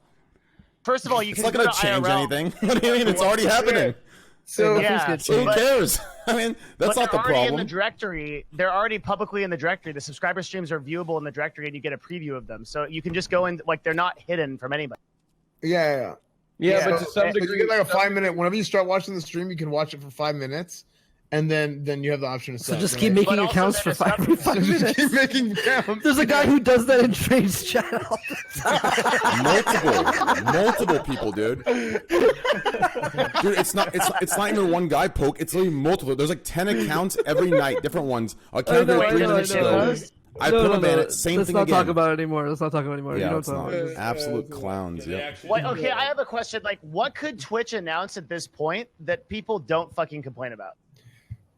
First of all, you It's can not go gonna to change IRL. anything. What do you mean? It's already happening. So Yeah, So who but- cares? I mean, that's But not the they're already in problem. the directory. They're already publicly in the directory. The subscriber streams are viewable in the directory, and you get a preview of them. So you can just go in, like they're not hidden from anybody. yeah. Yeah, but to some So you degree, get like a 5-minute. Whenever you start watching the stream, you can watch it for 5 minutes, and then you have the option to So sub, just right? keep making But also accounts for then it's five, not- 5 Just minutes. keep making counts. There's a guy who does that in Train's chat all the time. multiple people, dude. Dude, it's not even one guy poke. It's literally multiple. There's like 10 accounts every night, different ones. I can't know, do I 3 know, minutes I know. ago. I put them in it. Same Let's thing not again. talk about it anymore. Let's not talk about it anymore. Yeah, you it's don't not. talk. Absolute clowns. Yeah. Wait, okay, I have a question. Like, what could Twitch announce at this point that people don't fucking complain about?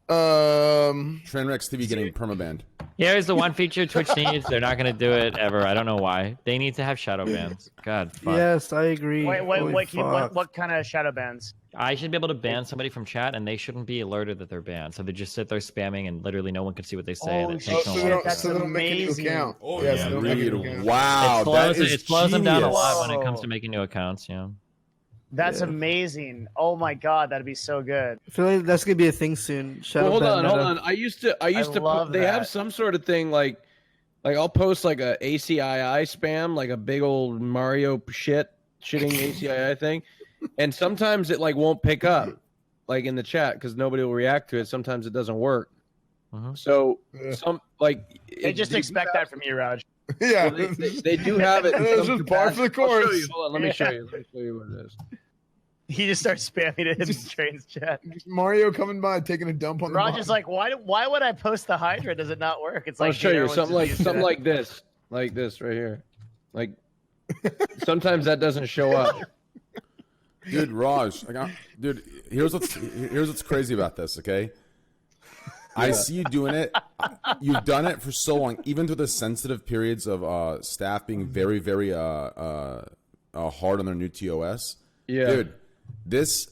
Trainwreckstv getting permabanned. Here's the one feature Twitch needs. They're not going to do it ever. I don't know why. They need to have shadow bans. God, fuck. Yes, I agree. Wait, Holy what kind of shadow bans? I should be able to ban somebody from chat, and they shouldn't be alerted that they're banned. So they just sit there spamming, and literally no one can see what they say. And it takes no long. That's amazing. Oh, Yes, yeah, they don't make a new account. Wow, It slows them down a lot when it comes to making new accounts. Yeah. That's amazing. Oh my god, that'd be so good. I feel like that's gonna be a thing soon. Shadow Hold ban hold meta. on. I used to love they that. have some sort of thing like I'll post like a ACII spam, like a big old Mario shitting ACII thing, and sometimes it like won't pick up like in the chat because nobody will react to it. Sometimes it doesn't work. So some like They just expect that from you, Raj. Yeah, well, they do have it. It's just par for the course. Hold on, let me show you. Let me show you what it is. He just starts spamming it in Train's chat. Mario coming by taking a dump on the Raj bottom. is like, why would I post the Hydra? Does it not work? It's like I'll show you everyone's something just used to like that. like this right here. Like sometimes that doesn't show up. Dude, Raj, dude, here's what's crazy about this, okay? I see you doing it. You've done it for so long, even through the sensitive periods of staff being very, very hard on their new TOS. Yeah, dude,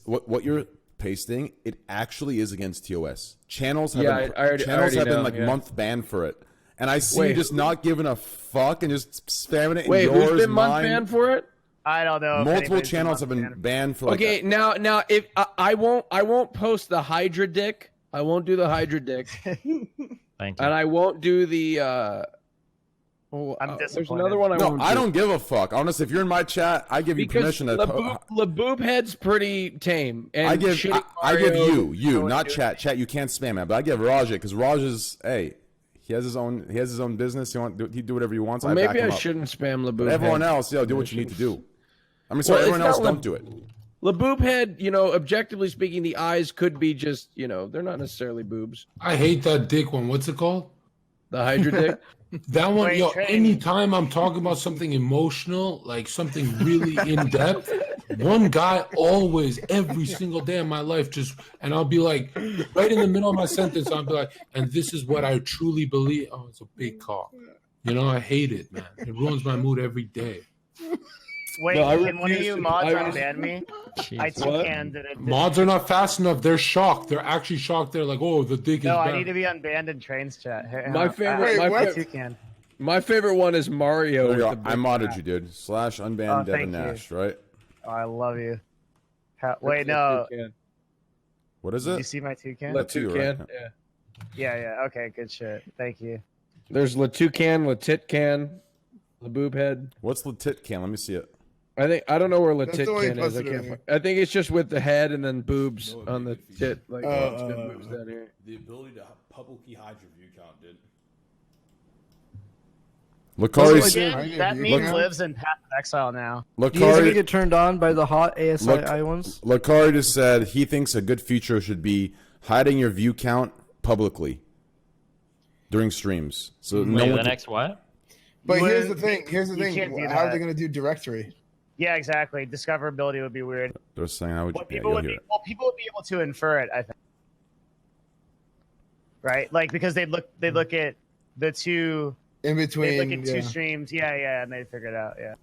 what you're pasting, it actually is against TOS. Channels have I already been know, like yeah. month banned for it, and I see you just not giving a fuck and just spamming it. Wait, in yours, who's been month mine. banned for it? I don't know. if Multiple anybody's channels have been month banned for. Like Okay, now if I won't post the Hydra dick. I won't do the Hydra dick. Thank you. And I won't do the. I'm There's disappointed. another one I No, won't. I do. don't give a fuck. Honestly, if you're in my chat, I give you Because permission to. Laboob Head's pretty tame. And I give Mario, you, not chat. Chat, you can't spam it, but I give Raj it because Raj is he has his own business. He do whatever he wants. Well, I back maybe him I up. shouldn't spam Laboob. But everyone Head. else, do what you need to do. I mean, sorry, Well, everyone it's else not don't do it. Laboob Head, objectively speaking, the eyes could be just, they're not necessarily boobs. I hate that dick one. What's it called? The Hydra dick. That one, Wait, yo. Train. Anytime I'm talking about something emotional, like something really in depth, one guy always, every single day of my life, and I'll be like, right in the middle of my sentence, I'll be like, and this is what I truly believe. Oh, it's a big cock. I hate it, man. It ruins my mood every day. Wait, No, I can one of refuse you to- mods I unban me? I canned it. Mods are not fast enough. They're shocked. They're actually shocked. They're like, oh, the dick is No, I bad. need to be unbanned in Train's chat. My favorite- My favorite one is Mario. There you with go. the I big modded hat. you, dude. /unban Devin thank you. Nash, right? Oh, I love you. Wait, no. What is Did it? you see my toucan? Toucan. Right? Yeah. Yeah. Okay, good shit. Thank you. There's Toucan, Titcan, Laboob Head. What's the tit can? Let me see it. I don't know where That's the one he Titcan is. I posted can't. earlier. I think it's just with the head and then boobs on the tit. Like it's got boobs down here. The ability to publicly hide your view count, dude. Lakari's That meme lives in Path of Exile now. Do you guys ever Lakari, get turned on by the hot ASII ones? Lakari just said he thinks a good feature should be hiding your view count publicly during streams. So no Wait, one the can- next what? But You here's the wouldn't- thing. you can't do How are that. they going to do directory? Yeah, exactly. Discoverability would be weird. They're saying how would you? But Yeah, people you'll would hear be it. people would be able to infer it, I think. Right? Like because they'd look at the two In between. They look at two yeah. streams, yeah, and they figure it out, yeah.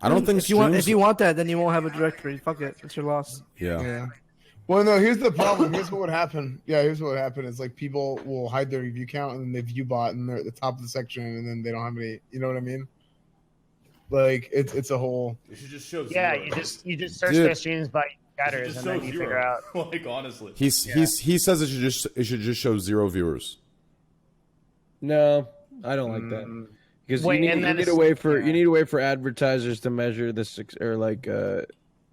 I don't think If you want that, then you won't have a directory. Fuck it, it's your loss. Yeah. Well, no. Here's the problem. Here's what would happen. Yeah. Here's what would happen. Is like people will hide their view count and then they view bot and they're at the top of the section and then they don't have any. You know what I mean? Like it's a whole. It should just show Yeah, zero. you just search Dude. their streams by chatters and then you figure out. Like honestly, He says it should just show 0 viewers. No, I don't like that because Wait, you and need then a way for advertisers to measure this or like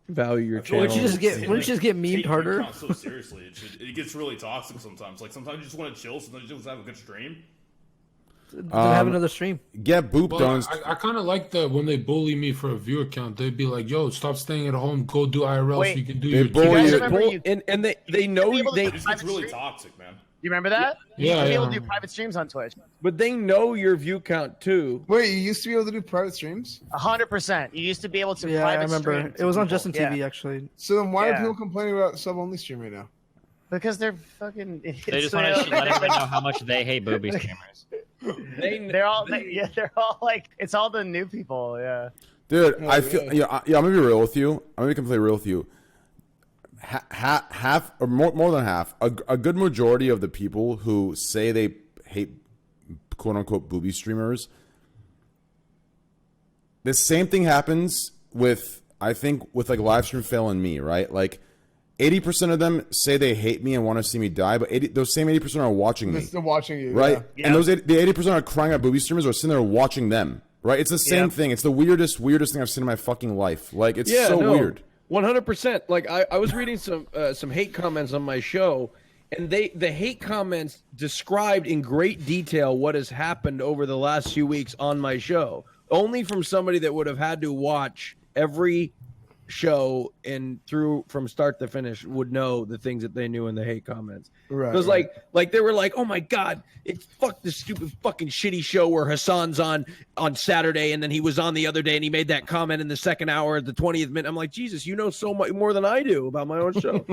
value your channel. Wouldn't you just get memed take your harder? account so seriously, it gets really toxic sometimes. Like sometimes you just want to chill, sometimes you just have a good stream. Then have another stream. Get booped Well, on. I kind of like that when they bully me for a viewer count. They'd be like, "Yo, stop staying at home. Go do IRL Wait, so you can do they your." bully you. And they know able to they It just gets really toxic, man. You remember that? You Yeah, used to be able to yeah. do private streams on Twitch. but they know your view count too. Wait, you used to be able to do private streams. 100%. You used to be able to Yeah, I private remember. stream to It was on people. Justin Yeah. TV actually. So then why are Yeah. people complaining about sub only stream right now? Because they're fucking idiots. They just want to let everyone know how much they hate booby streamers. They're all like, it's all the new people. Yeah. Dude, I feel I'm gonna be real with you. I'm gonna be completely real with you. Half or more than half, a good majority of the people who say they hate quote unquote booby streamers. The same thing happens with, I think, with like Livestream Fail and me, right? Like 80% of them say they hate me and want to see me die, but those same 80% are watching me. They're still watching you, right? Yeah. And the 80% are crying at booby streamers are sitting there watching them, right? It's the same thing. It's the weirdest thing I've seen in my fucking life. Like it's weird. 100%. Like I was reading some hate comments on my show, and the hate comments described in great detail what has happened over the last few weeks on my show. Only from somebody that would have had to watch every show and through from start to finish would know the things that they knew in the hate comments. Right. It was like they were like, oh my God, it's fuck this stupid fucking shitty show where Hassan's on Saturday and then he was on the other day and he made that comment in the second hour at the 20th minute. I'm like, Jesus, you know so much more than I do about my own show.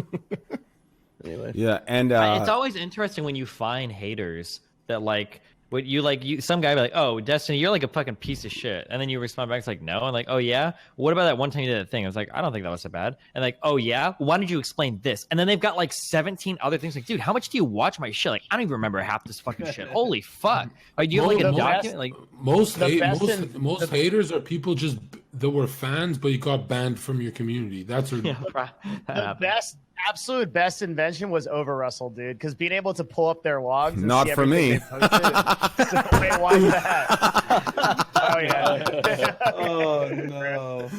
Anyway. Yeah, and it's always interesting when you find haters that like what you some guy be like, oh, Destiny, you're like a fucking piece of shit, and then you respond back, it's like, no, and like, oh yeah, what about that one time you did that thing? I was like, I don't think that was so bad, and like, oh yeah, why don't you explain this? And then they've got like 17 other things. Like, dude, how much do you watch my shit? Like, I don't even remember half this fucking shit. Holy fuck! Like, do you have like a document? Like, most haters are people just that were fans, but you got banned from your community. That's the absolute best invention was Over Russell, dude, because being able to pull up their logs. And not see for me. wait, why that? Oh yeah. Oh no.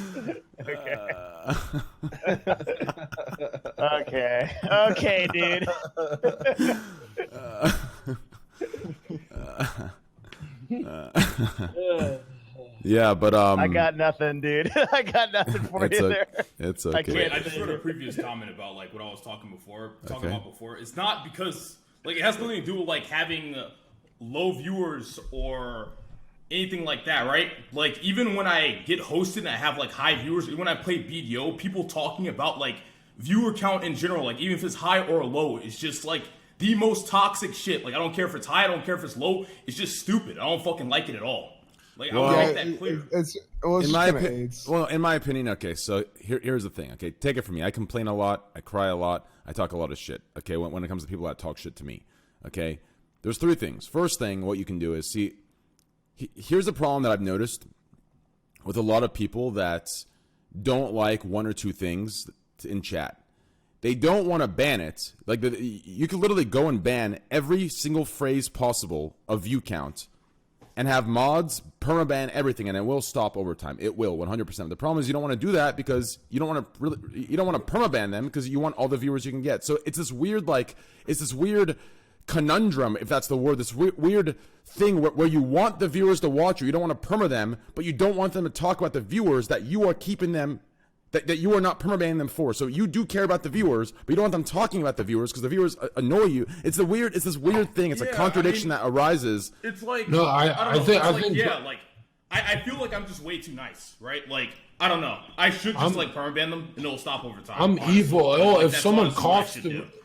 Okay, dude. Yeah, but I got nothing, dude. I got nothing for you there. It's okay. I just wrote a previous comment about like what I was talking about before. It's not because like it has nothing to do with like having low viewers or anything like that, right? Like even when I get hosted and I have like high viewers, even when I play BDO, people talking about like viewer count in general, like even if it's high or low, it's just like the most toxic shit. Like I don't care if it's high, I don't care if it's low. It's just stupid. I don't fucking like it at all. Like, I would make that clear. In my opinion, okay, so here's the thing, okay? Take it from me. I complain a lot. I cry a lot. I talk a lot of shit, okay, when it comes to people that talk shit to me, okay? There's three things. First thing, what you can do is, see, here's the problem that I've noticed with a lot of people that don't like one or two things in chat. They don't want to ban it. Like, you could literally go and ban every single phrase possible of view count and have mods, permaban everything, and it will stop over time. It will, 100%. The problem is you don't want to do that because you don't want to permaban them because you want all the viewers you can get. So it's this weird, conundrum, if that's the word, this weird thing where you want the viewers to watch you. You don't want to perma them, but you don't want them to talk about the viewers that you are keeping them, that you are not permabanning them for. So you do care about the viewers, but you don't want them talking about the viewers because the viewers annoy you. It's this weird thing. It's a contradiction that arises. It's like, no, I think I feel like I'm just way too nice, right? Like, I don't know. I should just like permaban them and it'll stop over time. I'm honestly. evil. Like, if someone coughs,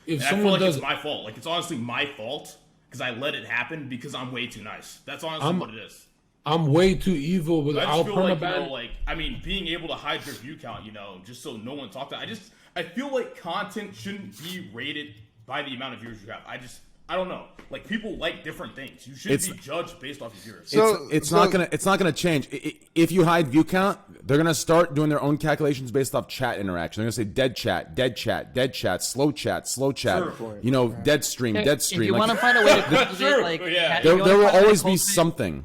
if someone does, it's my fault. Like, it's honestly my fault because I let it happen because I'm way too nice. That's honestly what it is. I'm way too evil, but I'll permaban. I mean, being able to hide your view count, just so no one talks. I feel like content shouldn't be rated by the amount of viewers you have. I don't know. Like, people like different things. You shouldn't be judged based off of viewers. It's not gonna change. If you hide view count, they're gonna start doing their own calculations based off chat interaction. They're gonna say dead chat, dead chat, dead chat, slow chat, slow chat. Sure. Dead stream, dead stream. If you want to find a way to cultivate, there will always be something.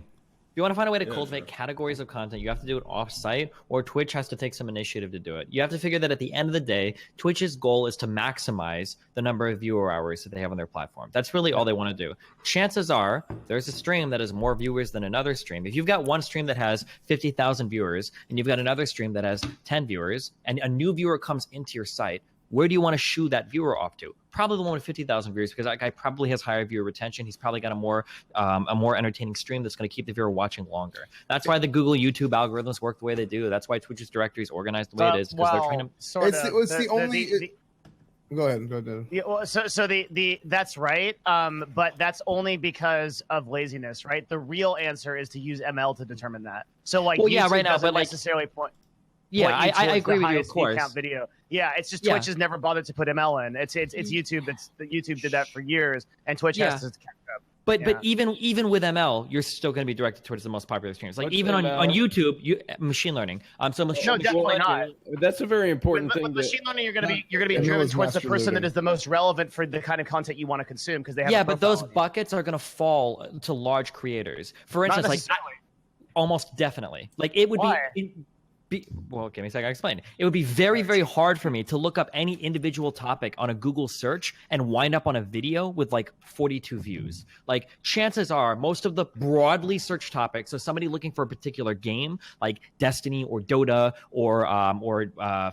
If you want to find a way to cultivate categories of content, you have to do it off-site, or Twitch has to take some initiative to do it. You have to figure that at the end of the day, Twitch's goal is to maximize the number of viewer hours that they have on their platform. That's really all they want to do. Chances are, there's a stream that has more viewers than another stream. If you've got one stream that has 50,000 viewers, and you've got another stream that has 10 viewers, and a new viewer comes into your site, where do you want to shoo that viewer off to? Probably the one with 50,000 viewers, because that guy probably has higher viewer retention. He's probably got a more entertaining stream that's going to keep the viewer watching longer. That's why the Google, YouTube algorithms work the way they do. That's why Twitch's directory is organized the way it is, because they're trying to. Go ahead. Yeah, well, so the that's right. But that's only because of laziness, right? The real answer is to use ML to determine that. So like, well, yeah, YouTube right now, doesn't but like necessarily point. Yeah, point you I towards agree the with you, of highest view course. count video. Yeah, it's just Yeah. Twitch has never bothered to put ML in. It's YouTube. YouTube did that for years, and Twitch has to catch up. But even with ML, you're still going to be directed towards the most popular streams. Like What's even on ML? YouTube, machine learning. So No, definitely not. That's a very important With thing. machine learning, you're going to be ML driven is towards the master person looting. that is the most relevant for the kind of content you want to consume because they have. Yeah, a but profile those on you. buckets are going to fall to large creators. For Not instance, like necessarily. almost definitely. Like it would Why? well, give me a second. I explain. It would be very, very hard for me to look up any individual topic on a Google search and wind up on a video with like 42 views. Like chances are most of the broadly searched topics, so somebody looking for a particular game like Destiny or Dota or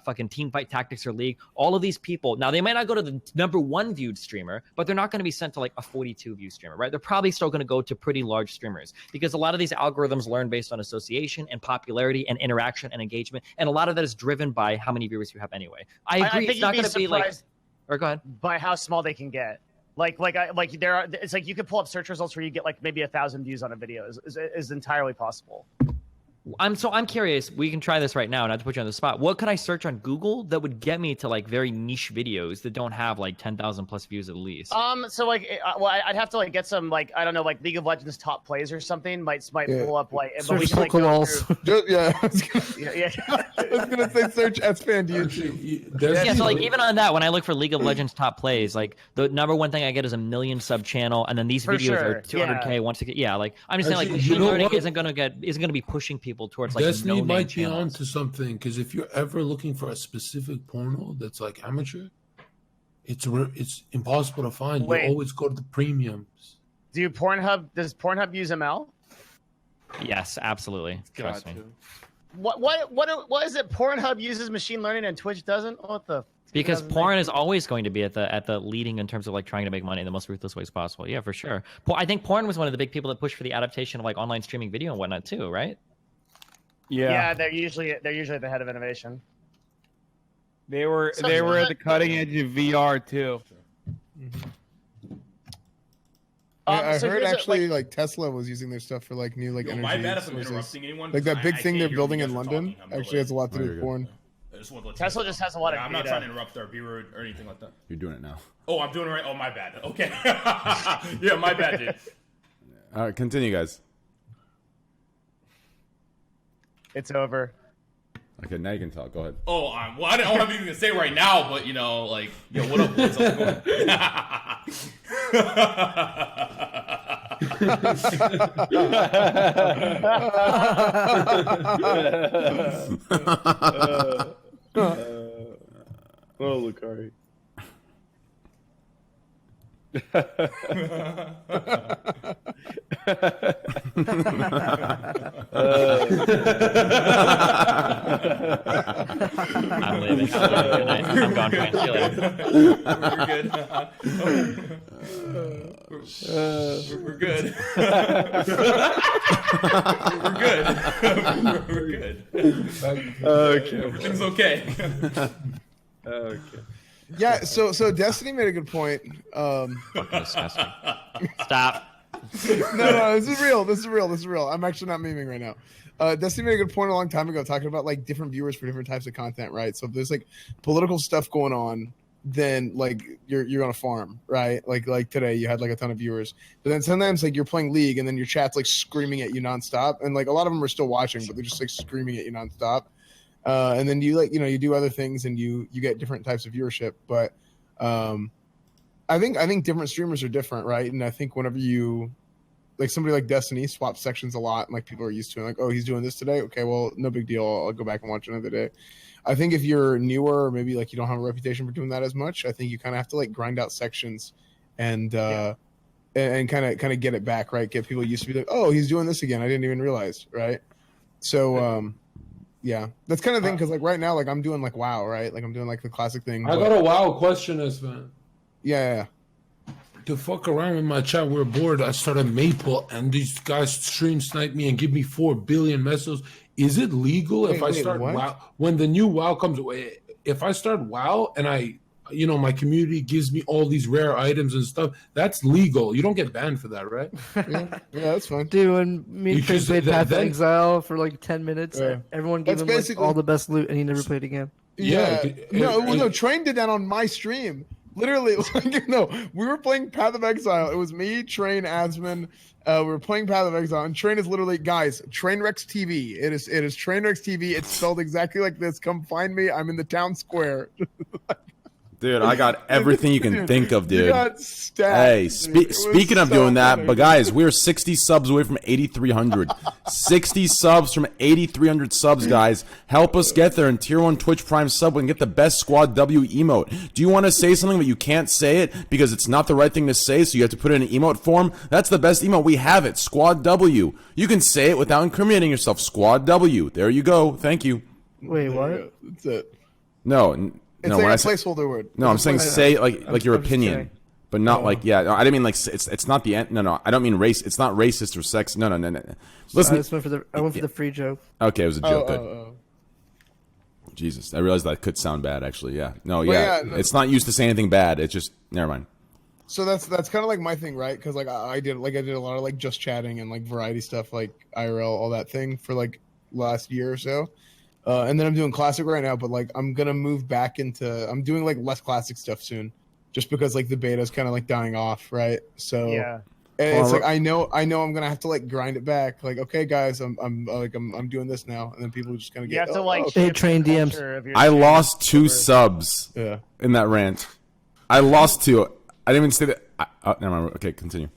fucking Teamfight Tactics or League, all of these people, now they might not go to the #1 viewed streamer, but they're not going to be sent to like a 42 view streamer, right? They're probably still going to go to pretty large streamers because a lot of these algorithms learn based on association and popularity and interaction and engagement, and a lot of that is driven by how many viewers you have anyway. I agree. It's not going to be like. Or go ahead. By how small they can get. It's like you could pull up search results where you get like maybe 1,000 views on a video is entirely possible. I'm curious. We can try this right now, not to put you on the spot. What could I search on Google that would get me to like very niche videos that don't have like 10,000 plus views at least? So like, I'd have to like get some like, I don't know, like League of Legends top plays or something might pull up like. But we can, like, go through- Yeah. yeah. I was gonna say search SFan YouTube. Yeah, so like even on that, when I look for League of Legends top plays, like the #1 thing I get is 1 million sub channel, and then these For videos sure, are 200K, 160. Yeah, like I'm just saying, like Actually, machine you know learning what? isn't gonna be pushing people towards like Destiny no-name might be channels. onto something, because if you're ever looking for a specific porno that's like amateur, it's impossible to find. Wait. You always go to the premiums. Does Pornhub use ML? Yes, absolutely. Trust me. What is it? Pornhub uses machine learning and Twitch doesn't? What the? Because porn is always going to be at the leading in terms of like trying to make money in the most ruthless ways possible. Yeah, for sure. I think porn was one of the big people that pushed for the adaptation of like online streaming video and whatnot too, right? Yeah, they're usually at the head of innovation. They were at the cutting edge of VR too. I so heard here's actually like Tesla was using their stuff for like new like Yo, energy my bad if I'm sources. interrupting anyone. Like that big I thing can't they're hear building when in you guys are London talking. I'm actually has a lot to do you're with good. porn. I just want to let Tesla you know. just has a lot of I'm not data. trying to interrupt or be rude or anything like that. You're doing it now. Oh, I'm doing it right. Oh, my bad. Okay. Yeah, my bad, dude. All right, continue, guys. It's over. Okay, now you can talk. Go ahead. Oh, well, I don't have anything to say right now, but, you know, like, yo, what up? What's Oh, Lucari. I'm leaving. Good night. I'm gone. Trying to see you later. We're good. We're good. We're good. Okay. Everything's okay. Okay. Yeah, so Destiny made a good point. Fucking disgusting. Stop. No, this is real. I'm actually not memeing right now. Destiny made a good point a long time ago, talking about like different viewers for different types of content, right? So if there's like political stuff going on, then like you're gonna farm, right? Like today you had like a ton of viewers, but then sometimes like you're playing League and then your chat's like screaming at you nonstop, and like a lot of them are still watching, but they're just like screaming at you nonstop. And then you like you do other things and you get different types of viewership, but I think different streamers are different, right? And I think whenever you like somebody like Destiny swaps sections a lot, and like people are used to it, like, oh, he's doing this today, okay, well, no big deal, I'll go back and watch another day. I think if you're newer or maybe like you don't have a reputation for doing that as much, I think you kind of have to like grind out sections and kind of get it back, right? Get people used to be like, oh, he's doing this again, I didn't even realize, right? So yeah, that's kind of thing, because like right now, like I'm doing like WoW, right? Like I'm doing like the classic thing. I got a WoW question, man. Yeah. To fuck around with my chat, we're bored. I started Maple, and these guys stream snipe me and give me 4 billion messages. Is it legal if I start what? WoW when the new WoW comes? If I start WoW and I my community gives me all these rare items and stuff. That's legal. You don't get banned for that, right? Yeah, that's fine. Dude, when me and Train played Path of Exile for like 10 minutes, everyone gave him like all the best loot, and he never played again. Yeah. No, Train did that on my stream. Literally, we were playing Path of Exile. It was me, Train, Asman. We were playing Path of Exile, and Train is literally, guys, Trainwreckstv. It is Trainwreckstv. It's spelled exactly like this. Come find me. I'm in the town square. Dude, I got everything you can think of, dude. You got stats, hey, speaking of doing that, but guys, we're 60 subs away from 8,300. 60 subs from 8,300 subs, guys. Help us get there in Tier 1 Twitch Prime sub and get the best Squad W emote. Do you want to say something but you can't say it because it's not the right thing to say, so you have to put it in an emote form? That's the best emote. We have it. Squad W. You can say it without incriminating yourself. Squad W. There you go. Thank you. Wait, what? That's it. No. It's no, like when a I say, placeholder word. No, I'm saying say like your opinion, saying. but not like no, I didn't mean like it's not the end. No, I don't mean race. It's not racist or sex. No. Listen, I just went for the free joke. Okay, it was a joke. Good. Jesus, I realized that could sound bad. Actually, yeah. No, it's not used to say anything bad. It's just never mind. So that's kind of like my thing, right? Because like I did a lot of like just chatting and like variety stuff, like IRL, all that thing for like last year or so. And then I'm doing classic right now, but like I'm gonna move back into I'm doing like less classic stuff soon, just because like the beta is kind of like dying off, right? So yeah, and it's like I know I'm gonna have to like grind it back. Like, okay, guys, I'm doing this now, and then people are just gonna get. You have to like Train DMs. I lost 2 subs. In that rant. I lost 2. I didn't even say that. Never mind. Okay, continue.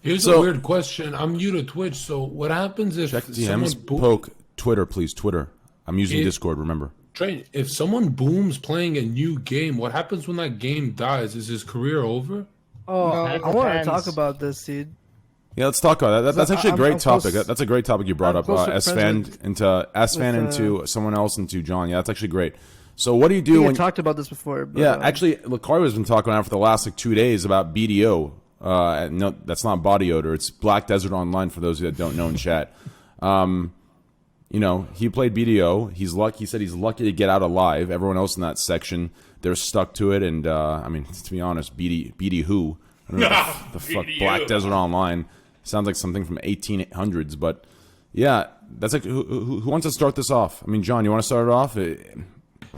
Here's a weird question. I'm new to Twitch, so what happens if check DMs? Poke Twitter, please. Twitter. I'm using Discord, remember. Train, if someone booms playing a new game, what happens when that game dies? Is his career over? Oh, no, I want to talk about this, dude. Yeah, let's talk about that. That's actually a great topic. That's a great topic you brought up. S-Fan into someone else into John. Yeah, that's actually great. So what do you do when... We talked about this before. But, yeah, actually, Lucario's been talking about it for the last 2 days about BDO. No, that's not body odor. It's Black Desert Online for those that don't know in chat. He played BDO. He said he's lucky to get out alive. Everyone else in that section, they're stuck to it. And to be honest, BD who? I don't know the fuck Black Desert Online sounds like something from 1800s. But yeah, that's like who wants to start this off? I mean, John, you want to start it off?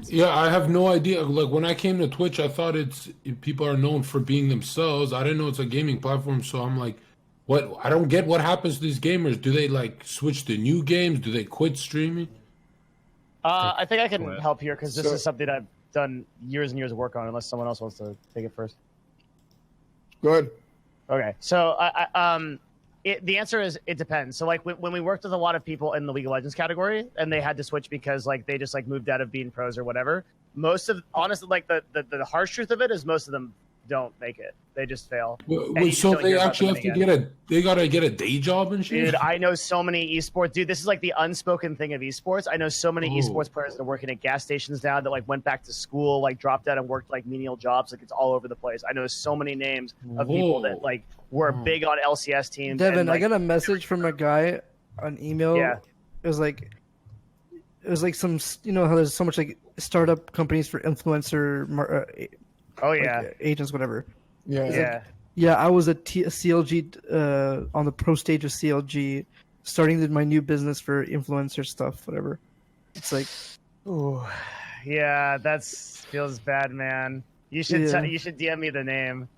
Yeah, I have no idea. Like when I came to Twitch, I thought people are known for being themselves. I didn't know it's a gaming platform, so I'm like. What I don't get what happens to these gamers. Do they like switch to new games? Do they quit streaming? I think I can help here because this is something I've done years and years of work on. Unless someone else wants to take it first. Go ahead. Okay, so the answer is it depends. So like when we worked with a lot of people in the League of Legends category and they had to switch because like they just like moved out of being pros or whatever. Honestly, like the harsh truth of it is most of them don't make it. They just fail. So they actually have to they gotta get a day job and shit? Dude, I know so many esports. Dude, this is like the unspoken thing of esports. I know so many esports players that are working at gas stations now that like went back to school, like dropped out and worked like menial jobs. Like it's all over the place. I know so many names of people that like were big on LCS teams. Devin, and, like, I got a message from a guy on email. Yeah. It was like some, how there's so much like startup companies for influencer agents, whatever. Yeah. I was a CLG on the pro stage of CLG, starting my new business for influencer stuff, whatever. It's like, ooh, yeah, feels bad, man. You should you should DM me the name.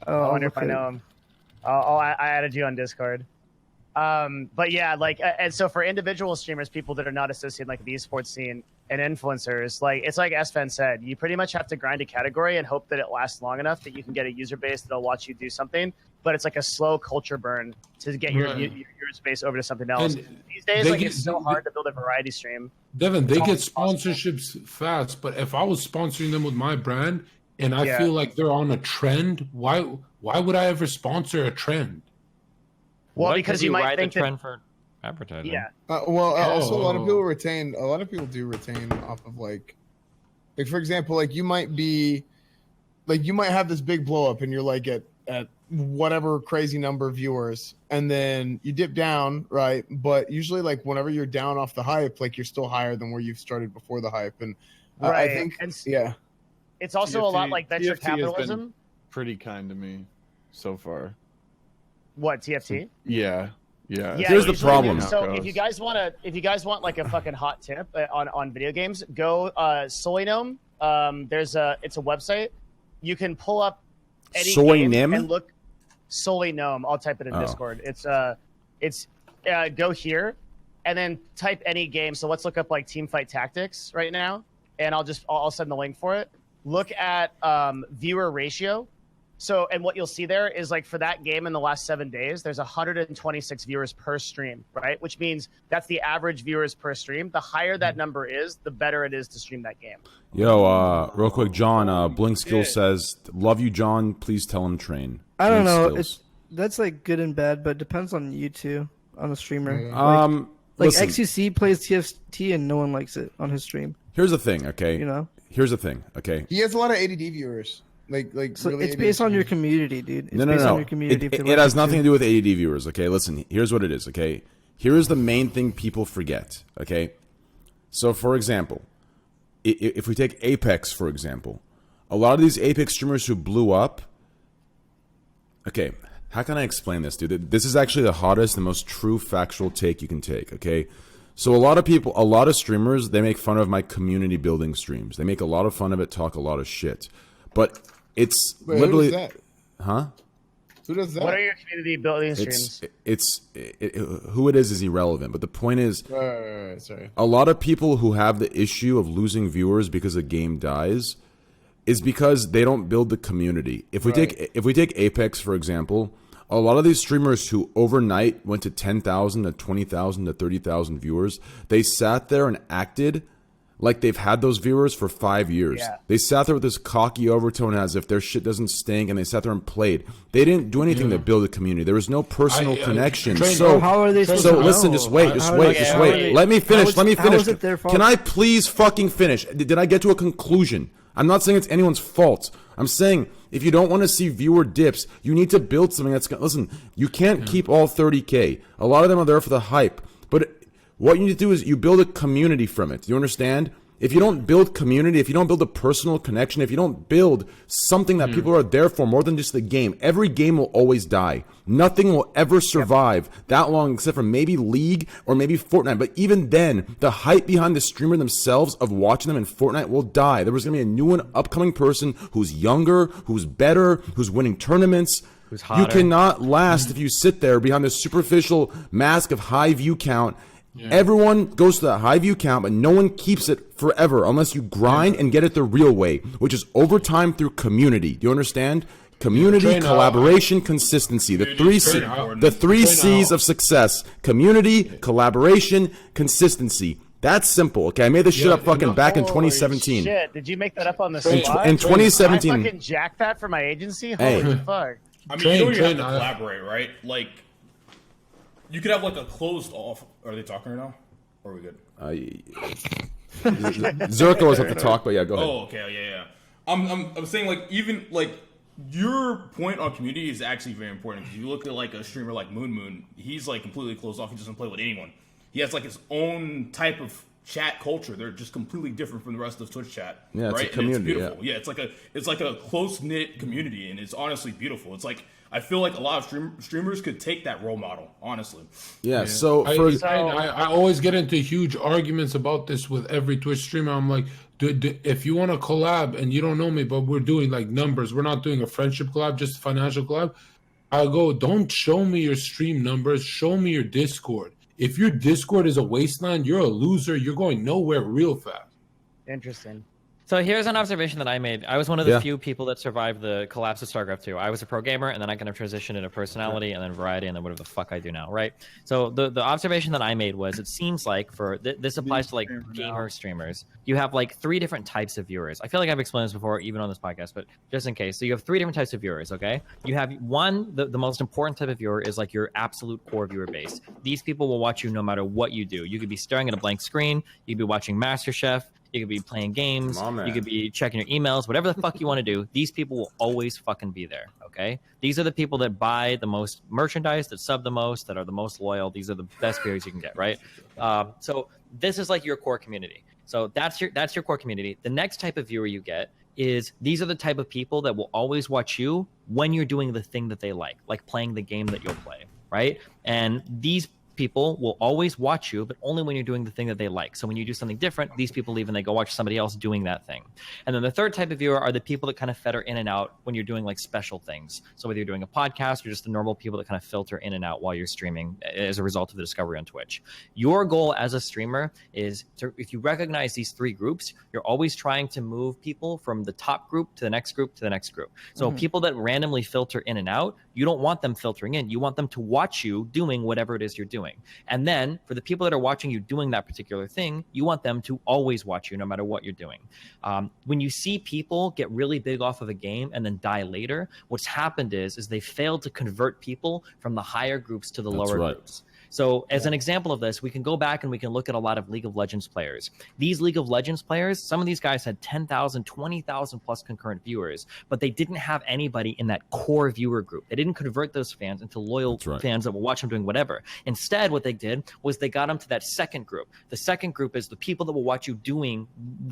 I wonder if I know him. I added you on Discord. But yeah, like, and so for individual streamers, people that are not associated like the esports scene and influencers, like it's like S-Fan said, you pretty much have to grind a category and hope that it lasts long enough that you can get a user base that'll watch you do something. But it's like a slow culture burn to get your user base over to something else. And these days, like it's so hard to build a variety stream. Devin, they get sponsorships fast, but if I was sponsoring them with my brand and I feel like they're on a trend, why would I ever sponsor a trend? Well, because you might ride think the trend for advertising. Yeah. Also, a lot of people do retain off of like for example, like you might have this big blow up and you're like at whatever crazy number of viewers, and then you dip down, right? But usually, like whenever you're down off the hype, like you're still higher than where you've started before the hype, and I think it's also a lot like venture TFT has been capitalism. Pretty kind to me so far. What, TFT? Yeah. Here's the problem. So if you guys want like a fucking hot tip on video games, go Soynome. It's a website. You can pull up any game and look Soynome. I'll type it in Discord. It's go here and then type any game. So let's look up like Teamfight Tactics right now, and I'll send the link for it. Look at viewer ratio. So, and what you'll see there is like for that game in the last 7 days, there's 126 viewers per stream, right? Which means that's the average viewers per stream. The higher that number is, the better it is to stream that game. Yo, real quick, John, Blink Skill says, love you, John. Please tell him train. I don't know. That's like good and bad, but it depends on you too, on the streamer. Like XUC plays TFT and no one likes it on his stream. Here's the thing, okay? Here's the thing, okay? He has a lot of ADD viewers. So really it's based on your community, dude. It's no. based on your community. It has nothing to do with ADD viewers, okay? Listen, here's what it is, okay? Here is the main thing people forget, okay? So, for example, if we take Apex, for example, a lot of these Apex streamers who blew up, okay, how can I explain this, dude? This is actually the hottest and most true factual take you can take, okay? So a lot of streamers, they make fun of my community building streams. They make a lot of fun of it, talk a lot of shit. But it's literally... Who does that? Huh? Who does that? What are your community building streams? Who it is irrelevant. But the point is, sorry. A lot of people who have the issue of losing viewers because a game dies is because they don't build the community. If we take Apex, for example, a lot of these streamers who overnight went to 10,000 to 20,000 to 30,000 viewers, they sat there and acted like they've had those viewers for 5 years. Yeah. They sat there with this cocky overtone as if their shit doesn't stink, and they sat there and played. They didn't do anything to build a community. There was no personal connection. So how are they supposed to know? Listen, just wait. Let me finish. Can I please fucking finish? Did I get to a conclusion? I'm not saying it's anyone's fault. I'm saying if you don't want to see viewer dips, you need to build something that's going to... Listen, you can't keep all 30K. A lot of them are there for the hype. But what you need to do is you build a community from it. Do you understand? If you don't build community, if you don't build a personal connection, if you don't build something that people are there for more than just the game, every game will always die. Nothing will ever survive that long except for maybe League or maybe Fortnite. But even then, the hype behind the streamer themselves of watching them in Fortnite will die. There was going to be a new and upcoming person who's younger, who's better, who's winning tournaments. Who's hotter. You cannot last if you sit there behind this superficial mask of high view count. Yeah. Everyone goes to that high view count, but no one keeps it forever unless you grind and get it the real way, which is over time through community. Do you understand? Community, collaboration, consistency. The three C's of success. Community, collaboration, consistency. That's simple, okay? I made this shit up back in 2017. Shit, did you make that up on the spot? In 2017. I fucking jacked that for my agency? Holy fuck. I mean, you have to collaborate, right? Like, you could have like a closed off. Are they talking right now? Or are we good? Zerko was up to talk, but yeah, go ahead. Oh, okay, yeah. I'm saying like even like your point on community is actually very important because you look at like a streamer like Moon, he's like completely closed off. He doesn't play with anyone. He has like his own type of chat culture. They're just completely different from the rest of Twitch chat. Yeah, it's right? a community. And it's beautiful. Yeah, it's like a close knit community, and it's honestly beautiful. It's like I feel like a lot of streamers could take that role model, honestly. Yeah. So I always get into huge arguments about this with every Twitch streamer. I'm like, if you want to collab and you don't know me, but we're doing like numbers, we're not doing a friendship collab, just a financial collab. I go, don't show me your stream numbers, show me your Discord. If your Discord is a wasteland, you're a loser. You're going nowhere real fast. Interesting. So here's an observation that I made. I was one of the few people that survived the collapse of StarCraft 2. I was a pro gamer, and then I kind of transitioned into personality, and then variety, and then whatever the fuck I do now, right? So the observation that I made was it seems like for this applies to like gamer streamers. You have like 3 different types of viewers. I feel like I've explained this before, even on this podcast, but just in case. So you have 3 different types of viewers, okay? You have one, the most important type of viewer is like your absolute core viewer base. These people will watch you no matter what you do. You could be staring at a blank screen. You could be watching MasterChef. You could be playing games. You could be checking your emails. Whatever the fuck you want to do, these people will always fucking be there, okay? These are the people that buy the most merchandise, that sub the most, that are the most loyal. These are the best viewers you can get, right? So this is like your core community. So that's your core community. The next type of viewer you get is these are the type of people that will always watch you when you're doing the thing that they like playing the game that you'll play, right? And these people will always watch you, but only when you're doing the thing that they like. So when you do something different, these people leave and they go watch somebody else doing that thing. And then the third type of viewer are the people that kind of filter in and out when you're doing like special things. So whether you're doing a podcast or just the normal people that kind of filter in and out while you're streaming as a result of the discovery on Twitch. Your goal as a streamer is to, if you recognize these three groups, you're always trying to move people from the top group to the next group to the next group. So people that randomly filter in and out, you don't want them filtering in. You want them to watch you doing whatever it is you're doing. And then for the people that are watching you doing that particular thing, you want them to always watch you no matter what you're doing. When you see people get really big off of a game and then die later, what's happened is they failed to convert people from the higher groups to the lower groups. So as an example of this, we can go back and we can look at a lot of League of Legends players. These League of Legends players, some of these guys had 10,000, 20,000 plus concurrent viewers, but they didn't have anybody in that core viewer group. They didn't convert those fans into loyal fans that will watch them doing whatever. Instead, what they did was they got them to that second group. The second group is the people that will watch you doing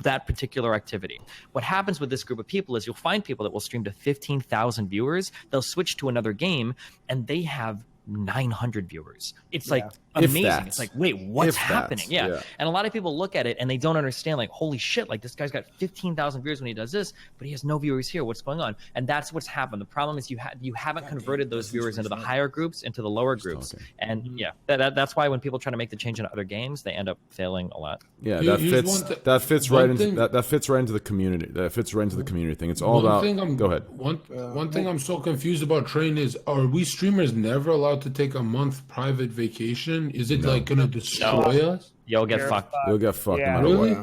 that particular activity. What happens with this group of people is you'll find people that will stream to 15,000 viewers. They'll switch to another game and they have 900 viewers. It's like amazing. It's like, wait, what's happening? Yeah. And a lot of people look at it and they don't understand, like, holy shit, like this guy's got 15,000 viewers when he does this, but he has no viewers here. What's going on? And that's what's happened. The problem is you haven't converted those viewers into the higher groups, into the lower groups. And that's why when people try to make the change in other games, they end up failing a lot. Yeah, that fits right into the community. That fits right into the community thing. It's all about. Go ahead. One thing I'm so confused about, Train, is are we streamers never allowed to take a month private vacation? Is it like gonna destroy us? You'll get fucked. You'll get fucked. Yeah. Really?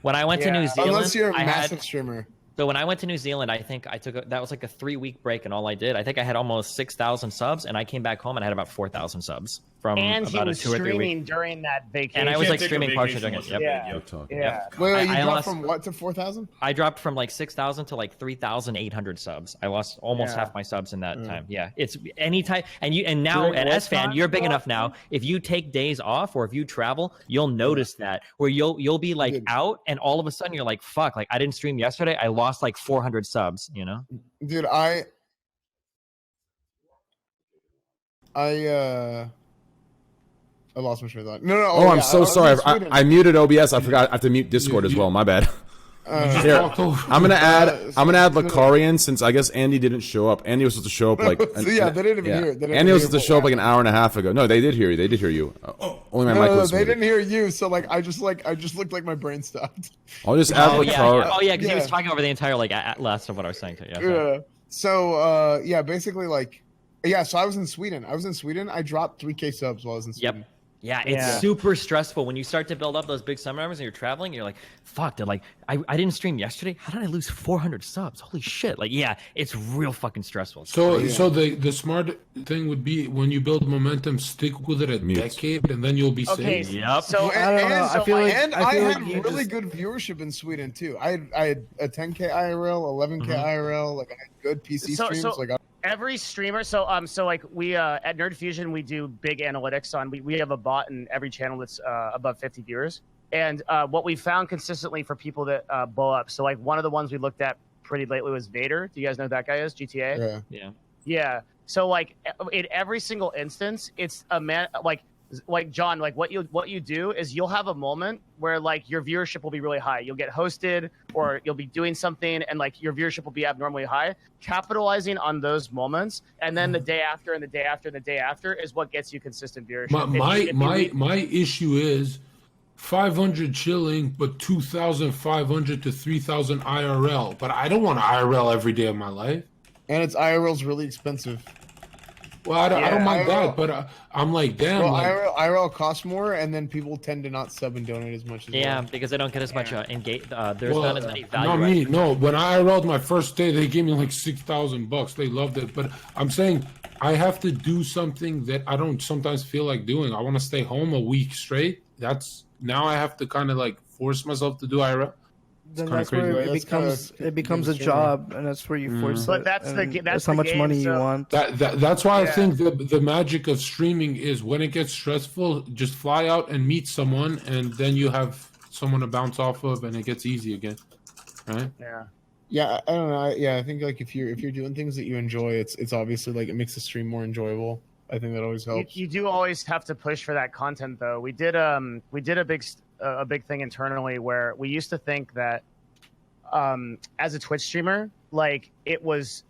When I went to New Zealand, unless you're a massive streamer. So when I went to New Zealand, I think that was like a 3-week break, and all I did, I think I had almost 6,000 subs, and I came back home and I had about 4,000 subs from about a 2 or 3 week. During that vacation. And I was like streaming partially during it. Wait, you dropped from what to 4,000? I dropped from like 6,000 to like 3,800 subs. I lost almost half my subs in that time. Yeah, it's any time. And now at S-Fan, you're big enough now. If you take days off or if you travel, you'll notice that where you'll be like out, and all of a sudden you're like, fuck, like I didn't stream yesterday. I lost like 400 subs, you know? Dude, I lost my train of thought. No. Oh, I'm so sorry. I muted OBS. I forgot. I have to mute Discord as well. My bad. Here, I'm gonna add Lacarian, since I guess Andy didn't show up. Andy was supposed to show up like. They didn't even hear. Andy was supposed to show up like an hour and a half ago. No, they did hear you. They did hear you. Only my mic was. They didn't hear you. So like, I just looked like my brain stopped. I'll just add Lacarian. Oh yeah, because he was talking over the entire like last of what I was saying to you. Yeah. So basically like, so I was in Sweden. I dropped 3K subs while I was in Sweden. Yep. Yeah, it's super stressful when you start to build up those big sub numbers and you're traveling. You're like, fuck, dude, like I didn't stream yesterday. How did I lose 400 subs? Holy shit! Like, yeah, it's real fucking stressful. So the smart thing would be when you build momentum, stick with it a decade, and then you'll be safe. Yep. So I don't know. I feel like I had really good viewership in Sweden too. I had a 10K IRL, 11K IRL. Like I had good PC streams. Every streamer, so like we at Nerd Fusion, we do big analytics on. We have a bot in every channel that's above 50 viewers, and what we found consistently for people that blow up. So like one of the ones we looked at pretty lately was Vader. Do you guys know who that guy is? GTA. Yeah. So like in every single instance, it's a man like John, like what you do is you'll have a moment where like your viewership will be really high. You'll get hosted or you'll be doing something and like your viewership will be abnormally high. Capitalizing on those moments and then the day after and the day after and the day after is what gets you consistent viewership. My issue is 500 chilling, but 2,500 to 3,000 IRL. But I don't want IRL every day of my life. And it's IRL's really expensive. Well, I don't mind that, but I'm like, damn. Well, IRL costs more, and then people tend to not sub and donate as much. Because they don't get as much engage. There's not as many value. No, when I IRL'd my first day, they gave me like $6,000. They loved it, but I'm saying I have to do something that I don't sometimes feel like doing. I want to stay home a week straight. Now I have to kind of like force myself to do IRL. Then that's where it becomes a job, and that's where you force it. But that's how much money you want. That's why I think the magic of streaming is when it gets stressful, just fly out and meet someone, and then you have someone to bounce off of, and it gets easy again, right? Yeah. Yeah, I don't know. Yeah, I think like if you're doing things that you enjoy, it's obviously like it makes the stream more enjoyable. I think that always helps. You do always have to push for that content, though. We did a big thing internally where we used to think that as a Twitch streamer, like it was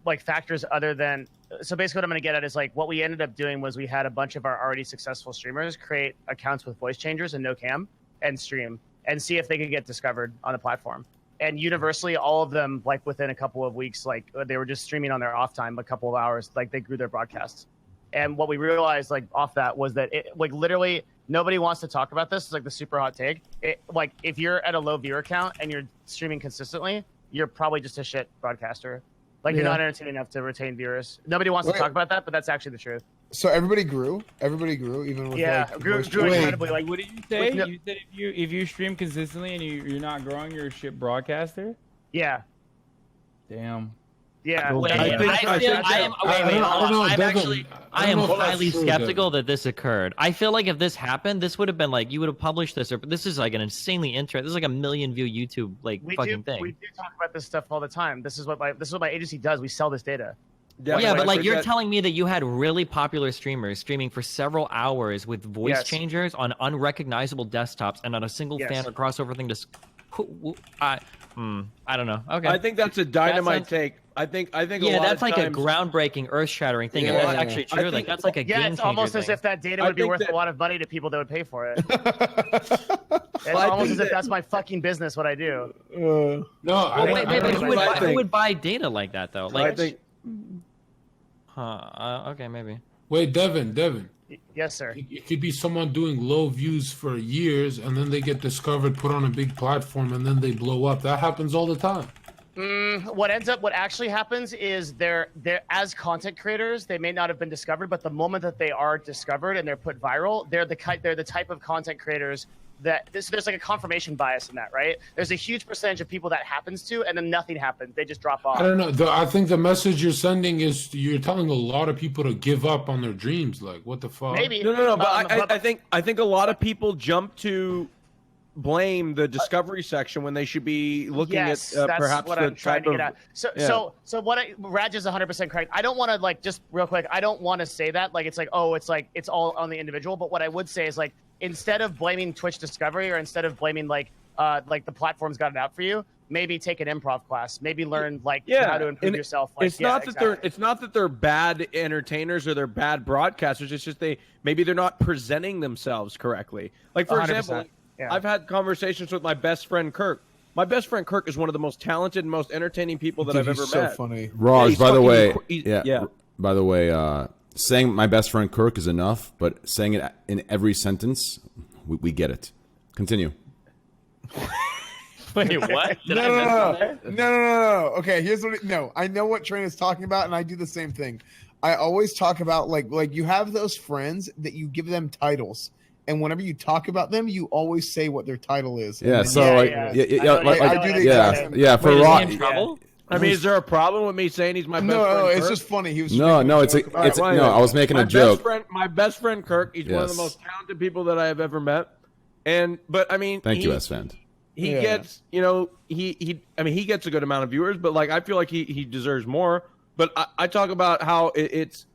like factors other than. So basically, what I'm going to get at is like what we ended up doing was we had a bunch of our already successful streamers create accounts with voice changers and no cam and stream and see if they could get discovered on the platform. And universally, all of them, like within a couple of weeks, like they were just streaming on their off time, a couple of hours, like they grew their broadcasts. And what we realized, like off that, was that it, like literally nobody wants to talk about this. It's like the super hot take. Like if you're at a low viewer count and you're streaming consistently, you're probably just a shit broadcaster. Like you're not entertaining enough to retain viewers. Nobody wants to talk about that, but that's actually the truth. So everybody grew, even with grew incredibly. Like, what did you say? You said if you stream consistently and you're not growing, you're a shit broadcaster. Yeah. Damn. Yeah. I am highly skeptical that this occurred. I feel like if this happened, this would have been like you would have published this, or this is like an insanely interesting. This is like a 1 million view YouTube thing. We do talk about this stuff all the time. This is what my agency does. We sell this data. Yeah, but like you're telling me that you had really popular streamers streaming for several hours with voice changers on unrecognizable desktops and on a single fan or crossover thing. I don't know. Okay, I think that's a dynamite take. I think. Yeah, that's like a groundbreaking, earth-shattering thing. If that's actually true, like that's like a game changer. It's almost as if that data would be worth a lot of money to people that would pay for it. It's almost as if that's my fucking business. What I do. Who would buy data like that though? Like, I think. Okay, maybe. Wait, Devin. Yes, sir. It could be someone doing low views for years, and then they get discovered, put on a big platform, and then they blow up. That happens all the time. What actually happens is they're as content creators, they may not have been discovered, but the moment that they are discovered and they're put viral, they're the type of content creators that there's like a confirmation bias in that, right? There's a huge percentage of people that happens to, and then nothing happens. They just drop off. I don't know. I think the message you're sending is you're telling a lot of people to give up on their dreams. Like, what the fuck? Maybe. No. But I think a lot of people jump to blame the discovery section when they should be looking at perhaps what the I'm trying type to get at. So Raj is 100% correct. I don't want to like just real quick. I don't want to say that like it's all on the individual. But what I would say is like instead of blaming Twitch discovery or instead of blaming like the platform's got it out for you, maybe take an improv class. Maybe learn how to improve yourself. Like, it's not that they're bad entertainers or they're bad broadcasters. It's just maybe they're not presenting themselves correctly. Like for 100%. Example. Yeah. I've had conversations with my best friend Kirk. My best friend Kirk is one of the most talented and most entertaining people that I've ever met. So funny. Raj, by the way, saying my best friend Kirk is enough, but saying it in every sentence, we get it. Continue. Wait, what? No. Okay, here's what. I know what Train is talking about, and I do the same thing. I always talk about like you have those friends that you give them titles. And whenever you talk about them, you always say what their title is. Yeah. And So I do the exact same. For Raj. I mean, is there a problem with me saying he's my best friend? No, it's Kirk? just funny. He was I was making a joke. My best friend Kirk, he's one of the most talented people that I have ever met. But I mean, thank you, S-Fan. He gets, he gets a good amount of viewers, but like I feel like he deserves more. But I talk about how it's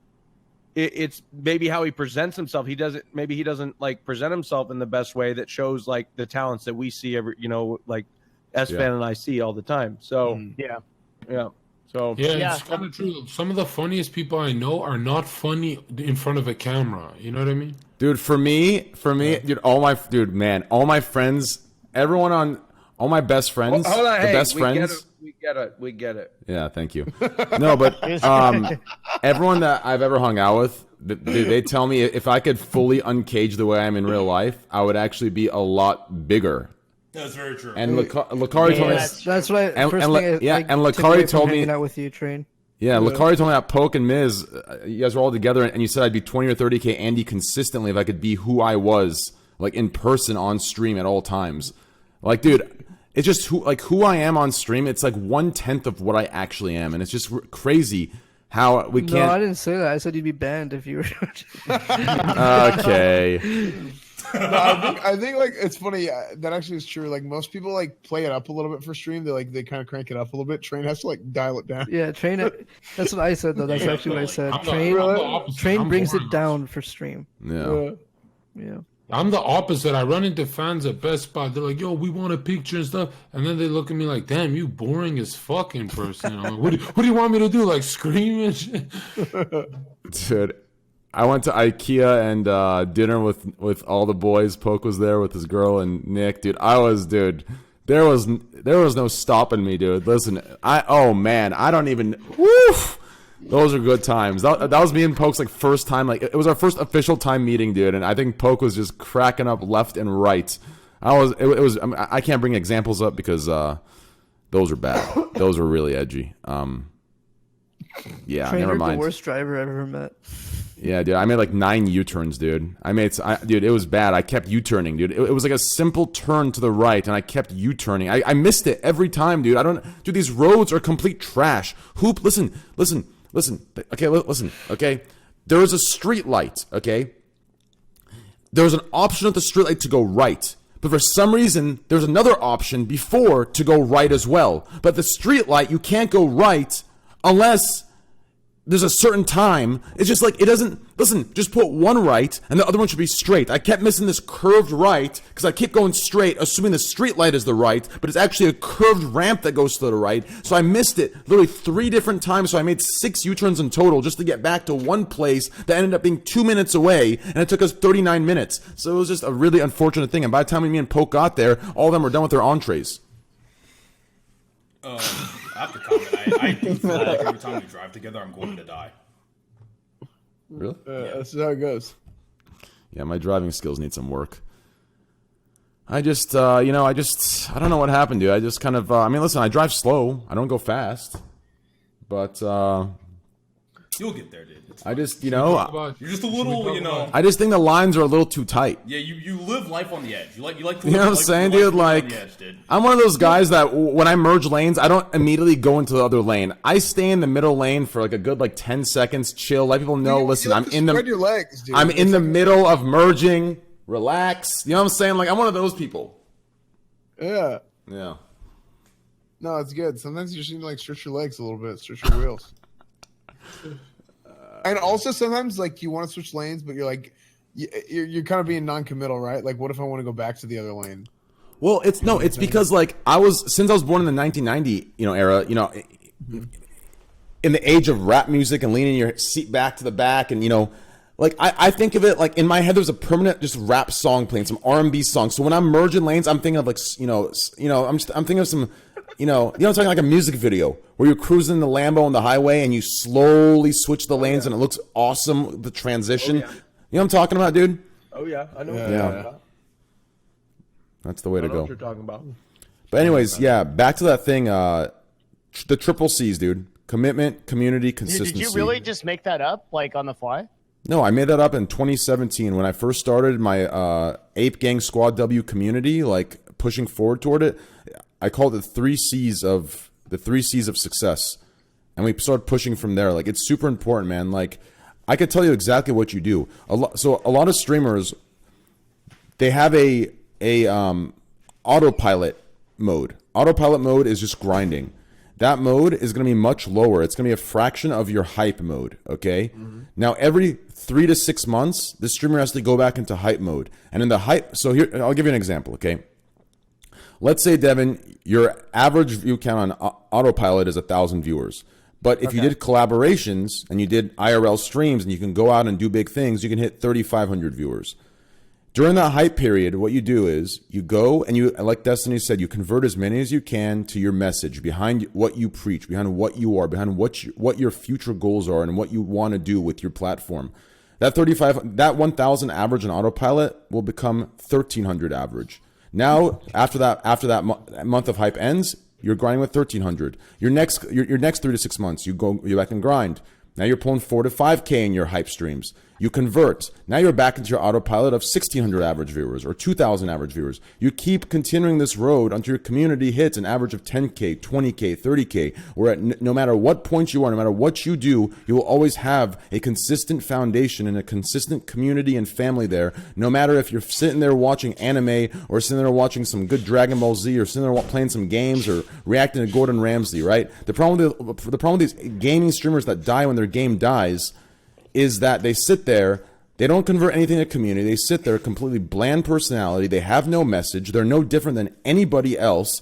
maybe how he presents himself. He doesn't like present himself in the best way that shows like the talents that we see like S-Fan and I see all the time. So it's kind of true. Some of the funniest people I know are not funny in front of a camera. You know what I mean? Dude, for me, dude, all my friends, all my best friends, hold on, best friends. We get it. Yeah, thank you. No, but everyone that I've ever hung out with, they tell me if I could fully uncage the way I am in real life, I would actually be a lot bigger. That's very true. And Lakari told me that's what. And Lakari told me out with you, Train. Yeah, Lakari told me that Poke and Miz, you guys were all together, and you said I'd be 20 or 30K Andy consistently if I could be who I was, like in person on stream at all times. Like, dude, it's just who I am on stream. It's like 1/10 of what I actually am, and it's just crazy how we can't. No, I didn't say that. I said you'd be banned if you were. Okay. I think like it's funny. That actually is true. Like most people like play it up a little bit for stream. They kind of crank it up a little bit. Train has to like dial it down. Yeah, Train. That's what I said though. That's actually what I said. Train brings it down for stream. Yeah. Yeah. I'm the opposite. I run into fans at Best Buy. They're like, "Yo, we want a picture and stuff," and then they look at me like, "Damn, you boring as fucking person." I'm like, what do you want me to do? Like scream and shit? Dude, I went to IKEA and dinner with all the boys. Poke was there with his girl and Nick. Dude, there was no stopping me, dude. Listen, I don't even. Woof. Those are good times. That was me and Poke's like first time. Like it was our first official time meeting, dude. And I think Poke was just cracking up left and right. I can't bring examples up because those are bad. Those are really edgy. Yeah, Trainer, never mind. The worst driver I've ever met. Yeah, dude. I made like 9 U-turns, dude. Dude, it was bad. I kept U-turning, dude. It was like a simple turn to the right, and I kept U-turning. I missed it every time, dude. Dude, these roads are complete trash. Listen. Okay, listen. Okay, there is a street light. Okay, there's an option at the street light to go right, but for some reason there's another option before to go right as well. But the street light, you can't go right unless there's a certain time. It's just like, it doesn't, listen, just put one right and the other one should be straight. I kept missing this curved right because I keep going straight, assuming the street light is the right, but it's actually a curved ramp that goes to the right. So I missed it literally 3 different times. So I made 6 U-turns in total just to get back to one place that ended up being 2 minutes away, and it took us 39 minutes. So it was just a really unfortunate thing. And by the time me and Poke got there, all of them were done with their entrees. I have to comment. I do feel like every time we drive together, I'm going to die. Really? That's how it goes. Yeah, my driving skills need some work. I don't know what happened, dude. I just kind of, listen, I drive slow. I don't go fast. But, you'll get there, dude. I just, you're just a little, I just think the lines are a little too tight. Yeah, you live life on the edge. You like to live, you know what I'm saying, dude? Like, I'm one of those guys that when I merge lanes, I don't immediately go into the other lane. I stay in the middle lane for like a good 10 seconds, chill, let people know, listen, I'm in your legs, dude. I'm in the middle of merging, relax. You know what I'm saying? Like, I'm one of those people. Yeah. Yeah. No, it's good. Sometimes you just need to stretch your legs a little bit, stretch your wheels. And also sometimes you want to switch lanes, but you're kind of being non-committal, right? Like, what if I want to go back to the other lane? Well, it's because since I was born in the 1990 era, in the age of rap music and leaning your seat back to the back, and I think of it like in my head there's a permanent just rap song playing, some R&B song. So when I'm merging lanes, I'm thinking of I'm thinking of some. I'm talking like a music video where you're cruising the Lambo on the highway and you slowly switch the lanes and it looks awesome, the transition. You know what I'm talking about, dude? Oh, yeah. I know what you're talking about. That's the way to go. What you're talking about. But anyways, back to that thing, the triple C's, dude. Commitment, community, consistency. Did you really just make that up, on the fly? No, I made that up in 2017 when I first started my Ape Gang Squad W community, pushing forward toward it. I called it the 3 C's of success, and we started pushing from there. It's super important, man. I could tell you exactly what you do. A lot of streamers, they have a autopilot mode. Autopilot mode is just grinding. That mode is going to be much lower. It's going to be a fraction of your hype mode. Okay. Mm-hmm. Now every 3 to 6 months, the streamer has to go back into hype mode, and in the hype. So here, I'll give you an example. Okay. Let's say, Devin, your average view count on autopilot is 1,000 viewers. But if you did collaborations and you did IRL streams and you can go out and do big things, you can hit 3,500 viewers. During that hype period, what you do is you go and you, like Destiny said, you convert as many as you can to your message, behind what you preach, behind what you are, behind what your future goals are and what you want to do with your platform. That 1,000 average on autopilot will become 1,300 average. Now, after that month of hype ends, you're grinding with 1,300. Your next 3 to 6 months, you back and grind. Now you're pulling 4 to 5K in your hype streams. You convert. Now you're back into your autopilot of 1,600 average viewers or 2,000 average viewers. You keep continuing this road until your community hits an average of 10K, 20K, 30K, where no matter what point you are, no matter what you do, you will always have a consistent foundation and a consistent community and family there, no matter if you're sitting there watching anime or sitting there watching some good Dragon Ball Z or sitting there playing some games or reacting to Gordon Ramsay, right? The problem with these gaming streamers that die when their game dies is that they sit there, they don't convert anything to community, they sit there, completely bland personality, they have no message, they're no different than anybody else.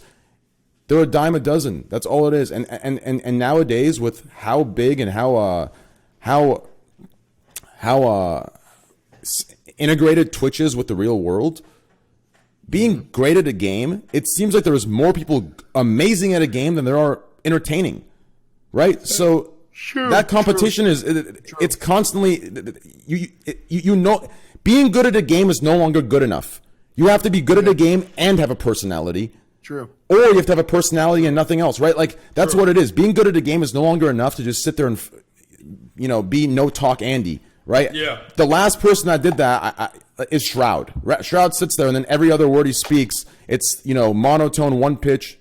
They're a dime a dozen. That's all it is. And nowadays, with how big and how integrated Twitch is with the real world, being great at a game, it seems like there's more people amazing at a game than there are entertaining, right? So that competition is it's constantly you know, being good at a game is no longer good enough. You have to be good at a game and have a personality. True. Or you have to have a personality and nothing else, right? Like that's what it is. Being good at a game is no longer enough to just sit there and be no talk Andy, right? Yeah. The last person that did that is Shroud. Shroud sits there and then every other word he speaks, it's monotone, one pitch.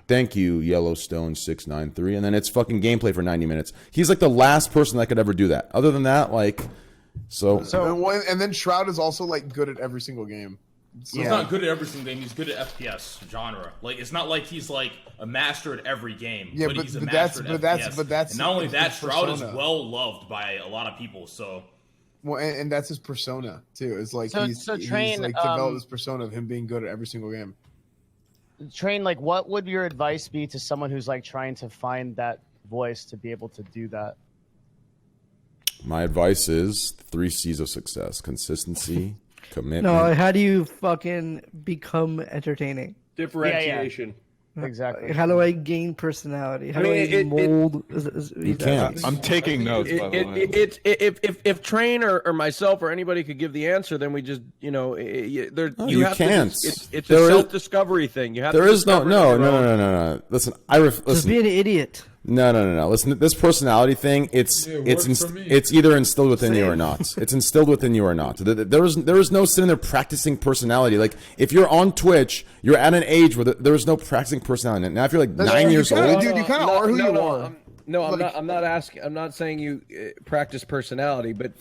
Thank you, Yellowstone 693, and then it's fucking gameplay for 90 minutes. He's like the last person that could ever do that. Other than that, and then Shroud is also like good at every single game. So he's not good at every single game. He's good at FPS genre. Like it's not like he's like a master at every game. Yeah, but he's a master at FPS. But that's and not only that, Shroud persona. is well loved by a lot of people. So. Well, and that's his persona too. It's like he's Train, like developed this persona of him being good at every single game. Train, like, what would your advice be to someone who's like trying to find that voice to be able to do that? my advice is 3 C's of success: consistency, commitment. No, how do you fucking become entertaining? Differentiation. Exactly. How do I gain personality? How do I mold? You can't. I'm taking notes. By the way. If Train or myself or anybody could give the answer, then we just you can't. It's a self-discovery thing. You have. There is no. Listen, just be an idiot. No. Listen, this personality thing, it's either instilled within you or not. It's instilled within you or not. There is no sitting there practicing personality. Like if you're on Twitch, you're at an age where there is no practicing personality. Now if you're like 9 years old, dude, you kind of are who you are. I'm not asking. I'm not saying you practice personality, but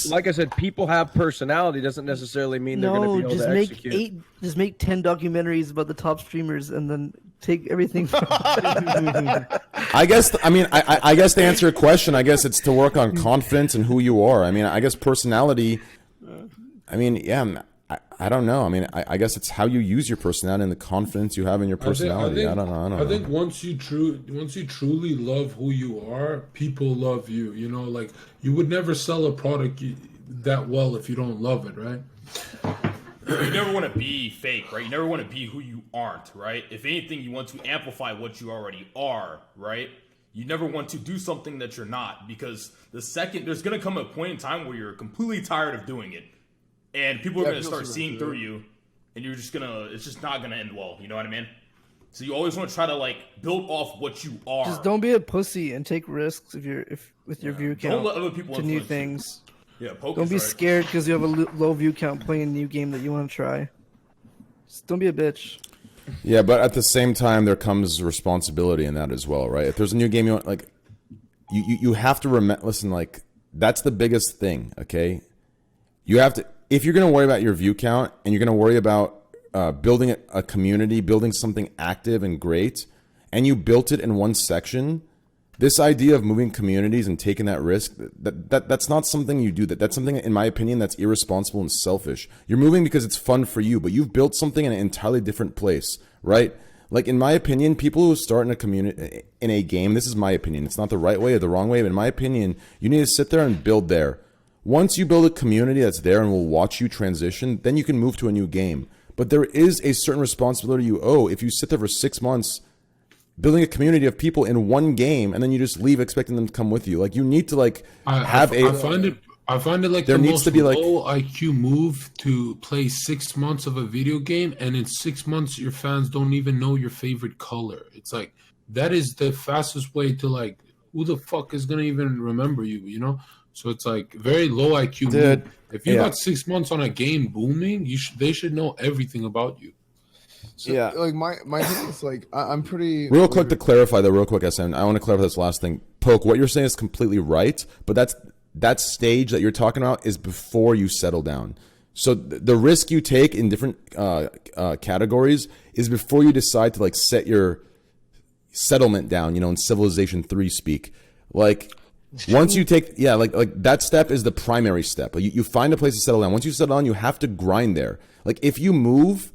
like I said, people have personality. Doesn't necessarily mean they're going to be able to execute. Just make 10 documentaries about the top streamers, and then take everything. I guess. I mean, I guess to answer your question, I guess it's to work on confidence and who you are. I mean, I guess personality. I mean, yeah. I don't know. I mean, I guess it's how you use your personality and the confidence you have in your personality. I don't know. I think once you truly love who you are, people love you. You know, like you would never sell a product that well if you don't love it, right? You never want to be fake, right? You never want to be who you aren't, right? If anything, you want to amplify what you already are, right? You never want to do something that you're not, because there's going to come a point in time where you're completely tired of doing it. And people are going to start seeing through you, and it's just not going to end well. You know what I mean? So you always want to try to like build off what you are. Just don't be a pussy and take risks with your view count. Don't let other people to new things. Yeah, don't be scared because you have a low view count playing a new game that you want to try. Just don't be a bitch. Yeah, but at the same time, there comes responsibility in that as well, right? If there's a new game you want, like, you have to remember. Listen, like that's the biggest thing. Okay, you have to. If you're going to worry about your view count and you're going to worry about building a community, building something active and great, and you built it in one section, this idea of moving communities and taking that risk, that's not something you do. That's something, in my opinion, that's irresponsible and selfish. You're moving because it's fun for you, but you've built something in an entirely different place, right? Like, in my opinion, people who start in a community, in a game, this is my opinion. It's not the right way or the wrong way, but in my opinion, you need to sit there and build there. Once you build a community that's there and will watch you transition, then you can move to a new game. But there is a certain responsibility you owe if you sit there for 6 months building a community of people in one game and then you just leave expecting them to come with you. Like, you need to I find it like there needs to be low IQ move to play 6 months of a video game, and in 6 months your fans don't even know your favorite color. It's like that is the fastest way to who the fuck is gonna even remember you? You know, so it's like very low IQ. Dude, if you got 6 months on a game booming, they should know everything about you. So, like my thing is like I'm pretty. Real quick to clarify though, real quick, SM. I want to clarify this last thing. Poke, what you're saying is completely right, but that stage that you're talking about is before you settle down. So the risk you take in different categories is before you decide to like set your settlement down. You know, in Civilization 3 speak, like. Once you take, like that step is the primary step. Like you find a place to settle down. Once you settle down, you have to grind there. Like if you move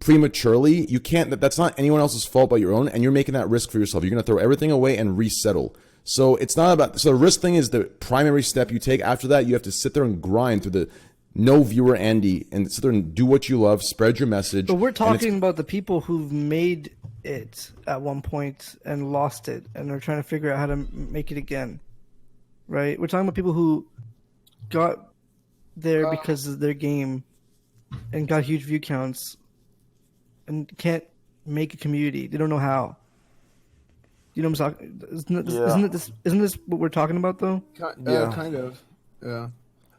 prematurely, you can't. That's not anyone else's fault but your own, and you're making that risk for yourself. You're gonna throw everything away and resettle. So it's not about. So the risk thing is the primary step you take. After that, you have to sit there and grind through the no viewer Andy and sit there and do what you love, spread your message. But we're talking about the people who've made it at one point and lost it, and are trying to figure out how to make it again. Right, we're talking about people who got there because of their game and got huge view counts and can't make a community. They don't know how. You know what I'm talking? Isn't this what we're talking about though? Kind of. Yeah.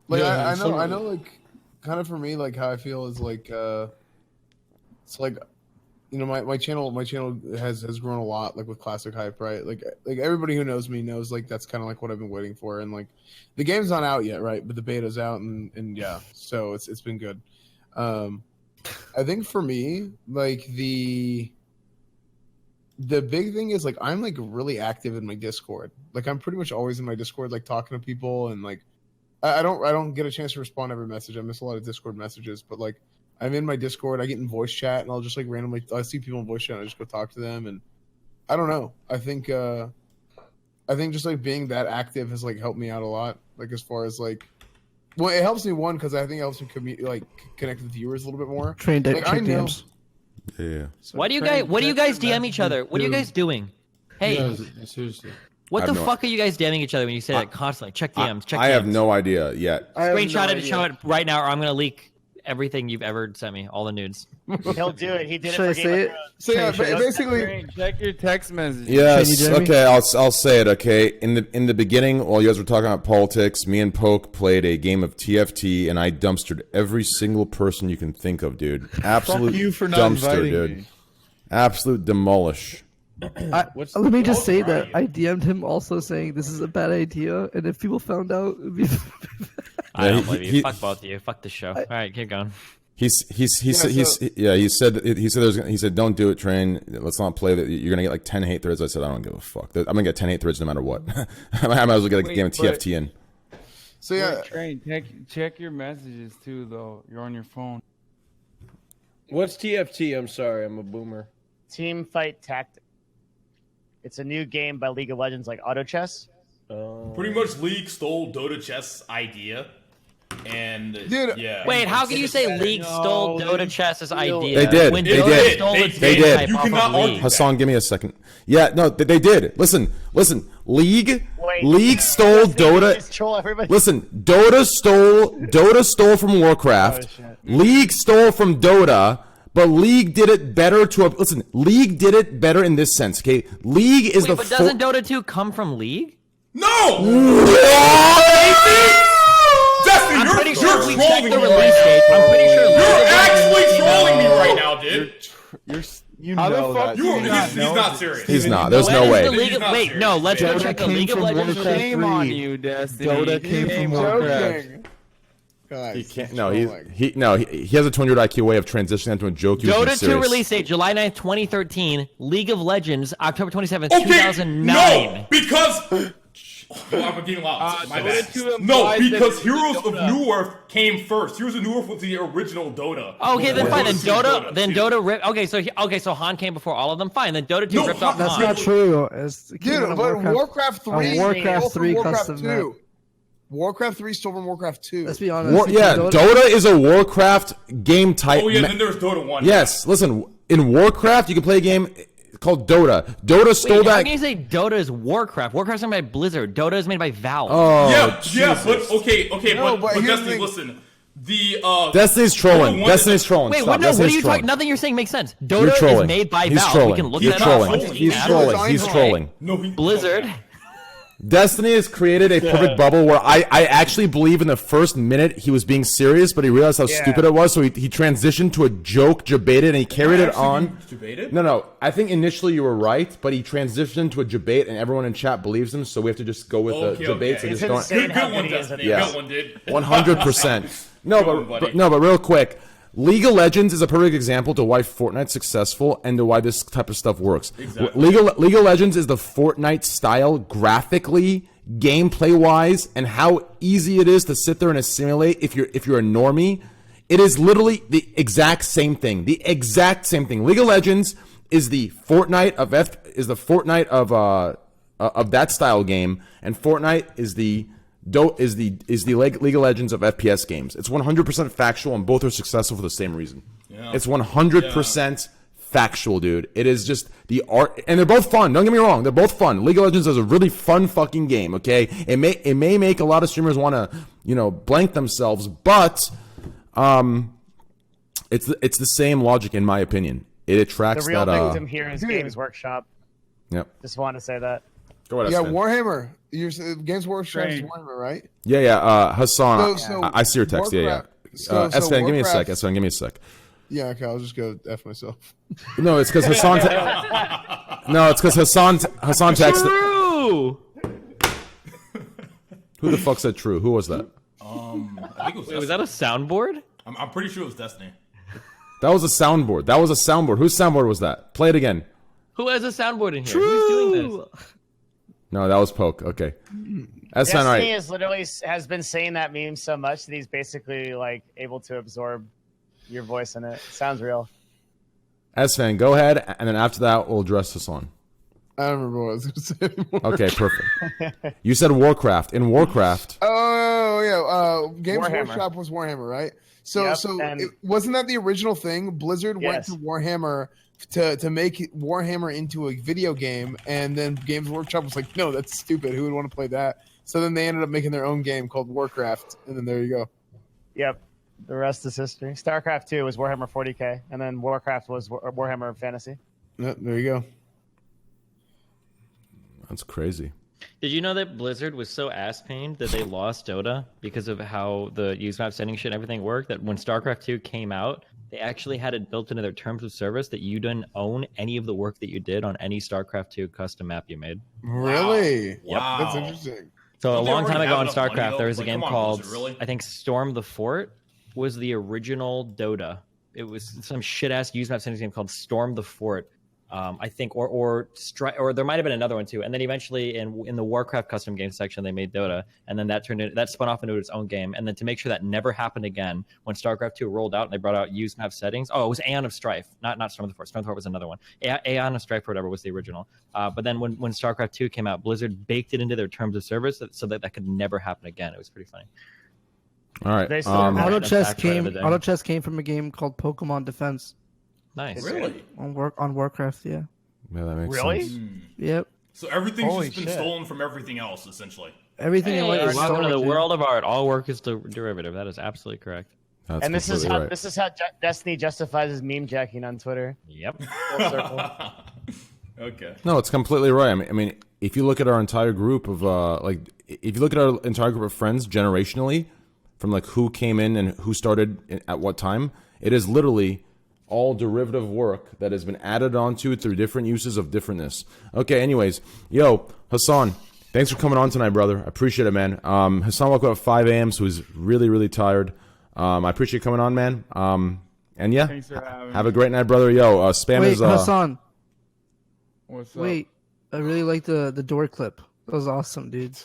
Like I know. Like, kind of for me, like how I feel is like, it's like. You know, my channel has grown a lot, like with classic hype, right? Like everybody who knows me knows like that's kind of like what I've been waiting for, and like the game's not out yet, right? But the beta's out, and yeah, so it's been good. I think for me, like the big thing is like I'm like really active in my Discord. Like I'm pretty much always in my Discord, like talking to people, and like I don't get a chance to respond to every message. I miss a lot of Discord messages, but like. I'm in my Discord. I get in voice chat, and I'll just like randomly. I see people in voice chat, and I just go talk to them. And I don't know. I think just like being that active has like helped me out a lot. Like as far as like, well, it helps me because I think it helps me connect with viewers a little bit more. Train like, I know. DMs. Yeah. So what do you guys DM each other? What are you guys doing? Hey, seriously. What the fuck are you guys DMing each other when you say that constantly? Check DMs. Check DMs. I have no idea yet. Screenshot it and show it right now, or I'm gonna leak everything you've ever sent me, all the nudes. He'll do it. He did Should it I for say Game it? of Thrones. So yeah, basically, Check your text messages. Yes. Okay. I'll say it. Okay. In the beginning, while you guys were talking about politics, me and Poke played a game of TFT, and I dumpstered every single person you can think of, dude. Absolute Fuck you for not dumpster, inviting dude. me. Absolute demolish. Let me just say that I DM'd him also saying this is a bad idea, and if people found out, it'd be... I don't believe you. Fuck both of you. Fuck the show. All right, keep going. He said don't do it, Train. Let's not play that. You're gonna get like 10 hate threads. I said I don't give a fuck. I'm gonna get 10 hate threads no matter what. I might as well get a game of TFT in. So yeah, Train, check your messages too, though. You're on your phone. What's TFT? I'm sorry, I'm a boomer. Team Fight Tactics. It's a new game by League of Legends, like Auto Chess. Pretty much, League stole Dota Chess' idea, and Dude, yeah. Wait, how can you say League stole Dota Chess's idea? They did. When They Dota did. stole its They game did. type You off cannot of argue League. Hassan, give me a second. Yeah, no, they did. Listen. League Wait, stole Dota. just troll everybody. Listen, Dota stole from Warcraft. League stole from Dota. But League did it better League did it better in this sense, okay? League is But doesn't Dota 2 come from League? No! Destiny, I'm pretty you're sure we trolling checked me the right release now. date. I'm pretty sure You're actually trolling me right now, dude. You How the know fuck that. do you not He's know not this? serious. He's not. There's When no is way. the League He's of, not wait, serious. no, let's Dota check the came League of from Legends. Warcraft Shame 3. on you, Destiny. Dota came Shame from on you. Warcraft. joking. He Guys, can't. it's No, trolling. he has a 200 IQ way of transitioning into a joke. Dota 2 release date, July 9th, 2013. League of Legends, October 27th, Okay, 2009. no, because I'm getting lost. My bad. No, because Heroes of New Earth came first. Heroes of New Earth was the original Dota. Okay, then fine. Then Dota Dota ripped. Okay, so Han came before all of them. Fine. Then Dota 2 ripped off That's Han. not true. Dude, but Warcraft 3 Warcraft stole from 3 Warcraft custom 2. Warcraft 3 stole from Warcraft 2. Let's be honest. Dota is a Warcraft game type. Oh yeah, then there's Dota 1. Yes, listen. In Warcraft, you can play a game called Dota. Dota stole Wait, how that. can you say Dota is Warcraft? Warcraft's made by Blizzard. Dota is made by Valve. Oh, yeah, but okay, No, but but here's the Destiny, thing. listen. The Destini's trolling. Dota 1 Destini's trolling. Wait, Stop. what? No, what Destini's are you trolling. talking? Nothing you're saying makes sense. You're Dota is trolling. made by He's Valve. trolling. We can look He's that trolling. up. He's trolling. He's trolling. No, Blizzard. Destiny has created a perfect bubble where I actually believe in the first minute he was being serious, but he realized how stupid it was, so he transitioned to a joke, debated, and he carried it on. No. I think initially you were right, but he transitioned to a debate, and everyone in chat believes him, so we have to just go with the debates. It's And just insane don't. how good he is at it. Good one, dude. 100%. But real quick. League of Legends is a perfect example to why Fortnite's successful and to why this type of stuff works. Exactly. League of Legends is the Fortnite style graphically, gameplay wise, and how easy it is to sit there and assimilate if you're a normie. It is literally the exact same thing. The exact same thing. League of Legends is the Fortnite of that style game, and Fortnite is the League of Legends of FPS games. It's 100% factual, and both are successful for the same reason. Yeah. It's 100% factual, dude. It is just the art, and they're both fun. Don't get me wrong; they're both fun. League of Legends is a really fun fucking game. Okay, it may make a lot of streamers want to blank themselves, but it's the same logic in my opinion. It attracts the real that. victim here is Games Workshop. Yep. Just want to say that. Go ahead. Yeah, Warhammer. Games Workshop is Warhammer, right? Yeah. Hassan, I see your text. Warcraft, S-Fan, give me a sec. S-Fan, give me a sec. Yeah, okay, I'll just go F myself. No, it's because Hassan. Hassan texted. True. Who the fuck said true? Who was that? I think it was. Wait, was that a soundboard? I'm pretty sure it was Destiny. That was a soundboard. Whose soundboard was that? Play it again. Who has a soundboard in here? True. Who's doing this? No, that was Poke. Okay. That's not Destiny right. has been saying that meme so much that he's basically like able to absorb your voice in it. Sounds real. S-Fan, go ahead, and then after that, we'll address Hassan. I don't remember what I was going to say anymore. Okay, perfect. You said Warcraft. In Warcraft. Oh, yeah. Games Warhammer. Workshop was Warhammer, right? So, Yep, wasn't that the original thing? Blizzard went to Warhammer to make Warhammer into a video game, and then Games Workshop was like, no, that's stupid. Who would want to play that? So then they ended up making their own game called Warcraft, and then there you go. Yep. The rest is history. StarCraft 2 was Warhammer 40K, and then Warcraft was Warhammer Fantasy. Yep, there you go. That's crazy. Did you know that Blizzard was so ass-pained that they lost Dota because of how the use map setting shit and everything worked, that when StarCraft 2 came out, they actually had it built into their terms of service that you didn't own any of the work that you did on any StarCraft 2 custom map you made. Really? Wow. That's interesting. So Don't a they long time already ago have on enough money, StarCraft, though? there was a Like, game come on, called, Blizzard, really? I think, Storm the Fort was the original Dota. It was some shit-ass use map setting game called Storm the Fort. I think, or there might have been another one too. And then eventually, in the Warcraft custom game section, they made Dota, and then that spun off into its own game. And then to make sure that never happened again, when StarCraft 2 rolled out and they brought out use map settings, it was Aeon of Strife, not Storm of the Fort. Storm of the Fort was another one. Aeon of Strife or whatever was the original. But then when StarCraft 2 came out, Blizzard baked it into their terms of service so that could never happen again. It was pretty funny. All right. Auto chess came from a game called Pokemon Defense. Nice. Really? On Warcraft, yeah. Yeah, that makes Really? sense. Yep. So everything's Holy just been shit. stolen from everything else, essentially. Everything in life is Welcome to the stolen, world of art. All work is derivative. That is absolutely correct. That's And this is completely how right. Destiny justifies his meme jacking on Twitter. Yep. Full circle. Okay. No, it's completely right. I mean, if you look at our entire group of if you look at our entire group of friends generationally, from like who came in and who started at what time, it is literally all derivative work that has been added onto it through different uses of differentness. Okay, anyways, yo, Hassan, thanks for coming on tonight, brother. I appreciate it, man. Hassan woke up at 5 a.m., so he's really, really tired. I appreciate you coming on, man. And yeah, Thanks for having have me. a great night, brother. Yo, spam Wait, is Hassan. What's up? Wait, I really like the door clip. That was awesome, dude.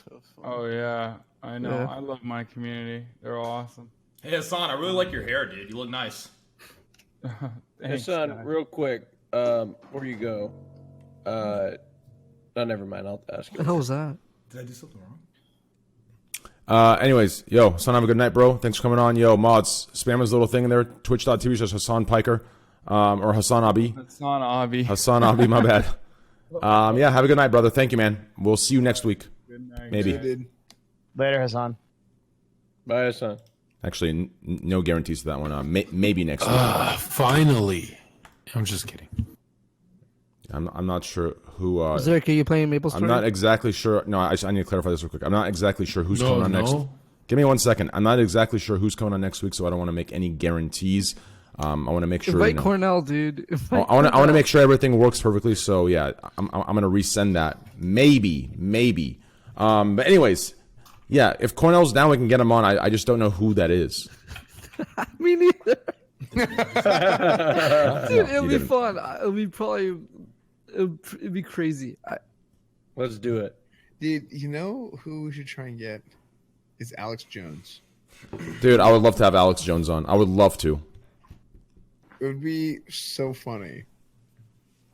Oh yeah, I know. Yeah. I love my community. They're all awesome. Hey, Hassan, I really like your hair, dude. You look nice. Thanks, Hassan, guy. real quick, before you go, no, never mind. I'll ask What you. the hell was that? Did I do something wrong? Anyways, yo, Hassan, have a good night, bro. Thanks for coming on. Yo, mods, spam his little thing in there. Twitch.tv/Hassan Piker, or Hassan Abi. Hassan Abi. Hassan Abi, my bad. Yeah, have a good night, brother. Thank you, man. We'll see you next week. Good night. Maybe. Later, Hassan. Bye, Hassan. Actually, no guarantees to that one. Maybe next week. Finally. I'm just kidding. I'm not sure who. Zerk, are you playing Maple Story? I'm not exactly sure. No, I need to clarify this real quick. I'm not exactly sure who's coming on next. No. Give me 1 second. I'm not exactly sure who's coming on next week, so I don't want to make any guarantees. I want to make sure. Invite Cornell, dude. I want to make sure everything works perfectly. So yeah, I'm gonna resend that. Maybe. But anyways, yeah. If Cornell's down, we can get him on. I just don't know who that is. Me neither. Dude, it'll be fun. It'll be crazy. Let's do it. Dude, you know who we should try and get is Alex Jones. Dude, I would love to have Alex Jones on. I would love to. It would be so funny.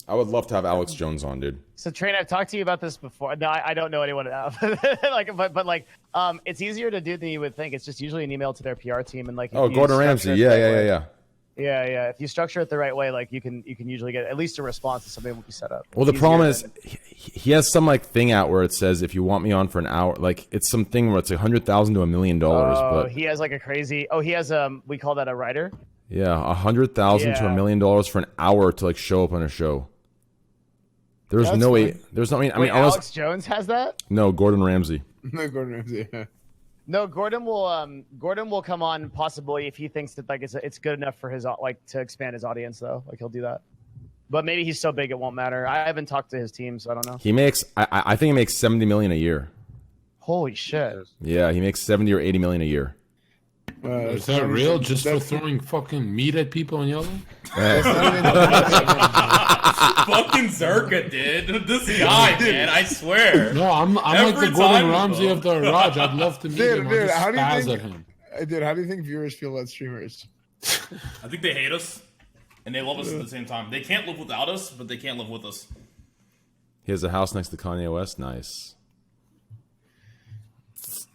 I would love to have Alex Jones on, dude. So, Train, I've talked to you about this before. No, I don't know anyone else. It's easier to do than you would think. It's just usually an email to their PR team and like. Oh, Gordon Ramsay. Yeah. Yeah. If you structure it the right way, like you can usually get at least a response to something will be set up. Well, the problem is he has some like thing out where it says if you want me on for an hour, like it's something where it's $100,000 to $1 million. Oh, but he has like a crazy. Oh, he has we call that a writer. Yeah, $100,000 to $1 million for an hour to like show up on a show. There's no way. There's no. I mean, Alex Jones has that. No, Gordon Ramsay. No, Gordon Ramsay. No, Gordon will come on possibly if he thinks that like it's good enough for his like to expand his audience though. Like he'll do that. But maybe he's so big it won't matter. I haven't talked to his team, so I don't know. He makes. I think he makes $70 million a year. Holy shit. Yeah, he makes 70 or 80 million a year. Is that real? Just for throwing fucking meat at people and yelling? Fucking Zerka, dude. This guy, man, I swear. No, I'm like the Gordon Ramsay of the Raj. I'd love to meet him. Dude, how do you think viewers feel about streamers? I think they hate us, and they love us at the same time. They can't live without us, but they can't live with us. He has a house next to Kanye West. Nice.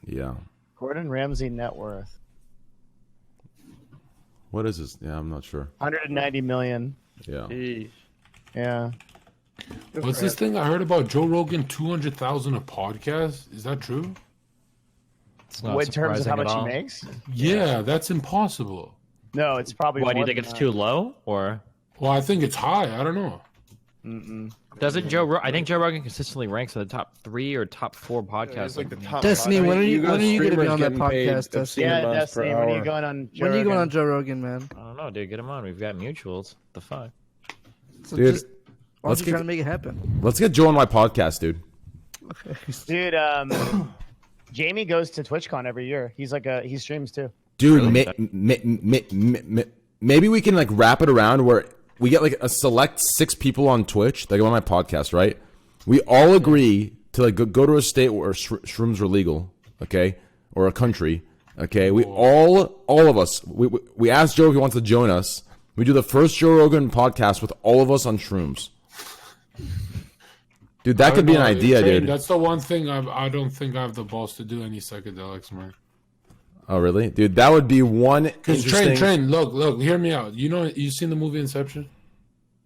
Yeah. Gordon Ramsay net worth. What is this? Yeah, I'm not sure. 190 million. Yeah. Yeah. What's this thing I heard about Joe Rogan? 200,000 a podcast. Is that true? In terms of how much he makes? Yeah, that's impossible. No, it's probably. Why do you think it's too low, or? Well, I think it's high. I don't know. Doesn't I think Joe Rogan consistently ranks in the top 3 or top 4 podcasts. Like the top Destiny, when are you going to be on that podcast? Destiny? Yeah, Destiny. When are you going on? When are you going on Joe Rogan, man? I don't know, dude. Get him on. We've got mutuals. The fuck, so dude. Let's try to make it happen. Let's get Joe on my podcast, dude. Dude, Jamie goes to TwitchCon every year. He's like he streams too. Dude, maybe we can like wrap it around where we get like a select 6 people on Twitch that go on my podcast, right? We all agree to like go to a state where shrooms are legal, okay, or a country, okay. We all of us we asked Joe if he wants to join us. We do the first Joe Rogan podcast with all of us on shrooms. Dude, that could be an idea, dude. That's the one thing I don't think I have the balls to do any psychedelics, man. Oh, really? Dude, that would be one interesting... Train, look, hear me out. You seen the movie Inception?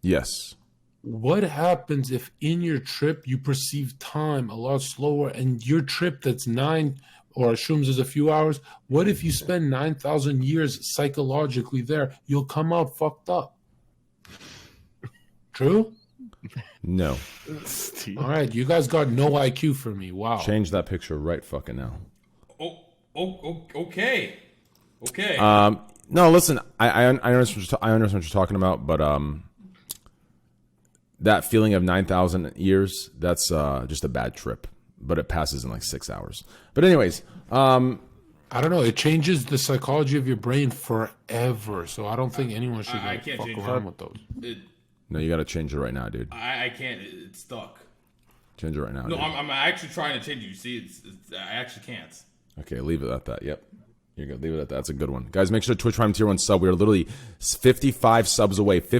Yes. What happens if in your trip you perceive time a lot slower and your trip that's 9 or shrooms is a few hours, what if you spend 9,000 years psychologically there? You'll come out fucked up. True? No. All right, you guys got no IQ for me. Wow. Change that picture right fucking now. Okay. No, listen, I understand what you're talking about, but that feeling of 9,000 years, that's just a bad trip, but it passes in like 6 hours. But anyways, I don't know. It changes the psychology of your brain forever, so I don't think anyone should fuck around with those. No, you got to change it right now, dude. I can't. It's stuck. Change it right now. No, dude. I'm actually trying to change it. You see, I actually can't. Okay, leave it at that. Yep. You're good. Leave it at that. That's a good one. Guys, make sure to Twitch Prime Tier 1 sub. We are literally 56 subs away from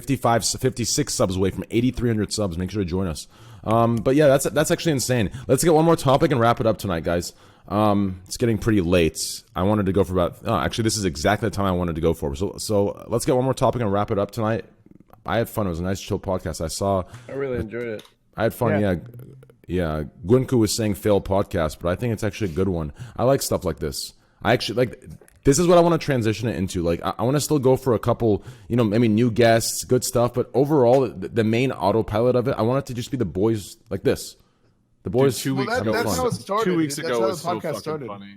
8,300 subs. Make sure to join us. But yeah, that's actually insane. Let's get one more topic and wrap it up tonight, guys. It's getting pretty late. I wanted to go for about... actually, this is exactly the time I wanted to go for. So let's get one more topic and wrap it up tonight. I had fun. It was a nice, chill podcast. I really enjoyed it. I had fun, yeah. Gwinku was saying failed podcast, but I think it's actually a good one. I like stuff like this. I actually like this is what I want to transition it into. Like, I want to still go for a couple, maybe new guests, good stuff. But overall, the main autopilot of it, I want it to just be the boys like this. The boys. Dude, 2 weeks ago. That's how it started. 2 weeks ago was how the so podcast fucking started. funny.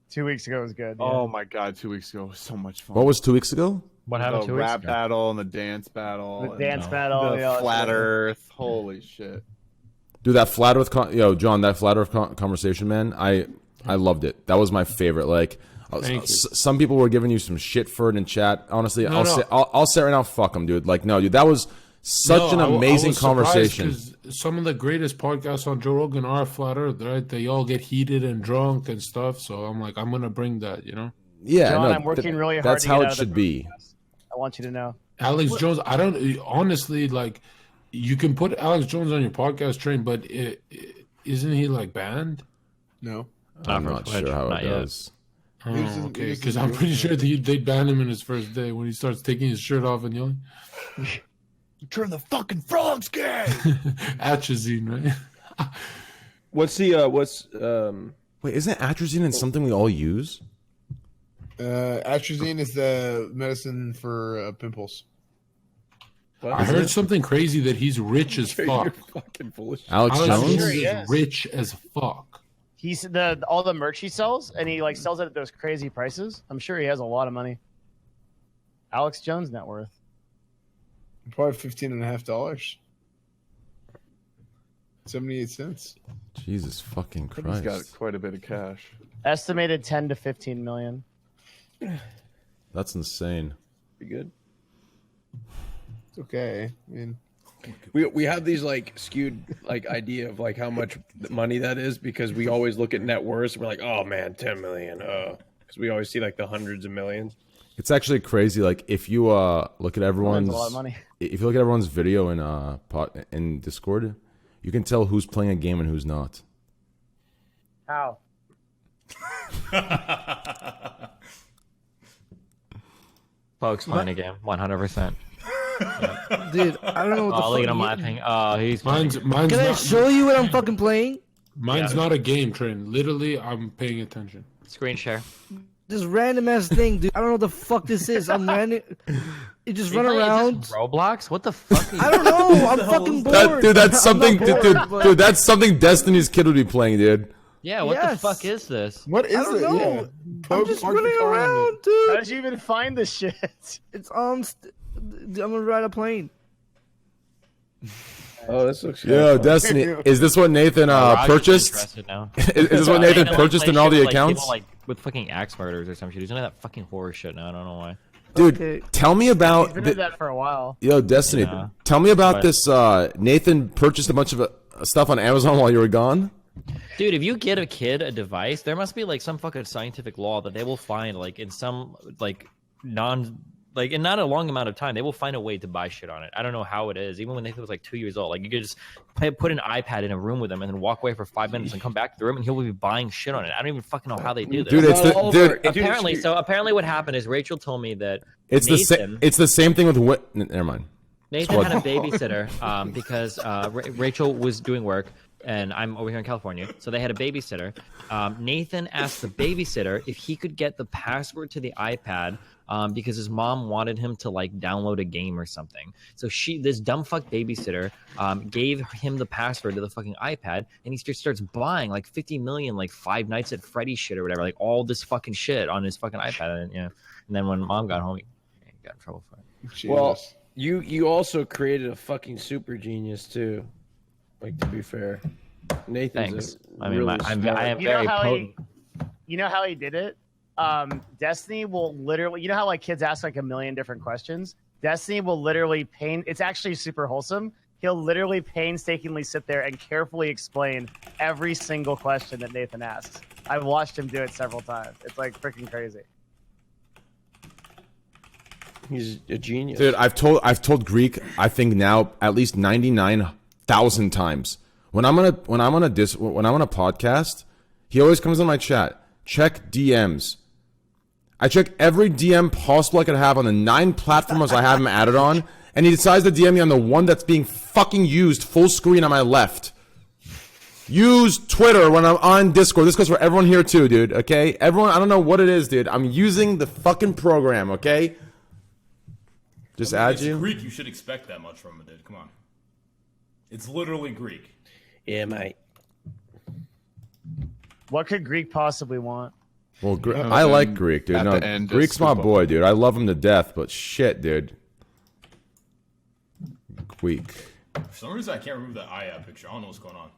2 weeks ago was good. Yeah. Oh my god, 2 weeks ago was so much fun. What was 2 weeks ago? What happened the 2 weeks rap ago? battle and the dance battle. The and dance battle, the yeah, flat that's right. Earth. Holy shit. Dude, that flat Earth, John, that flat Earth conversation, man, I loved it. That was my favorite. Like, some people were giving you some shit for it in chat. Honestly, I'll say right now, fuck them, dude. Like, no, dude, that was such an amazing conversation. Some of the greatest podcasts on Joe Rogan are flat Earth, right? They all get heated and drunk and stuff. So I'm like, I'm gonna bring that, Yeah, John, no, I'm working really hard. That's to how get it out of should the be. I want you to know. Alex Jones, I don't honestly like. You can put Alex Jones on your podcast train, but isn't he like banned? No, I'm not sure how it goes. Oh, okay, because I'm pretty sure they'd ban him in his first day when he starts taking his shirt off and yelling. Turn the fucking frogs gay. Atrazine, right? What's Wait, isn't atrazine something we all use? Atrazine is the medicine for pimples. I heard something crazy that he's rich as fuck. You're fucking Alex Jones is rich as fuck. He's all the merch he sells, and he like sells it at those crazy prices. I'm sure he has a lot of money. Alex Jones net worth Probably $15.50. 78 cents. Jesus fucking Christ. He's got quite a bit of cash. estimated 10 to 15 million. That's insane. Be good. It's okay. I mean, we have these like skewed like idea of like how much money that is because we always look at net worth and we're like, oh man, 10 million. Because we always see like the hundreds of millions. It's actually crazy. Like if you look at everyone's, That's a lot of money. If you look at everyone's video in Discord, you can tell who's playing a game and who's not. How? Folks playing a game, 100%. Dude, I don't know what the fuck. Look at him laughing. Oh, he's mine's Can I not, show you what I'm fucking playing? Mine's not a game, Train. Literally, I'm paying attention. Screen share. This random ass thing, dude. I don't know what the fuck this is. I'm random. You just run around. Roblox? What the fuck? I don't know. I'm fucking bored. Dude, that's something. bored, Dude, that's something Destiny's kid would be playing, dude. Yeah, what the fuck is this? what is it? know. Yeah. I'm just Mark running your car on around, it. dude. How did you even find this shit? It's on. I'm gonna ride a plane. Oh, this looks Yo, Destiny, is this what Nathan Raj is purchased? interested now. Is this what Nathan purchased in all the accounts? People, like with fucking axe murders or some shit. He's doing that fucking horror shit now. I don't know why. Dude, Okay. tell me about. He's been doing that for a while. Yo, Destiny, Yeah. tell me about But- this. Nathan purchased a bunch of stuff on Amazon while you were gone. Dude, if you get a kid a device, there must be like some fucking scientific law that they will find like in some like in not a long amount of time, they will find a way to buy shit on it. I don't know how it is. Even when Nathan was like 2 years old, like you could just put an iPad in a room with him and then walk away for 5 minutes and come back to the room and he'll be buying shit on it. I don't even fucking know how they do this. Dude, it's the Apparently what happened is Rachel told me that it's Nathan, it's the same thing with never mind. Nathan had a babysitter because Rachel was doing work and I'm over here in California. So they had a babysitter. Nathan asked the babysitter if he could get the password to the iPad because his mom wanted him to like download a game or something. So this dumb fuck babysitter gave him the password to the fucking iPad and he just starts buying like 50 million like Five Nights at Freddy's shit or whatever, like all this fucking shit on his fucking iPad. And then when mom got home, he got in trouble for it. Jesus. Well, you also created a fucking super genius too. Like to be fair, Nathan's. Thanks. I mean, I am You know very how potent. You know how he did it? Destiny will literally, you know how like kids ask like a million different questions? Destiny will literally it's actually super wholesome. He'll literally painstakingly sit there and carefully explain every single question that Nathan asks. I've watched him do it several times. It's like freaking crazy. He's a genius, Dude, I've told Greek I think now at least 99,000 times. When I'm on a podcast, he always comes in my chat. Check DMs. I check every DM possible I could have on the 9 platforms I have him added on, and he decides to DM me on the one that's being fucking used full screen on my left. use Twitter when I'm on Discord. This goes for everyone here too, dude. Okay, everyone. I don't know what it is, dude. I'm using the fucking program. Okay. Just add you. Greek. You should expect that much from it, dude. Come on. It's literally Greek. Yeah, mate. What could Greek possibly want? Well, I like Greek, dude. No, Greek's my boy, dude. I love him to death, but shit, dude. Greek. For some reason, I can't remember the IAP picture. I don't know what's going on.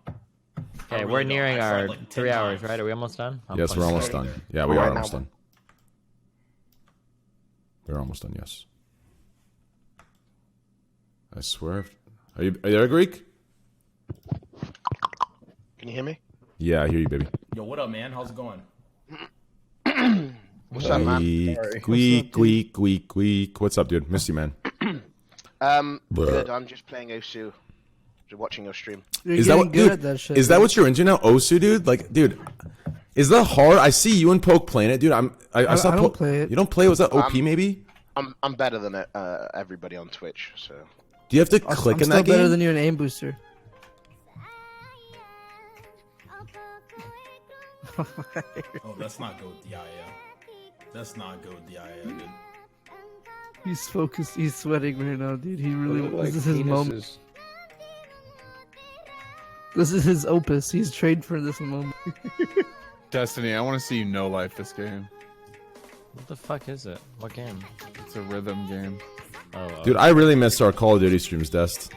Okay, we're nearing our 3 hours, right? Are we almost done? Yes, we're almost done. Yeah, we are almost done. We're almost done, yes. I swear. Are you there, Greek? Can you hear me? Yeah, I hear you, baby. Yo, what up, man? How's it going? What's up, man? Greek. What's up, dude? Miss you, man. Good. I'm just playing Osu. Just watching your stream. You're getting good at that shit. Is that what you're into now, Osu, dude? Like, dude, is that hard? I see you and Poke playing it, dude. I saw don't play it. You don't play? Was that OP maybe? I'm better than everybody on Twitch. So. Do you have to click in that game? I'm still better than you in aim booster. Oh, that's not go with the IA. That's not go with the IA, dude. He's focused. He's sweating right now, dude. He really. This is his moment. This is his opus. He's trained for this moment. Destiny, I want to see you no life this game. What the fuck is it? What game? It's a rhythm game. Oh, dude, I really miss our Call of Duty streams, Dest.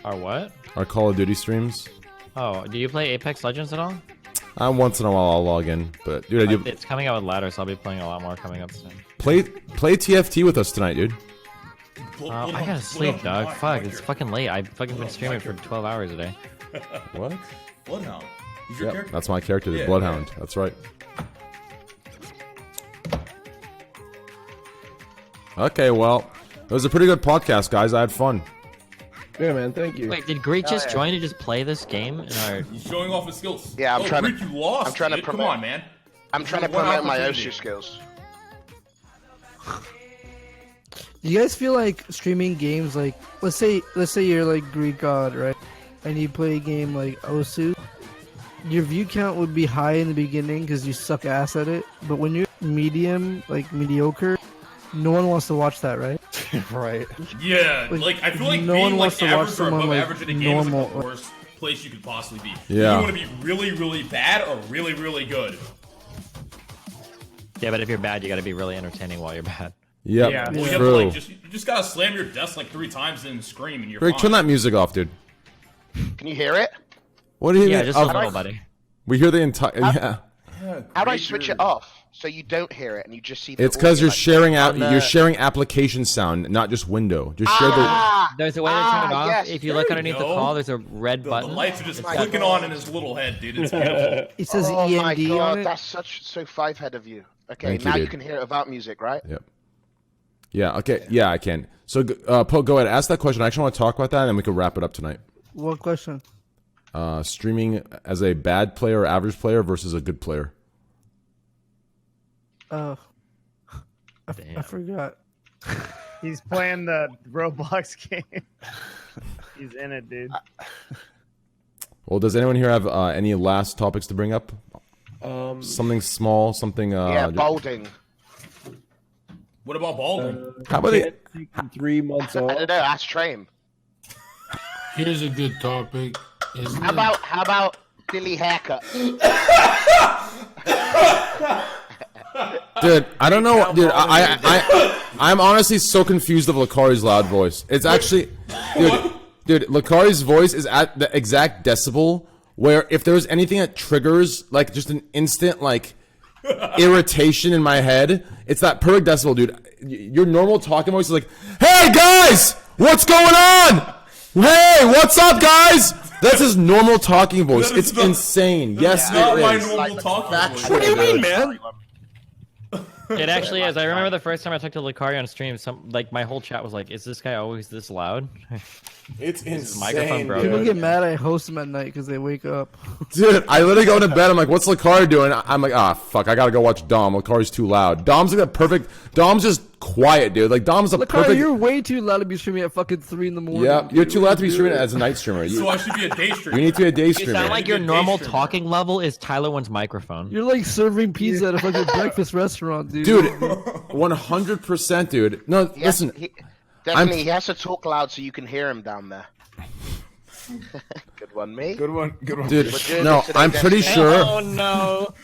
Our what? Our Call of Duty streams. Oh, do you play Apex Legends at all? Once in a while I'll log in, but dude, it's coming out with ladder, so I'll be playing a lot more coming up soon. Play TFT with us tonight, dude. I gotta sleep, dog. Fuck, it's fucking late. I've fucking been streaming for 12 hours a day. What? Bloodhound. Who's your character? That's my character, the Bloodhound. Yeah. That's right. Okay, well, it was a pretty good podcast, guys. I had fun. Yeah, man. Thank you. Wait, did Greek just join to just play this game? He's showing off his skills. Yeah, I'm trying Greek, to. you lost. I'm trying to promote. Come on, man. I'm trying to promote my Osu skills. Do you guys feel like streaming games like let's say you're like Greek God, right? And you play a game like Osu, your view count would be high in the beginning because you suck ass at it. But when you're medium, like mediocre, no one wants to watch that, right? Right. Yeah, like I feel like no being one wants like to average watch or above someone, like, average in a game normal. is like the worst place you could possibly be. Yeah. You want to be really, really bad or really, really good. Yeah, but if you're bad, you gotta be really entertaining while you're bad. Yep. Yeah, well, you have true. to, like, you just gotta slam your desk like 3 times and scream, and you're Rick, fine. turn that music off, dude. Can you hear it? What do you Yeah, mean? just a little, buddy. We hear the entire. Yeah. How do I switch it off so you don't hear it and you just see the It's because audio, you're like, sharing on the- you're sharing application sound, not just window. Just share There's a way to turn it off. yes, If you there look you underneath the go. call, there's a red The button. lights are just It's clicking on in his little head, dude. It's beautiful. It says Oh my EMD god, on it. that's so 5-head of you. Okay, Thank you, now you dude. can hear it without music, right? the. Yep. Yeah. Okay. Yeah, I can. So, Poe, go ahead. Ask that question. I actually want to talk about that, and then we can wrap it up tonight. What question? Streaming as a bad player or average player versus a good player. I forgot. He's playing the Roblox game. He's in it, dude. Well, does anyone here have any last topics to bring up? Something small, something. Yeah, balding. What about Baldwin? How about it? 3 months I off. don't know. Ask Train. Here's a good topic. How about Billy haircut? Dude, I don't know. Dude, I'm honestly so confused of Lakari's loud voice. It's actually, dude, Lakari's voice is at the exact decibel where if there was anything that triggers like just an instant like irritation in my head, it's that perfect decibel, dude. Your normal talking voice is like, "Hey guys, what's going on? Hey, what's up, guys?" That's his normal talking voice. It's insane. Yes, Not it my is. normal talking voice. What do you mean, man? It actually is. I remember the first time I talked to Lucari on stream, my whole chat was like, "Is this guy always this loud?" It's His microphone broke. People get mad I host them at night because they wake up. Dude, I literally go to bed. I'm like, "What's Lakari doing?" I'm like, "Ah, fuck! I gotta go watch Dom. Lakari's too loud." Dom's like that perfect. Dom's just quiet, dude. Like Dom's a Look, perfect. you're way too loud to be streaming at fucking 3 in the morning. Yeah, dude. you're too loud to be streaming as a night streamer. So I should be a day streamer. You need to be a day You streamer. sound like your normal talking level is Tyler One's microphone. You're like serving pizza at a fucking breakfast restaurant, dude. Dude, 100%, dude. No, listen. Definitely, he has to talk loud so you can hear him down there. Good one, me. Good one. Dude, no, I'm pretty sure. Oh no!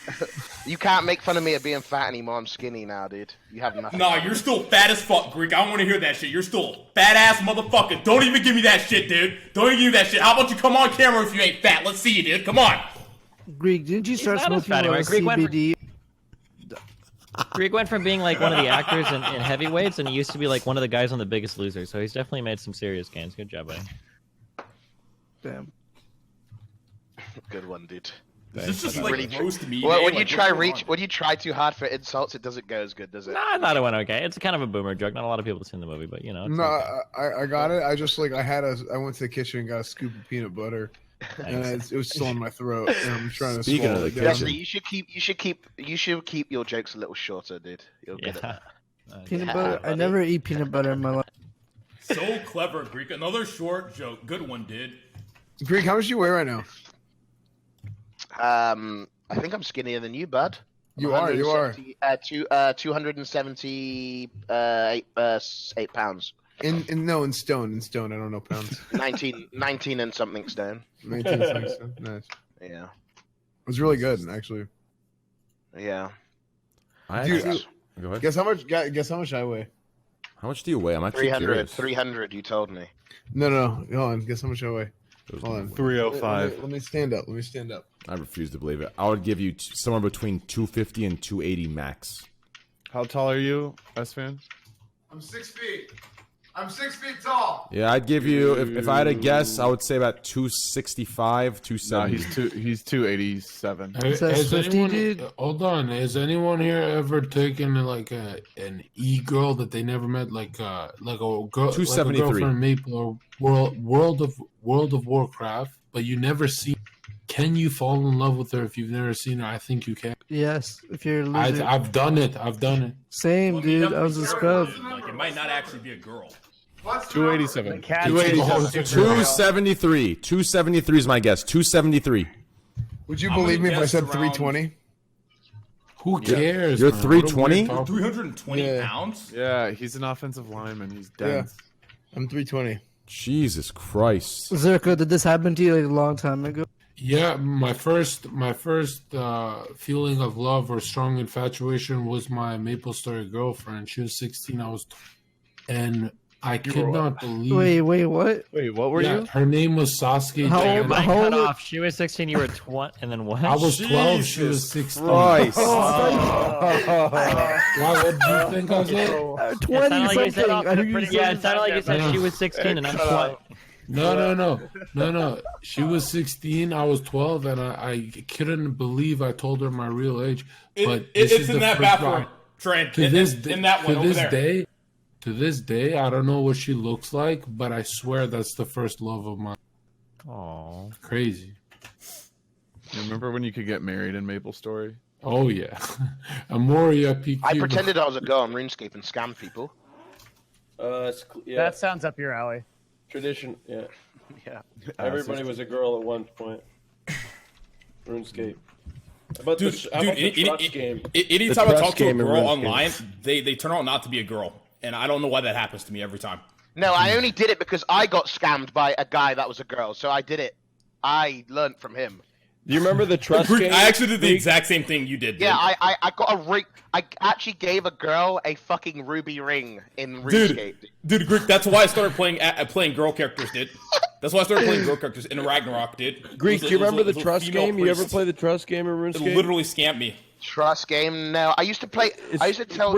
You can't make fun of me at being fat anymore. I'm skinny now, dude. You have nothing. Nah, you're still fat as fuck, Greek. I don't want to hear that shit. You're still a fat ass motherfucker. Don't even give me that shit, dude. Don't even give me that shit. How about you come on camera if you ain't fat? Let's see you, dude. Come on. Greek, didn't you start not as smoking fat anymore. Greek went CBD? Greek went from being like one of the actors in heavyweights, and he used to be like one of the guys on The Biggest Loser. So he's definitely made some serious gains. Good job, buddy. Damn. Good one, dude. This just like really roast me. Well, when like, you try too hard for insults, it doesn't go as good, does it? Nah, I thought it went okay. It's kind of a boomer joke. Not a lot of people have seen the movie, but you know. It's No, okay. I got it. I just like I went to the kitchen and got a scoop of peanut butter, and it was still in my throat. And I'm trying to. Speaking of the swallow it down. kitchen. You should keep your jokes a little shorter, dude. You'll get Yeah. it. Peanut Yeah, butter? I buddy. never eat peanut butter in my life. So clever, Greek. Another short joke. Good one, dude. Greek, how much do you weigh right now? I think I'm skinnier than you, bud. You are. 278 pounds. In stone. I don't know pounds. 19 and something stone. 19 stone. Nice. Yeah. It was really good, actually. Yeah. Dude, Go ahead. guess how much I weigh? How much do you weigh? I'm actually 300. curious. 300. You told me. No. Hold on. Guess how much I weigh? Hold on. 305. Let me stand up. I refuse to believe it. I would give you somewhere between 250 and 280 max. How tall are you, S-Fan? I'm 6 feet. I'm 6 feet tall. Yeah, I'd give you, if I had to guess, I would say about 265, 270. No, he's 287. Has 50, anyone, dude? hold on. Has anyone here ever taken like an e-girl that they never met, like a girl, 273. like a girl from Maple or World of Warcraft, but you never see? Can you fall in love with her if you've never seen her? I think you can. Yes, if you're a loser. I've done it. Same, dude. I was a scrub. Like, it might not actually be a girl. 287. 273. 273 is my guess. 273. Would you believe me if I said 320? Who cares? You're man? 320? 320 pounds? Yeah, he's an offensive lineman. He's dense. Yeah. I'm 320. Jesus Christ. Zerka, did this happen to you like a long time ago? Yeah, my first feeling of love or strong infatuation was my Maple Story girlfriend. She was 16. I was, and I could not believe. Wait, what? Wait, what were you? Her name was Sasuke. How Your old? mic How cut old? off. She was 16. You were 20, and then what? I was 12. She was 16. Christ. Why? What did you think I said? 20 like you said, something. yeah, it sounded like you said she was 16 and I'm 20. No. She was 16. I was 12, and I couldn't believe I told her my real age. But It's in that bathroom, Trent. To this in that one over there. To this day, I don't know what she looks like, but I swear that's the first love of mine. Oh, crazy! You remember when you could get married in Maple Story? Oh yeah, Amoria PQ. I pretended I was a girl on RuneScape and scammed people. Yeah. That sounds up your alley. Tradition, yeah. Yeah. Everybody was a girl at one point. RuneScape. But anytime I talk to a girl online, they turn out not to be a girl. And I don't know why that happens to me every time. No, I only did it because I got scammed by a guy that was a girl, so I did it. I learned from him. Do you remember the trust game? I actually did the exact same thing you did. Yeah, I got a ring. I actually gave a girl a fucking ruby ring in RuneScape. Dude, Greek, that's why I started playing girl characters, dude. That's why I started playing girl characters in Ragnarok, dude. Greek, do you remember the trust game? You ever play the trust game in RuneScape? It literally scammed me. Trust game? No, I used to play. I used to tell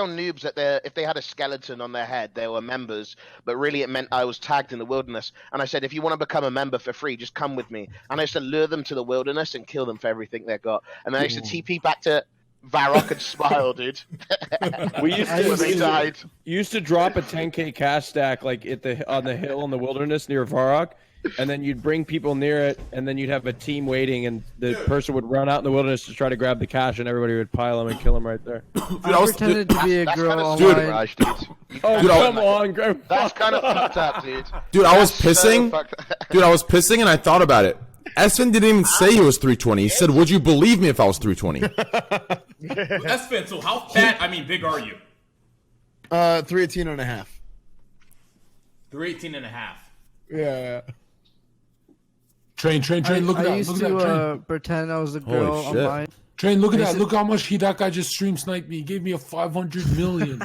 noobs that if they had a skeleton on their head, they were members, but really it meant I was tagged in the wilderness. And I said, if you want to become a member for free, just come with me. And I used to lure them to the wilderness and kill them for everything they got. And then I used to TP back to Varrock and smile, dude. We died. used to drop a 10k cash stack like on the hill in the wilderness near Varrock, and then you'd bring people near it, and then you'd have a team waiting, and the person would run out in the wilderness to try to grab the cash, and everybody would pile them and kill them right there. I pretended to be a girl Dude, online. Come on, Graham. That's kind of fucked up, dude. Dude, I was That's so pissing. fucked up. Dude, I was pissing, and I thought about it. Esfin didn't even say he was 320. He said, "Would you believe me if I was 320?" Esfin, so how fat? I mean, big are you? 318 and a half. 318 and a half. Yeah. Train. Look at I that. used Look at to that. Train. pretend I was a girl shit. online. Train, look at that. Look how much that guy just stream sniped me. He gave me a 500 million.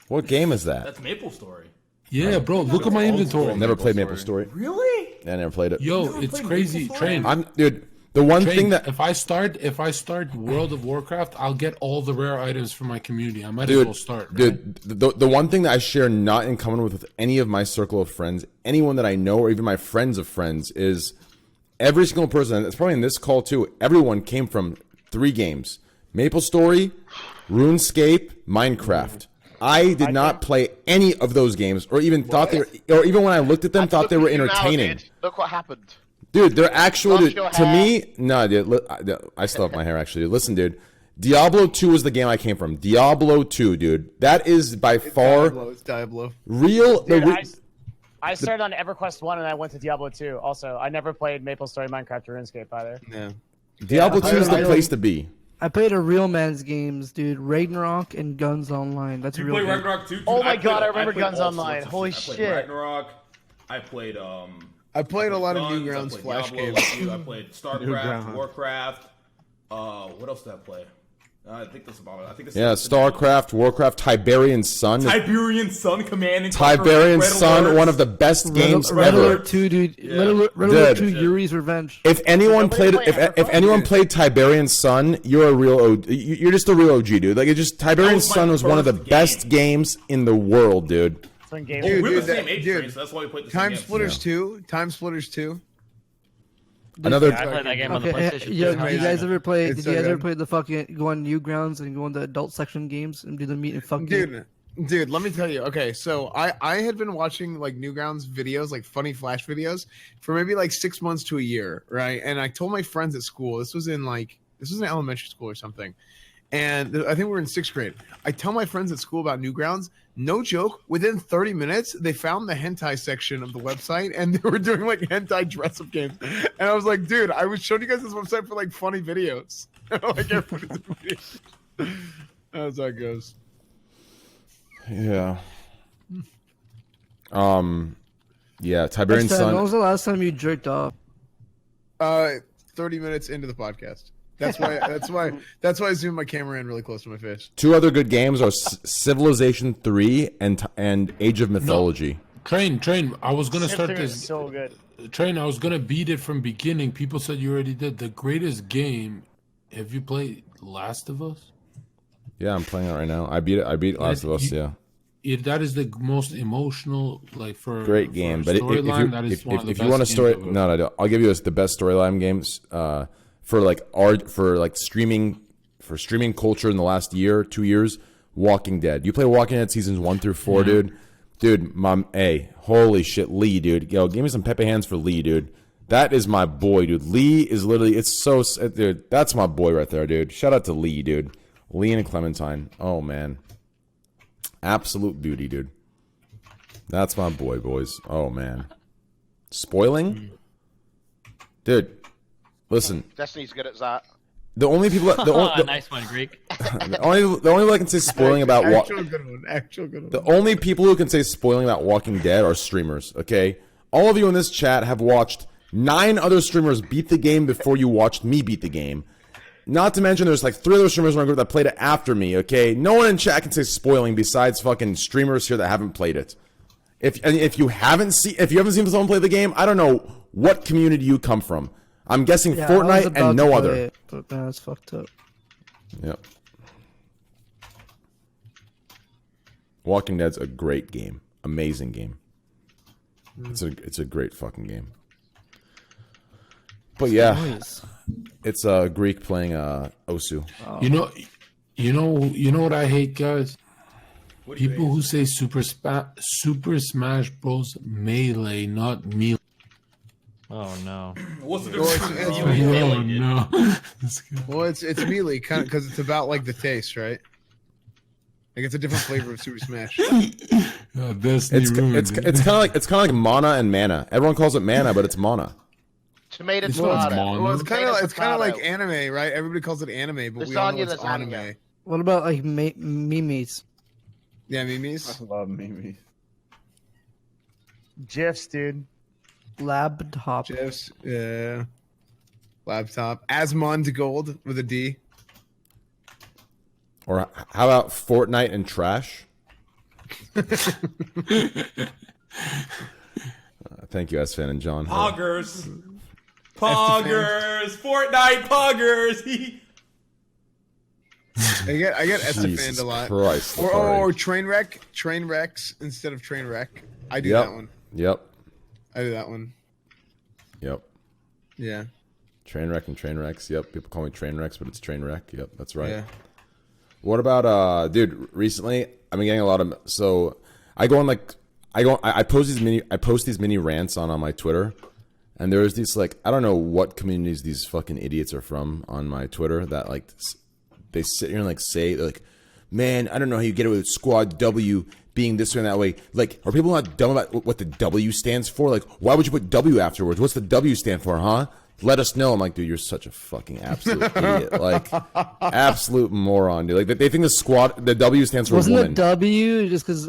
What game is that? That's Maple Story. Yeah, bro. Look at my inventory. Never played Maple Story. Really? I never played it. Yo, it's crazy. Train. Dude. The one Train, thing that if I start World of Warcraft, I'll get all the rare items from my community. I might as well start. Right? Dude, the one thing that I share not in common with any of my circle of friends, anyone that I know, or even my friends of friends, is every single person, and it's probably in this call too, everyone came from 3 games. Maple Story, RuneScape, Minecraft. I did not play any of those games, or even thought they were, or even when I looked at them, thought they were entertaining. Look what happened. Dude, they're actually, Lost to your me, no, dude, I still have my hair actually. Listen, dude, Diablo 2 is the game I came from. Diablo 2, dude. That is by far It's Diablo. real. Dude, I started on EverQuest 1 and I went to Diablo 2 also. I never played Maple Story, Minecraft, or RuneScape either. Yeah. Diablo 2 is the place to be. I played a real man's games, dude. Ragnarok and Guns Online. That's You real. play game. Ragnarok 2? Dude, Oh my God, I played remember Guns all Online. sorts of Holy shit. I shit. played Ragnarok. I played I played a lot of Guns, Newgrounds I played Flash Diablo, games. like you. I played StarCraft, Newgrounds. Warcraft. What else did I play? I think that's about it. I think it's Yeah, StarCraft, Warcraft, Tiberian Sun. Tiberian Sun Command and Tiberian Red Sun, Alert. one of the best games Red ever. Alert 2, dude. Red Alert 2, Yuri's Revenge. If anyone Nobody played, play if anyone played Tiberian Sun, you're a real OG. You're just a real OG, dude. Like, it just Tiberian was my Sun was one of the first best games in the world, dude. Some game. Dude, We're the dude, same age, dude. Train, so that's why we played the Time same game. Splitters 2. Time Splitters 2. Another. I played that game on the Okay, PlayStation. yo, too. did you guys ever play? It's Did so you guys ever good. play the fucking go on Newgrounds and go on the adult section games and do the meet and fuck game? Dude, let me tell you. Okay, so I had been watching like Newgrounds videos, like funny Flash videos, for maybe like 6 months to a year, right? And I told my friends at school. This was in elementary school or something, and I think we were in 6th grade. I tell my friends at school about Newgrounds. No joke. Within 30 minutes, they found the hentai section of the website, and they were doing like hentai dress-up games. And I was like, dude, I was showing you guys this website for like funny videos. Like everybody's videos. That's how it goes. Yeah. Yeah, Tiberian When Sun. was the last time you jerked off? 30 minutes into the podcast. That's why. That's why I zoomed my camera in really close to my face. 2 other good games are Civilization 3 and Age of Mythology. Train. I was gonna start this. So good. Train. I was gonna beat it from beginning. People said you already did. The greatest game. Have you played Last of Us? Yeah, I'm playing it right now. I beat it. I beat Last of Us. Yeah. That is the most emotional, like for Great game, for but if you want a story, no, I'll give you the best storyline games for streaming culture in the last year, 2 years. Walking Dead. You play Walking Dead seasons 1 through 4, dude. Dude, holy shit, Lee, dude. Yo, give me some Pepe hands for Lee, dude. That is my boy, dude. Lee is literally, dude. That's my boy right there, dude. Shout out to Lee, dude. Lee and Clementine. Oh man. Absolute beauty, dude. That's my boy, boys. Oh, man. Spoiling? Dude, listen. Destiny's good at that. The only people... Nice one, Greek. The only people that can say spoiling about... Actual good one. Actual good one. The only people who can say spoiling about Walking Dead are streamers, okay? All of you in this chat have watched 9 other streamers beat the game before you watched me beat the game. Not to mention there's like 3 other streamers in our group that played it after me, okay? No one in chat can say spoiling besides fucking streamers here that haven't played it. If you haven't seen someone play the game, I don't know what community you come from. I'm guessing Fortnite and no other. It, but man, it's fucked up. Yep. Walking Dead's a great game. Amazing game. It's a great fucking game. But yeah, it's a Greek playing Osu. You know what I hate, guys? People who say Super Smash Bros. Melee, not Melee. Oh no. What's the Well, difference? Well, it's mealy, kind of, because it's about like the taste, right? Like it's a different flavor of Super Smash. It's kind of like mana and mana. Everyone calls it mana, but it's mana. Tomato, Well, it's kind of like anime, right? Everybody calls it anime, but we all know it's anime. What about like memes? Yeah, memes. I love memes. GIFs, dude. Laptop. GIFs, yeah. Laptop. Asmond Gold with a D. Or how about Fortnite and trash? Thank you, S-Fan and John. Poggers. Fortnite poggers. I get Jesus S-Fan a lot. Christ, or Trainwrecks instead of Trainwreck. I do that one. Yep. I do that one. Yep. Yeah. Trainwreck and Trainwrecks. Yep. People call me Trainwrecks, but it's Trainwreck. Yep, that's right. Yeah. What about dude? Recently, I've been getting a lot of. So I go on I post these mini rants on my Twitter, and there's these like I don't know what communities these fucking idiots are from on my Twitter that like they sit here and like say like, man, I don't know how you get away with Squad W being this way and that way. Like, are people not dumb about what the W stands for? Like, why would you put W afterwards? What's the W stand for, huh? Let us know. I'm like, dude, you're such a fucking absolute idiot. Like, absolute moron, dude. Like, they think the W stands for Wasn't woman. the W just because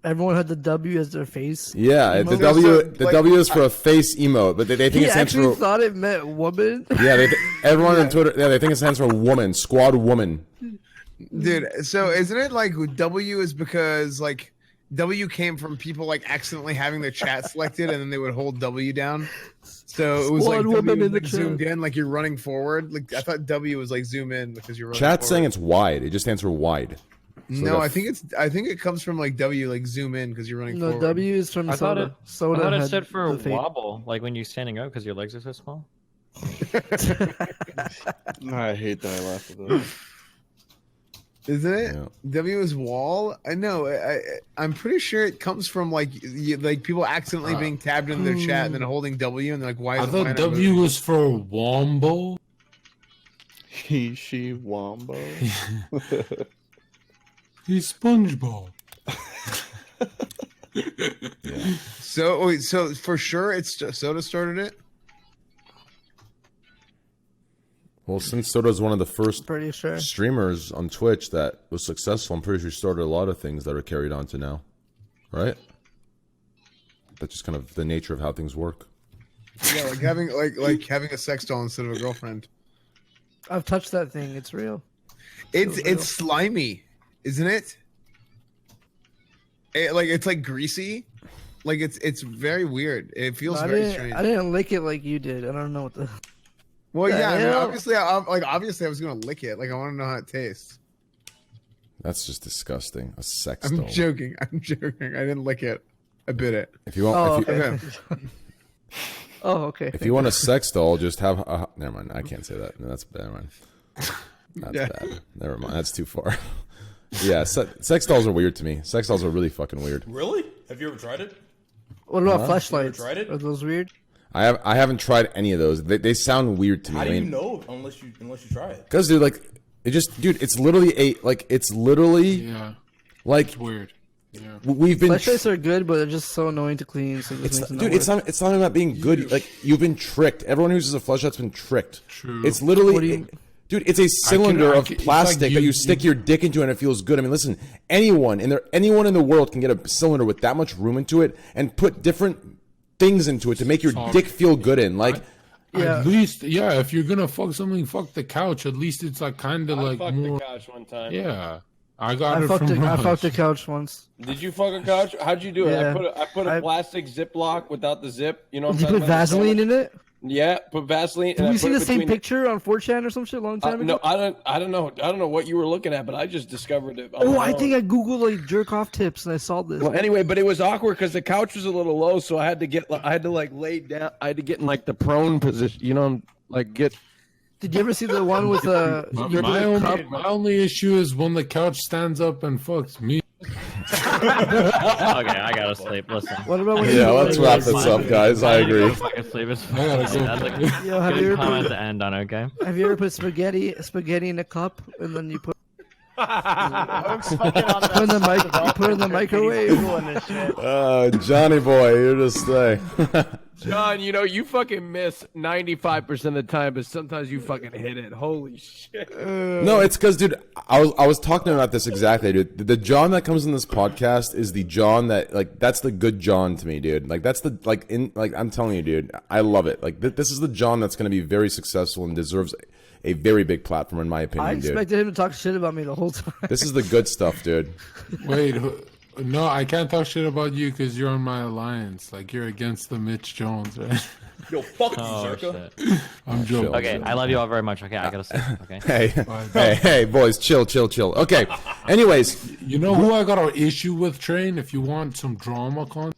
everyone had the W as their face? Yeah, the W is for a face emote, but they think it stands for. He actually thought it meant woman. Yeah, everyone on Twitter, they think it stands for woman, squad woman. Dude, so isn't it like W is because like W came from people like accidentally having their chat selected and then they would hold W down. So it was like W was zoomed in, like you're running forward. Like I thought W was like zoom in because you're running Chat's forward. saying it's wide. It just stands for wide. So No, I think it comes from like W, like zoom in because you're running No, forward. W is from soda. I Soda thought it had stood for the fate. wobble, like when you're standing up because your legs are so small. I hate that I laughed at that. Isn't it? Yeah. W is wall. I know. I'm pretty sure it comes from like like people accidentally being tabbed into their chat and then holding W and they're like, why? I is thought planet W moving? was for Wombo. He, she, Wombo. He's SpongeBob. Yeah. So wait, so for sure it's Soda started it. Well, since Soda's one of the first Pretty sure. streamers on Twitch that was successful, I'm pretty sure he started a lot of things that are carried on to now, right? That's just kind of the nature of how things work. Yeah, like having like having a sex doll instead of a girlfriend. I've touched that thing. It's real. It's slimy, isn't it? It's like greasy. Like it's very weird. It feels very strange. I didn't lick it like you did. I don't know what the. Well, yeah, I mean, hell? obviously I was gonna lick it. Like I want to know how it tastes. That's just disgusting. A sex I'm doll. joking. I didn't lick it. I bit it. If you want, Oh, if you, Okay. Oh, okay. if you want a sex doll, just have. Never mind. I can't say that. No, that's never mind. That's Yeah. bad. Never mind. That's too far. Yeah, sex dolls are weird to me. Sex dolls are really fucking weird. Really? Have you ever tried it? What about Huh? flashlights? You ever tried it? Are those weird? I haven't tried any of those. They sound weird to me. How I do you mean, know unless you try it? because dude, like it's literally Yeah, like it's weird. Yeah. we've been. Flashlights are good, but they're just so annoying to clean. So it just It's makes not, it dude, work. it's not about being good. Like you've been tricked. Everyone who uses a flashlight's been tricked. True. It's literally, What do you- dude. It's a cylinder of it's plastic like that you- you stick your dick into and it feels good. I mean, listen, anyone in the world can get a cylinder with that much room into it and put different things into it to make your dick feel good in. Like, Yeah. At least, yeah, if you're gonna fuck something, fuck the couch. At least it's like kind of like fucked more. the couch one time. Yeah, I got I it fucked from I Raj. fucked the couch once. Did you fuck a couch? How'd you do it? Yeah. I put a I- plastic Ziploc without the zip. You know what I'm Did you talking put about? Vaseline in it? Yeah, put Vaseline. Did and I we put see it the same between picture on 4chan or some shit a long time ago? No, I don't know what you were looking at, but I just discovered it. on Oh, my I own. think I googled like jerk off tips and I saw this. Well, anyway, but it was awkward because the couch was a little low, so I had to like lay down. I had to get in like the prone position, you know, like get. Did you ever see the one with My only issue is when the couch stands up and fucks me. Okay, I gotta sleep. Listen. What about when Yeah, let's wrap this up, guys. I agree. Sleep. It's That's a Yo, have you good ever comment put, to end on. Okay. have you ever put spaghetti in a cup and then you put Put in the microwave? Johnny boy, you're just stay. John, you know, you fucking miss 95% of the time, but sometimes you fucking hit it. Holy shit. No, it's because, dude, I was talking about this exactly, dude. The John that comes in this podcast is the John that, like, that's the good John to me, dude. Like, that's the, like, I'm telling you, dude, I love it. Like, this is the John that's going to be very successful and deserves a very big platform, in my opinion, I dude. expected him to talk shit about me the whole time. This is the good stuff, dude. Wait, no, I can't talk shit about you because you're on my alliance. Like, you're against the Mitch Jones, right? Yo, fuck you, Zerka. I'm joking. Okay, I love you all very much. Okay, I gotta sleep. Okay. Hey, boys, chill. Okay. Anyways, you know who I got an issue with, Train? If you want some drama content,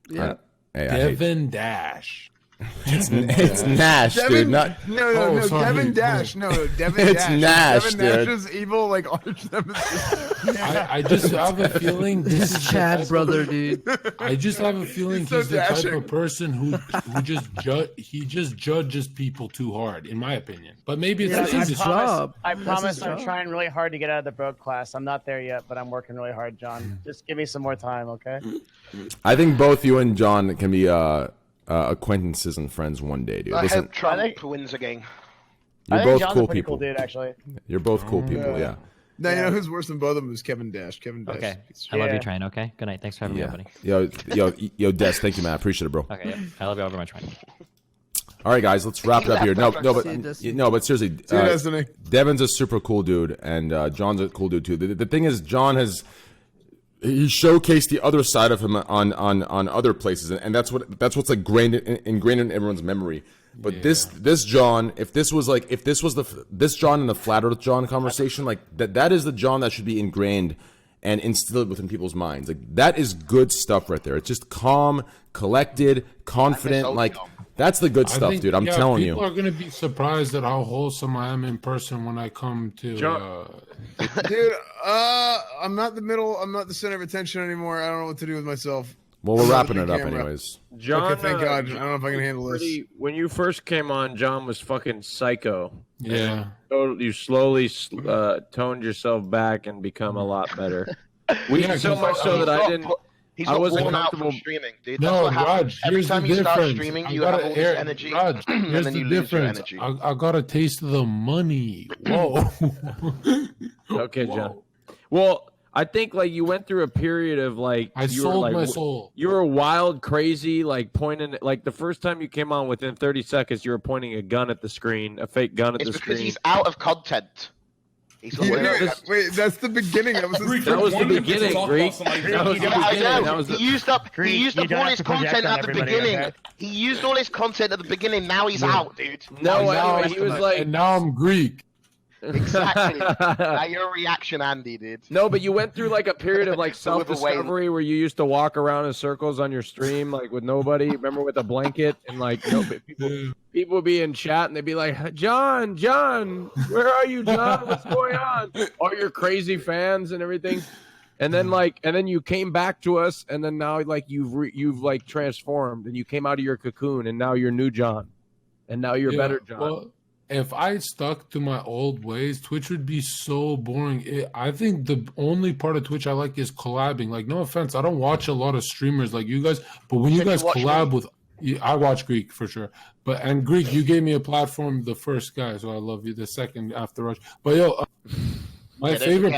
Yeah. Devin Dash. It's Nash, dude. Not No, sorry. Devin Dash. No, Devin It's Dash. Nash, Devin dude. Nash's evil, like, arch nemesis. I just have a feeling This is Chad, brother, dude. I just have a feeling He's so he's the type dashing. of person who just judges people too hard, in my opinion. But maybe it's Yeah, an his easy job. I That's promise his I'm job. trying really hard to get out of the broke class. I'm not there yet, but I'm working really hard, John. Just give me some more time, okay? I think both you and John can be acquaintances and friends one day, dude. I Listen, hope Trump wins again. you're I think both John's cool a pretty people. cool dude, actually. You're both cool people, yeah. No, you know who's worse than both of them is Kevin Dash. Kevin Dash. Okay. I love you, Train. Okay. Good night. Thanks for having me, buddy. Yo, Des, thank you, man. I appreciate it, bro. Okay. Yeah. I love you all very much, Train. All right, guys, let's wrap it up here. No, but seriously, See you, Destiny. Devin's a super cool dude, and John's a cool dude too. The thing is, John he showcased the other side of him on other places, and that's what's like ingrained in everyone's memory. But this John, if this was this John in the Flat Earth John conversation, like that is the John that should be ingrained and instilled within people's minds. Like, that is good stuff right there. It's just calm, collected, confident. Like, that's the good stuff, dude. I'm telling you. People are gonna be surprised at how wholesome I am in person when I come to. Dude, I'm not the middle. I'm not the center of attention anymore. I don't know what to do with myself. Well, we're I'm not wrapping the it big up camera. anyways. John, Okay, thank God. I don't know if I can handle this. When you first came on, John was fucking psycho. Yeah. You slowly toned yourself back and become a lot better. So much so that I didn't. He's I not wasn't worn out comfortable. from streaming, dude. That's No, what happens. Raj, Every here's the time you start difference. streaming, I you gotta have all this air- energy, Raj, and here's then the you lose your difference. energy. I got a taste of the money. Whoa. Okay, John. Well, I think like you went through a period of like I you were, sold like, my soul. You were wild, crazy, like pointing. Like the first time you came on, within 30 seconds, you were pointing a gun at the screen, a fake gun at It's the because screen. he's out of content. He's Wait, that's the beginning. That was the beginning, Greek. That was the beginning. That was He used up all his content at the beginning. okay? He used all his content at the beginning. Now he's out, dude. No, now, anyway, he was like. and now I'm Greek. Exactly. Now your reaction, Andy, dude. No, but you went through like a period of like self-discovery where you used to walk around in circles on your stream, like with nobody. Remember, with a blanket and like people would be in chat and they'd be like, John, where are you, John? What's going on? All your crazy fans and everything. And then you came back to us, and then now like you've like transformed and you came out of your cocoon, and now you're new John, and now you're better John. Well, if I stuck to my old ways, Twitch would be so boring. I think the only part of Twitch I like is collabing. Like, no offense, I don't watch a lot of streamers like you guys, but when you guys collab with, I watch Greek for sure. And Greek, you gave me a platform, the first guy, so I love you. The second after Rush, but yo, my favorite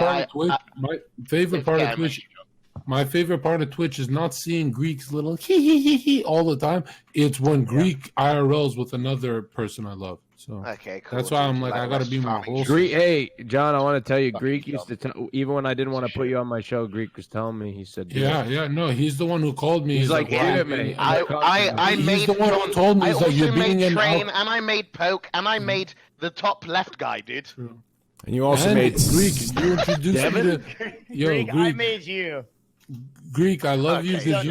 part of Twitch is not seeing Greek's little hee all the time. It's when Greek IRLs with another person I love. So okay, cool. That's why I'm like, I gotta be more wholesome. Greek, hey, John, I want to tell you, Greek used to tell, even when I didn't want to put you on my show, Greek was telling me. He said, no, he's the one who called me. He's like, hit me. I he's made the one who told me. I He's like, also you're being made an Train, and I made Poke, and I made the top left guy, dude. And you also made Greek. You introduced me to Greek, I made you. Greek, I love you because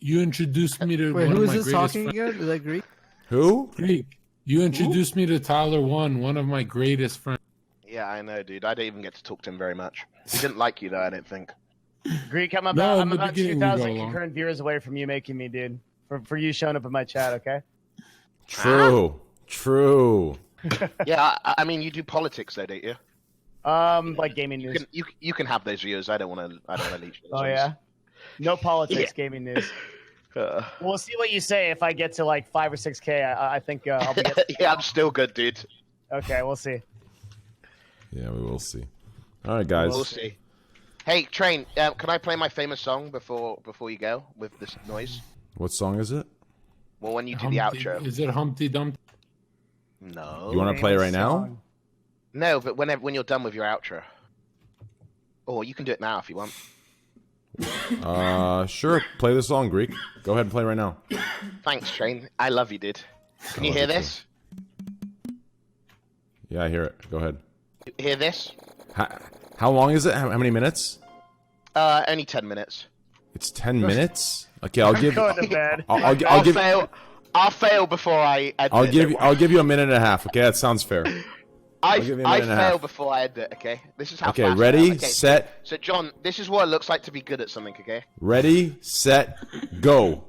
you introduced me to Wait, one who of is my this greatest talking friends. again? Is that Greek? Who? Greek. You introduced me to Tyler one of my greatest friends. Yeah, Yeah, I know, dude. I don't even get to talk to him very much. He didn't like you, though, I don't think. Greek, I'm No, about, in the 2,000 beginning, concurrent viewers away from you making me, dude. For you showing up in my chat, okay? True. True. Yeah, I mean, you do politics, though, don't you? Like gaming news. You can have those views. I don't want to leech those. Oh yeah. No politics, gaming news. We'll see what you say if I get to like 5 or 6K. I think I'll be. Yeah, I'm still good, dude. Okay, we'll see. Yeah, we will see. All right, guys. We'll see. Hey, Train, can I play my famous song before you go with this noise? What song is it? Well, when you do the outro. Is it Humpty Dumpty? No. You want to play it right now? No, but when you're done with your outro. Or you can do it now if you want. Sure. Play the song, Greek. Go ahead and play right now. Thanks, Train. I love you, dude. Can you hear this? Yeah, I hear it. Go ahead. You hear this? How long is it? How many minutes? Only 10 minutes. It's 10 minutes. Okay, I'll give. Going to bed. I'll give. I'll fail before I end I'll it. give you a minute and a half. Okay, that sounds fair. I fail before I end it. Okay, this is how. Okay, fast ready, I am. Okay, set. So, John, this is what it looks like to be good at something. Okay. Ready, set, go.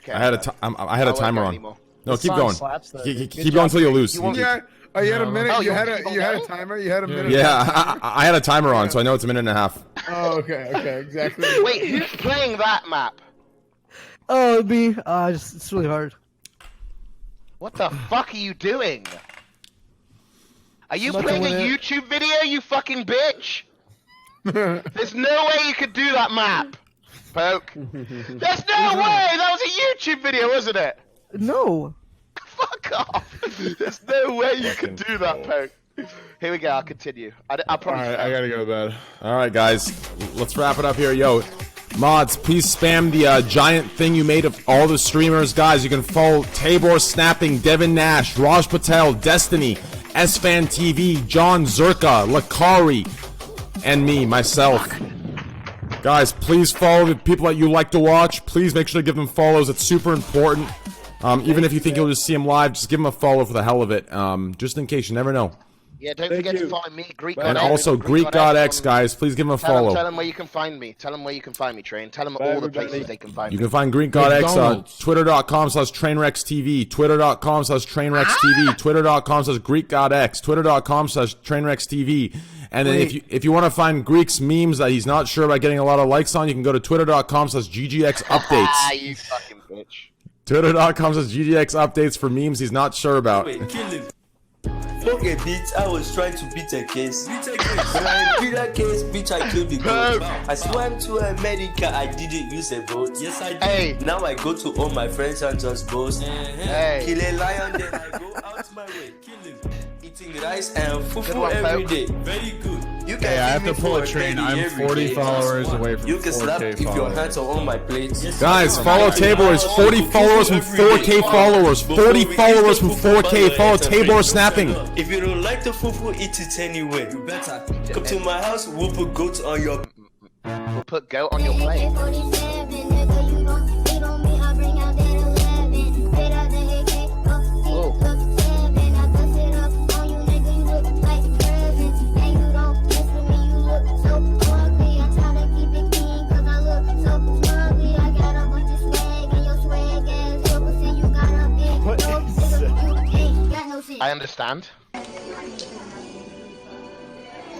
Okay. I had a timer on. No, keep going. Keep going until you lose. Yeah. Oh, you had a minute. You had a timer. You had a minute. Yeah, I had a timer on, so I know it's a minute and a half. Oh, okay, exactly. Wait, who's playing that map? Oh, me. It's really hard. What the fuck are you doing? Are you playing a YouTube video, you fucking bitch? There's no way you could do that map, Poke. There's no way! That was a YouTube video, wasn't it? No. Fuck off! There's no way you could do that, Poke. Here we go, I'll continue. I promise. Alright, I gotta go to bed. Alright, guys. Let's wrap it up here. Yo, mods, please spam the giant thing you made of all the streamers. Guys, you can follow Tabor Snapping, Devin Nash, Raj Patel, Destiny, S-Fan TV, John Zerka, Lakari, and me, myself. Guys, please follow the people that you like to watch. Please make sure to give them follows. It's super important. Even if you think you'll just see them live, just give them a follow for the hell of it. Just in case, you never know. Yeah, don't forget to follow me, Greek God And X. also, Greek God X, guys. Please give him a follow. Tell them where you can find me. Tell them where you can find me, Train. Tell them all the places they can find me. You can find Greek God X on Twitter.com/Trainwreckstv, Twitter.com/Trainwreckstv, Twitter.com/Greek God X, Twitter.com/Trainwreckstv. And then if you want to find Greek's memes that he's not sure about getting a lot of likes on, you can go to Twitter.com/GGXupdates. Ah, you fucking bitch. Twitter.com/GGXupdates for memes he's not sure about. Wait, kill him. Fuck a bitch, I was trying to beat a case. When I beat a case, bitch, I killed the goat. I swam to America, I didn't use a boat. Yes, I did. Hey. Now I go to all my friends and just boast. Hey. Kill a lion, then I go out my way. Kill him. Eating rice and fufu one, every Pope. day. Very good. You can Hey, I have feed to me pull for a train. penny I'm every 40 day. followers away from You can snap 4K if your followers. hands are on my plate. Guys, follow Tabor. 40 followers from 4K followers. 40 followers from 4K. Follow Tabor snapping. If you don't like the fufu, eat it anyway. You better come to my house. We'll put goat on your. We'll put goat on your plate. I understand.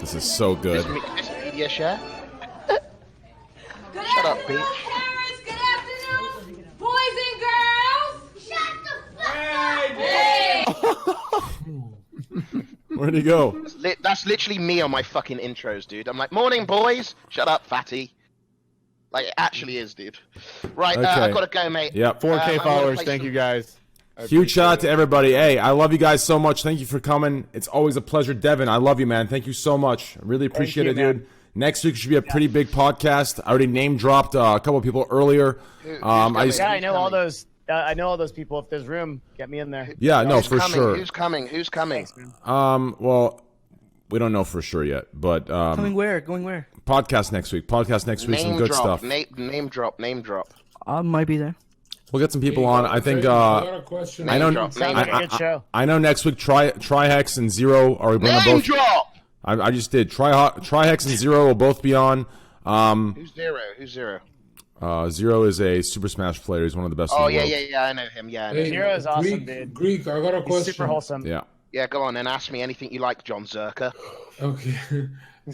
This is so good. This media share. Shut up, bitch. Parents, good afternoon, boys and girls. Shut the fuck up. Where'd he go? That's literally me on my fucking intros, dude. I'm like, morning, boys. Shut up, fatty. Like, it actually is, dude. Right, Okay. I've got to go, mate. Yep. 4K followers. Thank you, guys. Huge shout out to everybody. Hey, I love you guys so much. Thank you for coming. It's always a pleasure. Devin, I love you, man. Thank you so much. I really appreciate it, dude. Next week should be a pretty big podcast. I already name dropped a couple of people earlier. I know all those. I know all those people. If there's room, get me in there. Yeah, no, Who's for coming? sure. Who's coming? Who's coming? Well, we don't know for sure yet, but Coming where? Going where? podcast next week. Podcast next week. Some Name good drop. stuff. Name drop. Name drop. I might be there. We'll get some people on. I think. I got a question. I know. Sounds like a good show. I know next week. Trihex and Zero are we bringing Name both? drop. I just did. Trihex and Zero will both be on. Who's Zero? Who's Zero? Zero is a Super Smash player. He's one of the best. Oh in the yeah, world. yeah. I know him. Yeah. I know him. Zero is awesome, dude. Greek, I got a He's question. super wholesome. Yeah. Yeah, go on and ask me anything you like, John Zerka. Okay.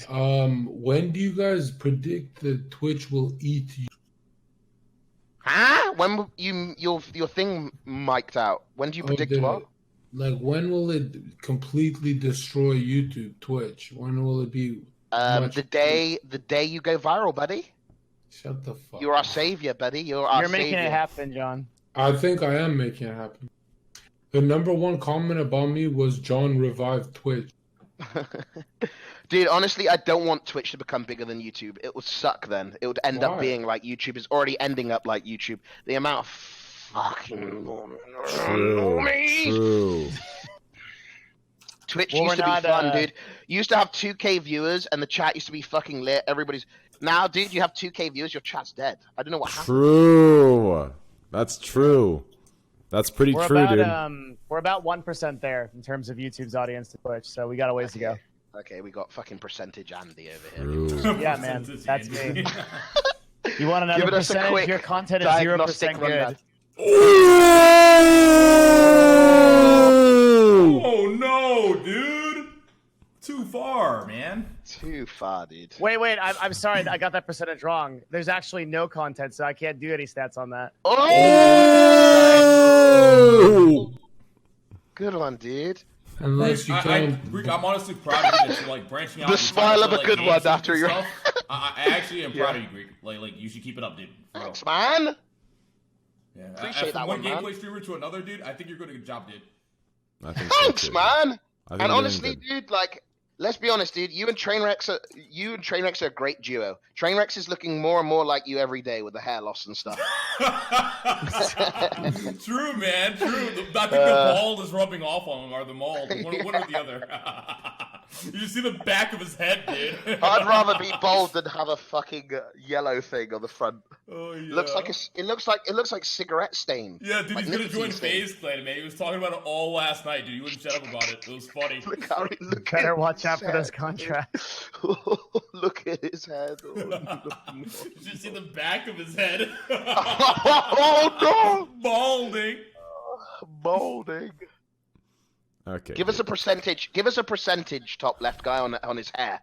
When do you guys predict that Twitch will eat you? Huh? When will your thing mic'd out? When do you predict what? Like, when will it completely destroy YouTube, Twitch? When will it be? The day you go viral, buddy. Shut the fuck. You're our savior, buddy. You're our You're making savior. it happen, John. I think I am making it happen. The number one comment about me was John revived Twitch. Dude, honestly, I don't want Twitch to become bigger than YouTube. It would suck then. It would end up Why? being like YouTube. Is already ending up like YouTube. The amount of fucking True. Twitch Well, used to we're be not, fun, dude. You used to have 2K viewers and the chat used to be fucking lit. Everybody's now, dude. You have 2K viewers, your chat's dead. I don't know what happened. True. That's true. That's pretty We're true, about dude. we're about 1% there in terms of YouTube's audience to Twitch, so we got a ways to go. Okay, we got fucking percentage Andy over True. here. Yeah, man, that's me. You want another Giving us a percentage? quick Your content is diagnostic 0% rundown. good. Oh no, dude! Too far, man. Too far, dude. Wait, I'm sorry, I got that percentage wrong. There's actually no content, so I can't do any stats on that. Oh! Good one, dude. Unless you can. Rick, I'm honestly proud of you that you're like branching out. The and smile trying of to, a like, good games one and after your- stuff. I actually am proud of you, Greek. Like you should keep it up, dude. For real. Thanks, man. Yeah, Appreciate from that one one, man. gameplay streamer to another, dude. I think you're doing a good job, dude. I think Thanks, so, too. man. I think And you're honestly, doing dude, like, let's be honest, dude. You and Trainwreck are a great duo. Trainwreck is looking more and more like you every day with the hair loss and stuff. True, man. True. I think the bald is rubbing off on him, or the mold. One or the other. You just see the back of his head, dude. I'd rather be bald than have a fucking yellow thing on the front. Oh yeah. It looks like cigarette stain. Yeah, dude, Like he's gonna nicotine join stain. FaZe Clan, man. He was talking about it all last night, dude. He wouldn't shut up about it. It was funny. Better watch out for those contracts. Look at his head. You should see the back of his head. Oh no! Balding. Balding. Okay. Give us a percentage. Give us a percentage, top left guy on his hair.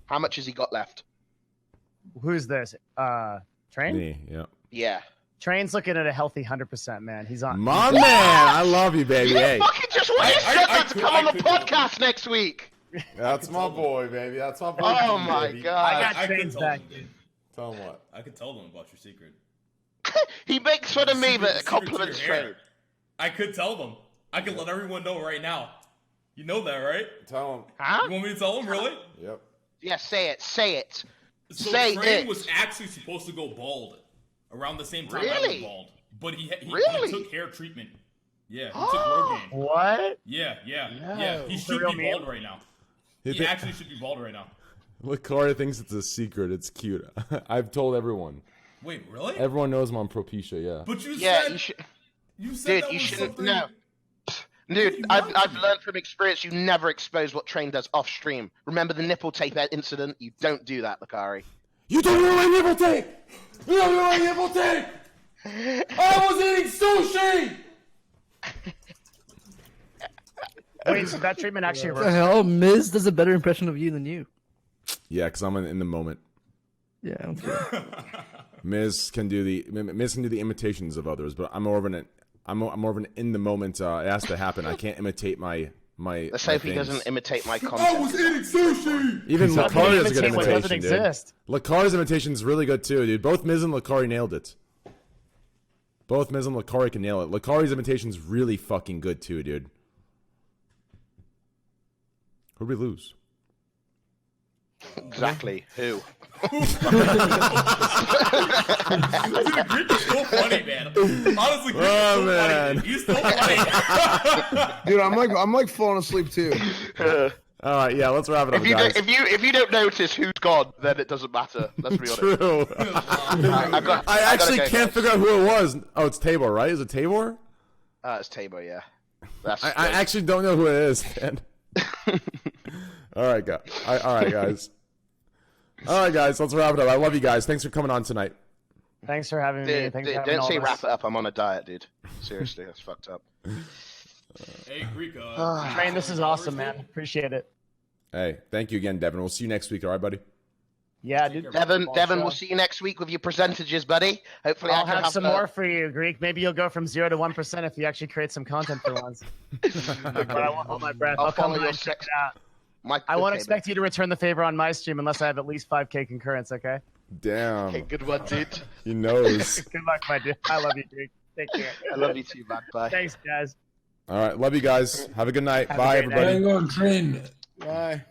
How much has he got left? Who's this? Train? Me, yeah. Yeah. Train's looking at a healthy 100%, man. He's on. My man, I love you, baby. You Hey, fucking just want to come on the podcast next week. That's my boy, baby. That's my boy. Oh my baby. god. I got I Train's could tell back, them, dude. Tell him what. I could tell them about your secret. He makes fun of me, Secret but to compliments your hair. Train. I could tell them. I could let everyone know right now. You know that, right? Tell him. Huh? You want me to tell them, really? Yep. Yeah, say it. Say it. So say Train it. was actually supposed to go bald around the same time I Really? went bald, but he Really? took hair treatment. Yeah, he took Rogaine. What? Yeah. He For should real, be man? bald right now. He actually should be bald right now. Lakari thinks it's a secret. It's cute. I've told everyone. Wait, really? Everyone knows I'm on Propecia, yeah. But you Yeah, said you should. you said Dude, that you was shouldn't. something. No. Dude, I've learned from experience. You never expose what Train does off stream. Remember the nipple tape incident? You don't do that, Lakari. You don't know my nipple tape! You don't know my nipple tape! I was eating sushi! Wait, so that treatment actually What works? the hell? Miz does a better impression of you than you. Yeah, because I'm in the moment. Yeah, okay. Miz can do the imitations of others, but I'm more of an in the moment. It has to happen. I can't imitate my. Let's hope he doesn't imitate my I content. was eating sushi. Even Lakari is a good imitate what doesn't imitation, dude. exist. Lakari's imitation is really good too, dude. Both Miz and Lakari nailed it. Both Miz and Lakari can nail it. Lakari's imitation is really fucking good too, dude. Who'd we lose? Exactly. Who? Dude, Greek is so funny, man. Honestly, Greek is so funny. Dude. He's so funny. Dude, I'm like falling asleep too. All right, yeah, let's wrap it up, guys. If you don't notice who's gone, then it doesn't matter. Let's be honest. True. I actually can't figure out who it was. Oh, it's Tabor, right? Is it Tabor? It's Tabor, yeah. I actually don't know who it is, man. All right, guys. All right, guys. Let's wrap it up. I love you guys. Thanks for coming on tonight. Thanks for having me. Dude, Thanks for having don't all say of us. wrap it up. I'm on a diet, dude. Seriously, that's fucked up. Hey, Greek. Train, this is awesome, man. Appreciate it. Hey, thank you again, Devin. We'll see you next week. All right, buddy? Yeah, dude. Devin, we'll see you next week with your percentages, buddy. Hopefully, I'll I can have some more for you, Greek. Maybe you'll go from 0 to 1% if you actually create some content for once. But I won't hold my breath. I'll come by and check it out. I won't expect you to return the favor on my stream unless I have at least 5K concurrence, okay? Damn. Okay, good one, dude. He knows. Good luck, my dude. I love you, Greek. Take care. I love you too, man. Bye. Thanks, guys. All right, love you guys. Have a good night. Have a Bye, great everybody. Hang on, Train. Bye.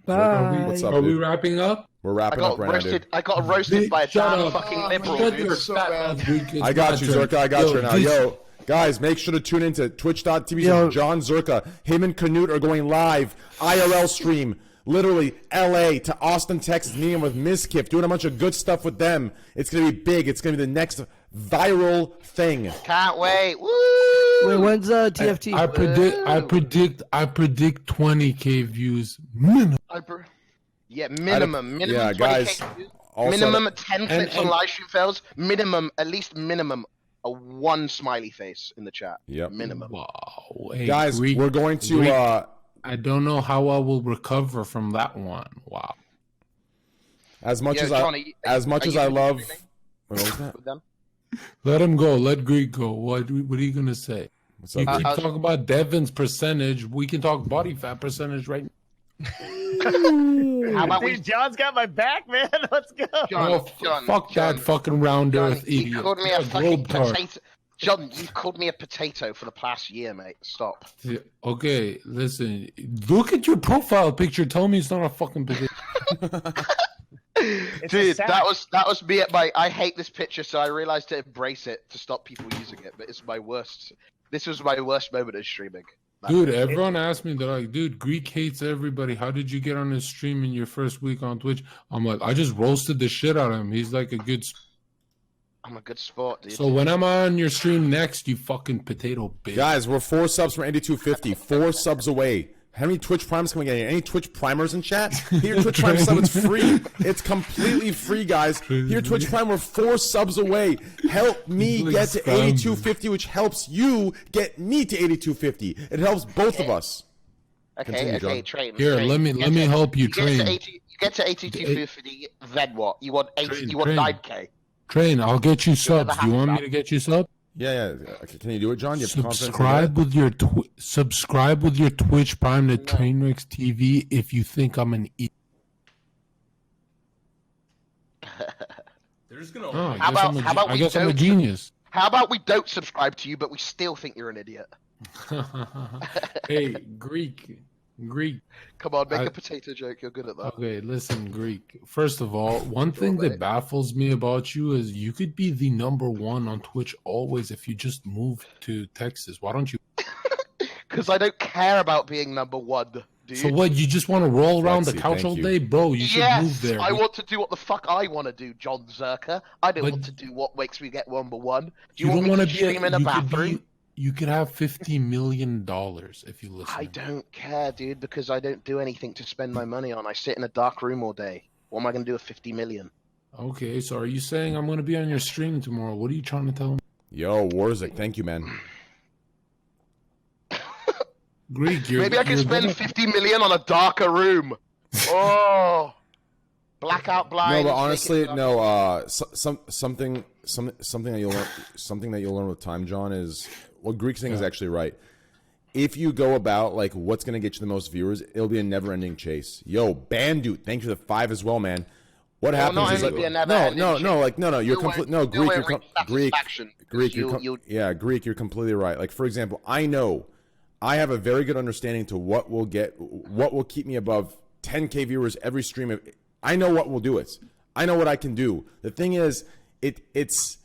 Bye. What's up, Are we dude? wrapping up? We're wrapping up right now, dude. I got roasted by a Shut damn up. fucking liberal, Shut dude. your So fat bad. mouth, Greek. It's I got my you, turn. Zerka. I got you now. this- Yo, guys, make sure to tune into twitch.tv. Yo. John Zerka. Him and Canute are going live. IRL stream. Literally, LA to Austin, Texas, meeting with Miskif, doing a bunch of good stuff with them. It's going to be big. It's going to be the next viral thing. Can't wait. Woo! Wait, when's TFT? I predict 20K views minimum. Minimum yeah, 20K guys. views. Also, Minimum 10 clips on live stream fails. At least minimum a one smiley face in the chat. Yep. Minimum. Wow. Hey, guys, Greek, we're going to. Greek, I don't know how I will recover from that one. Wow. As much Yo, as John, I love. What was that? With them? Let him go. Let Greek go. What are you gonna say? What's You up, keep dude? talking about Devin's percentage. We can talk body fat percentage right now. How about we? Dude, John's got my back, man. Let's go. Fuck that fucking round earth You idiot. called me You're a fucking globetrotter. potato. John, you called me a potato for the past year, mate. Stop. Okay, listen. Look at your profile picture. Tell me it's not a fucking potato. Dude, that was me at my. I hate this picture, so I realized to embrace it to stop people using it. But it's my worst. This was my worst moment of streaming. Dude, everyone asked me, they're like, dude, Greek hates everybody. How did you get on his stream in your first week on Twitch? I'm like, I just roasted the shit out of him. He's like a good. I'm a good sport, dude. So when I'm on your stream next, you fucking potato bitch. Guys, we're 4 subs from 8250. 4 subs away. How many Twitch Primes can we get here? Any Twitch Primers in chat? Here, Twitch Prime sub, it's free. It's completely free, guys. Here, Twitch Prime, we're 4 subs away. Help me get to 8250, which helps you get me to 8250. It helps both of us. Okay, Continue, Train. Here, Train. let me help you, Train. You get to 8250, then what? You want 80? You want 9K? Train, I'll get you subs. Do you want me to get you subs? Yeah. Okay, can you do it, John? You have confidence in Subscribe with your Twitch Prime to Trainwreckstv if you think I'm an idiot. They're just gonna. Oh, I guess I'm a genius. How about we don't subscribe to you, but we still think you're an idiot? Hey, Greek. Greek. Come on, make a potato joke. You're good at that. Okay, listen, Greek. First of all, one thing that baffles me about you is you could be the #1 on Twitch always if you just moved to Texas. Why don't you? Because I don't care about being #1, dude. So what? You just want to roll around the couch all day, bro? You should move there. I want to do what the fuck I want to do, John Zerka. I don't want to do what makes me get #1. Do you want me to stream in a bathroom? You could have $50 million if you listen. I don't care, dude, because I don't do anything to spend my money on. I sit in a dark room all day. What am I going to do with 50 million? Okay, so are you saying I'm going to be on your stream tomorrow? What are you trying to tell me? Yo, Warzik, thank you, man. Greek, maybe I can spend 50 million on a darker room. Oh, blackout blind. No, but honestly, no. Something that you'll learn with time, John, is what Greek's saying is actually right. If you go about like what's going to get you the most viewers, it'll be a never-ending chase. Yo, Bandu, thank you for the 5 as well, man. What happens is like no, you're completely no Greek. Greek, you're completely right. Like for example, I have a very good understanding to what will keep me above 10K viewers every stream. I know what will do it. I know what I can do. The thing is, it's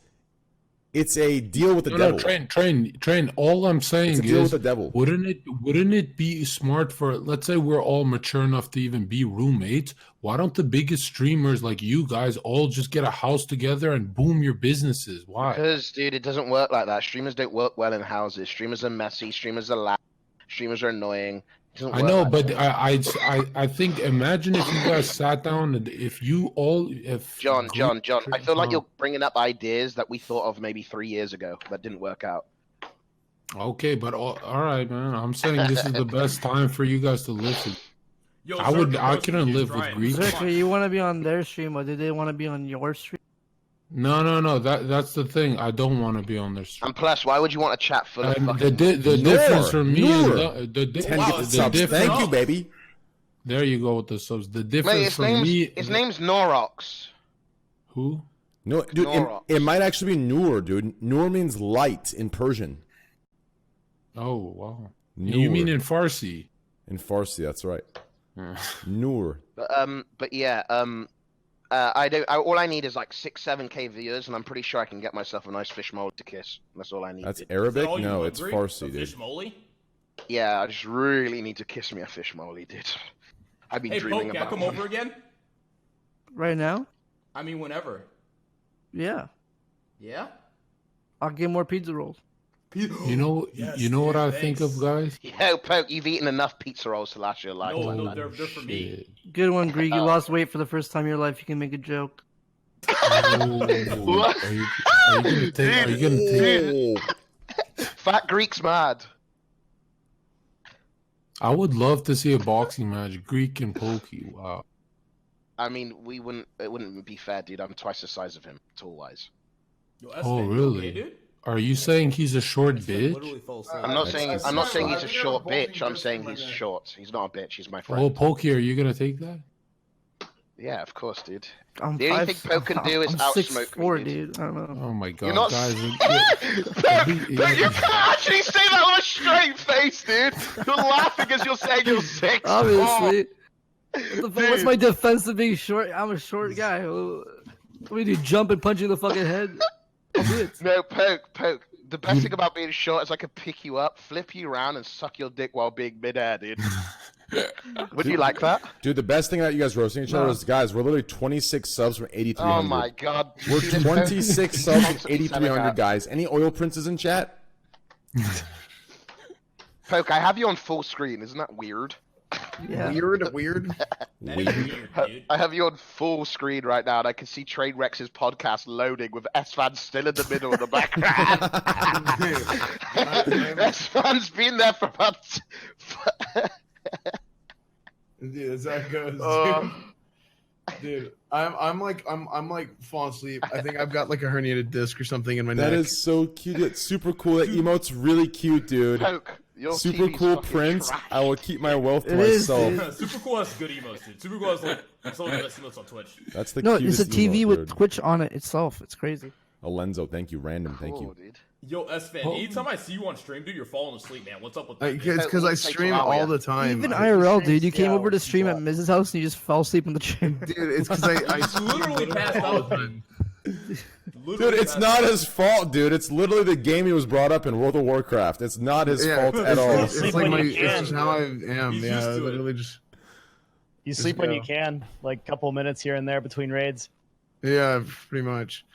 a deal with the devil. Train. All I'm saying is, deal with the devil. Wouldn't it be smart for, let's say we're all mature enough to even be roommates? Why don't the biggest streamers like you guys all just get a house together and boom your businesses? Why? Because, dude, it doesn't work like that. Streamers don't work well in houses. Streamers are messy. Streamers are loud. Streamers are annoying. I know, but I think, imagine if you guys sat down and John, I feel like you're bringing up ideas that we thought of maybe 3 years ago that didn't work out. Okay, but all right, man. I'm saying this is the best time for you guys to listen. Yo, I couldn't live with Greek. Zerka, you want to be on their stream, or do they want to be on your stream? No. That's the thing. I don't want to be on their stream. And plus, why would you want to chat full of fucking... The difference for me is thank you, baby. There you go with the subs. The difference for me. His name's Norox. Who? No, dude. It might actually be Nur, dude. Nur means light in Persian. Oh wow. Nur. You mean in Farsi? In Farsi, that's right. Nur. But yeah. All I need is like 6-7K viewers, and I'm pretty sure I can get myself a nice fish molly to kiss. That's all I need. That's Arabic? No, it's Farsi, dude. Fish molly? Yeah, I just really need to kiss me a fish molly, dude. I've been dreaming about. Hey, come over again? Right now? I mean, whenever. Yeah. Yeah? I'll get more pizza rolls. You know what I think of, guys? Yeah, Poke, you've eaten enough pizza rolls to last your life. No, they're for me. Good one, Greek. You lost weight for the first time in your life. You can make a joke. What? Are you gonna take? Fat Greek's mad. I would love to see a boxing match, Greek and Pokey. Wow. I mean, it wouldn't be fair, dude. I'm twice the size of him, tall-wise. Oh, really? Okay, dude? Are you saying he's a short bitch? I'm not saying he's a short bitch. I'm saying he's short. He's not a bitch. He's my friend. Oh, Pokey, are you gonna take that? Yeah, of course, dude. The only thing Poke can do is outsmoke me, dude. I don't know. Oh my god, You're not... guys! Poke, you can't actually say that with a straight face, dude. You're laughing as you're saying you're 6'4". Obviously. What's my defense of being short? I'm a short guy. What do you do? Jump and punch you in the fucking head? No, Poke. The best thing about being short is I can pick you up, flip you around, and suck your dick while being midair, dude. Would you like that? Dude, the best thing about you guys roasting each other is, guys, we're literally 26 subs from 8,300. Oh my god. We're 26 subs from 8,300, guys. Any oil princes in chat? Poke, I have you on full screen. Isn't that weird? Yeah. Weird. I have you on full screen right now, and I can see Trainwreckst's podcast loading with S-Fan still in the middle of the background. S-Fan's been there for about... Dude, that's how it goes. Dude, I'm like falling asleep. I think I've got like a herniated disc or something in my neck. That is so cute. It's super cool. That emote's really cute, dude. Poke, super TV's cool prince. trash. I will keep my wealth to myself. Super cool has good emotes, dude. Super cool has like some of the best emotes on Twitch. That's the No, it's cutest a TV emote, with dude. Twitch on it itself. It's crazy. Alenzo, thank you. Random, thank you. Dude. Yo, S-Fan, anytime I see you on stream, dude, you're falling asleep, man. What's up with that? It's because I stream all the time. Even IRL, dude. You came over to stream at Mrs. House and you just fell asleep in the chair. Dude, it's because I literally passed out. Dude, it's not his fault, dude. It's literally the game he was brought up in, World of Warcraft. It's not his fault at all. It's just how I am. Yeah, literally just. You sleep when you can, like a couple minutes here and there between raids. Yeah, pretty much.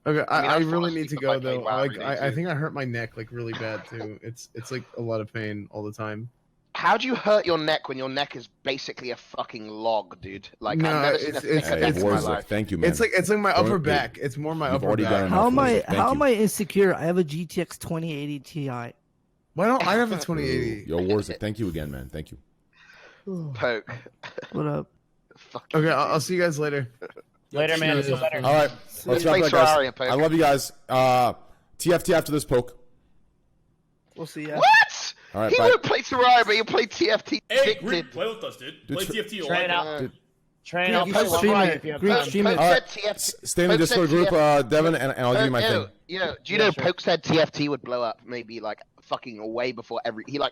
Okay, I really need to go though. Like, I think I hurt my neck like really bad too. It's like a lot of pain all the time. How do you hurt your neck when your neck is basically a fucking log, dude? Like, no, I've never seen a neck in my life. Thank you, man. It's like my upper back. It's more my upper back. How am I insecure? I have a GTX 2080 Ti. Why don't I have a 2080? Yo, Warzone, thank you again, man. Thank you. Poke. What up? Okay, I'll see you guys later. Later, man. Feel better. All right, let's wrap it up, guys. I love you guys. TFT after this, Poke. We'll see ya. What? All right, he bye. won't play Terraria, but he'll play TFT. Hey, Greek, play with us, dude. Play TFT. Train out. Train out. Greek, stream it. Greek, stream it. All right, stay in the Discord group, Devin, and I'll give you my thing. Do you know Poke said TFT would blow up maybe like fucking way before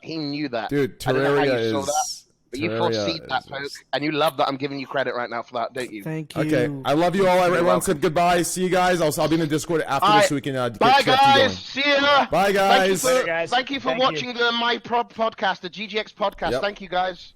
he knew that. Dude, I don't know how Terraria you saw is. that. But you foresee that, Poke, and you love that I'm giving you credit right now for that, don't you? Thank you. Okay, I love you all. Everyone said goodbye. See you guys. I'll be in the Discord after this so we can get bye, TFT guys. going. See ya. Bye, guys. Thank you for watching the My Prod podcast, the GGX podcast. Yep. Thank you, guys.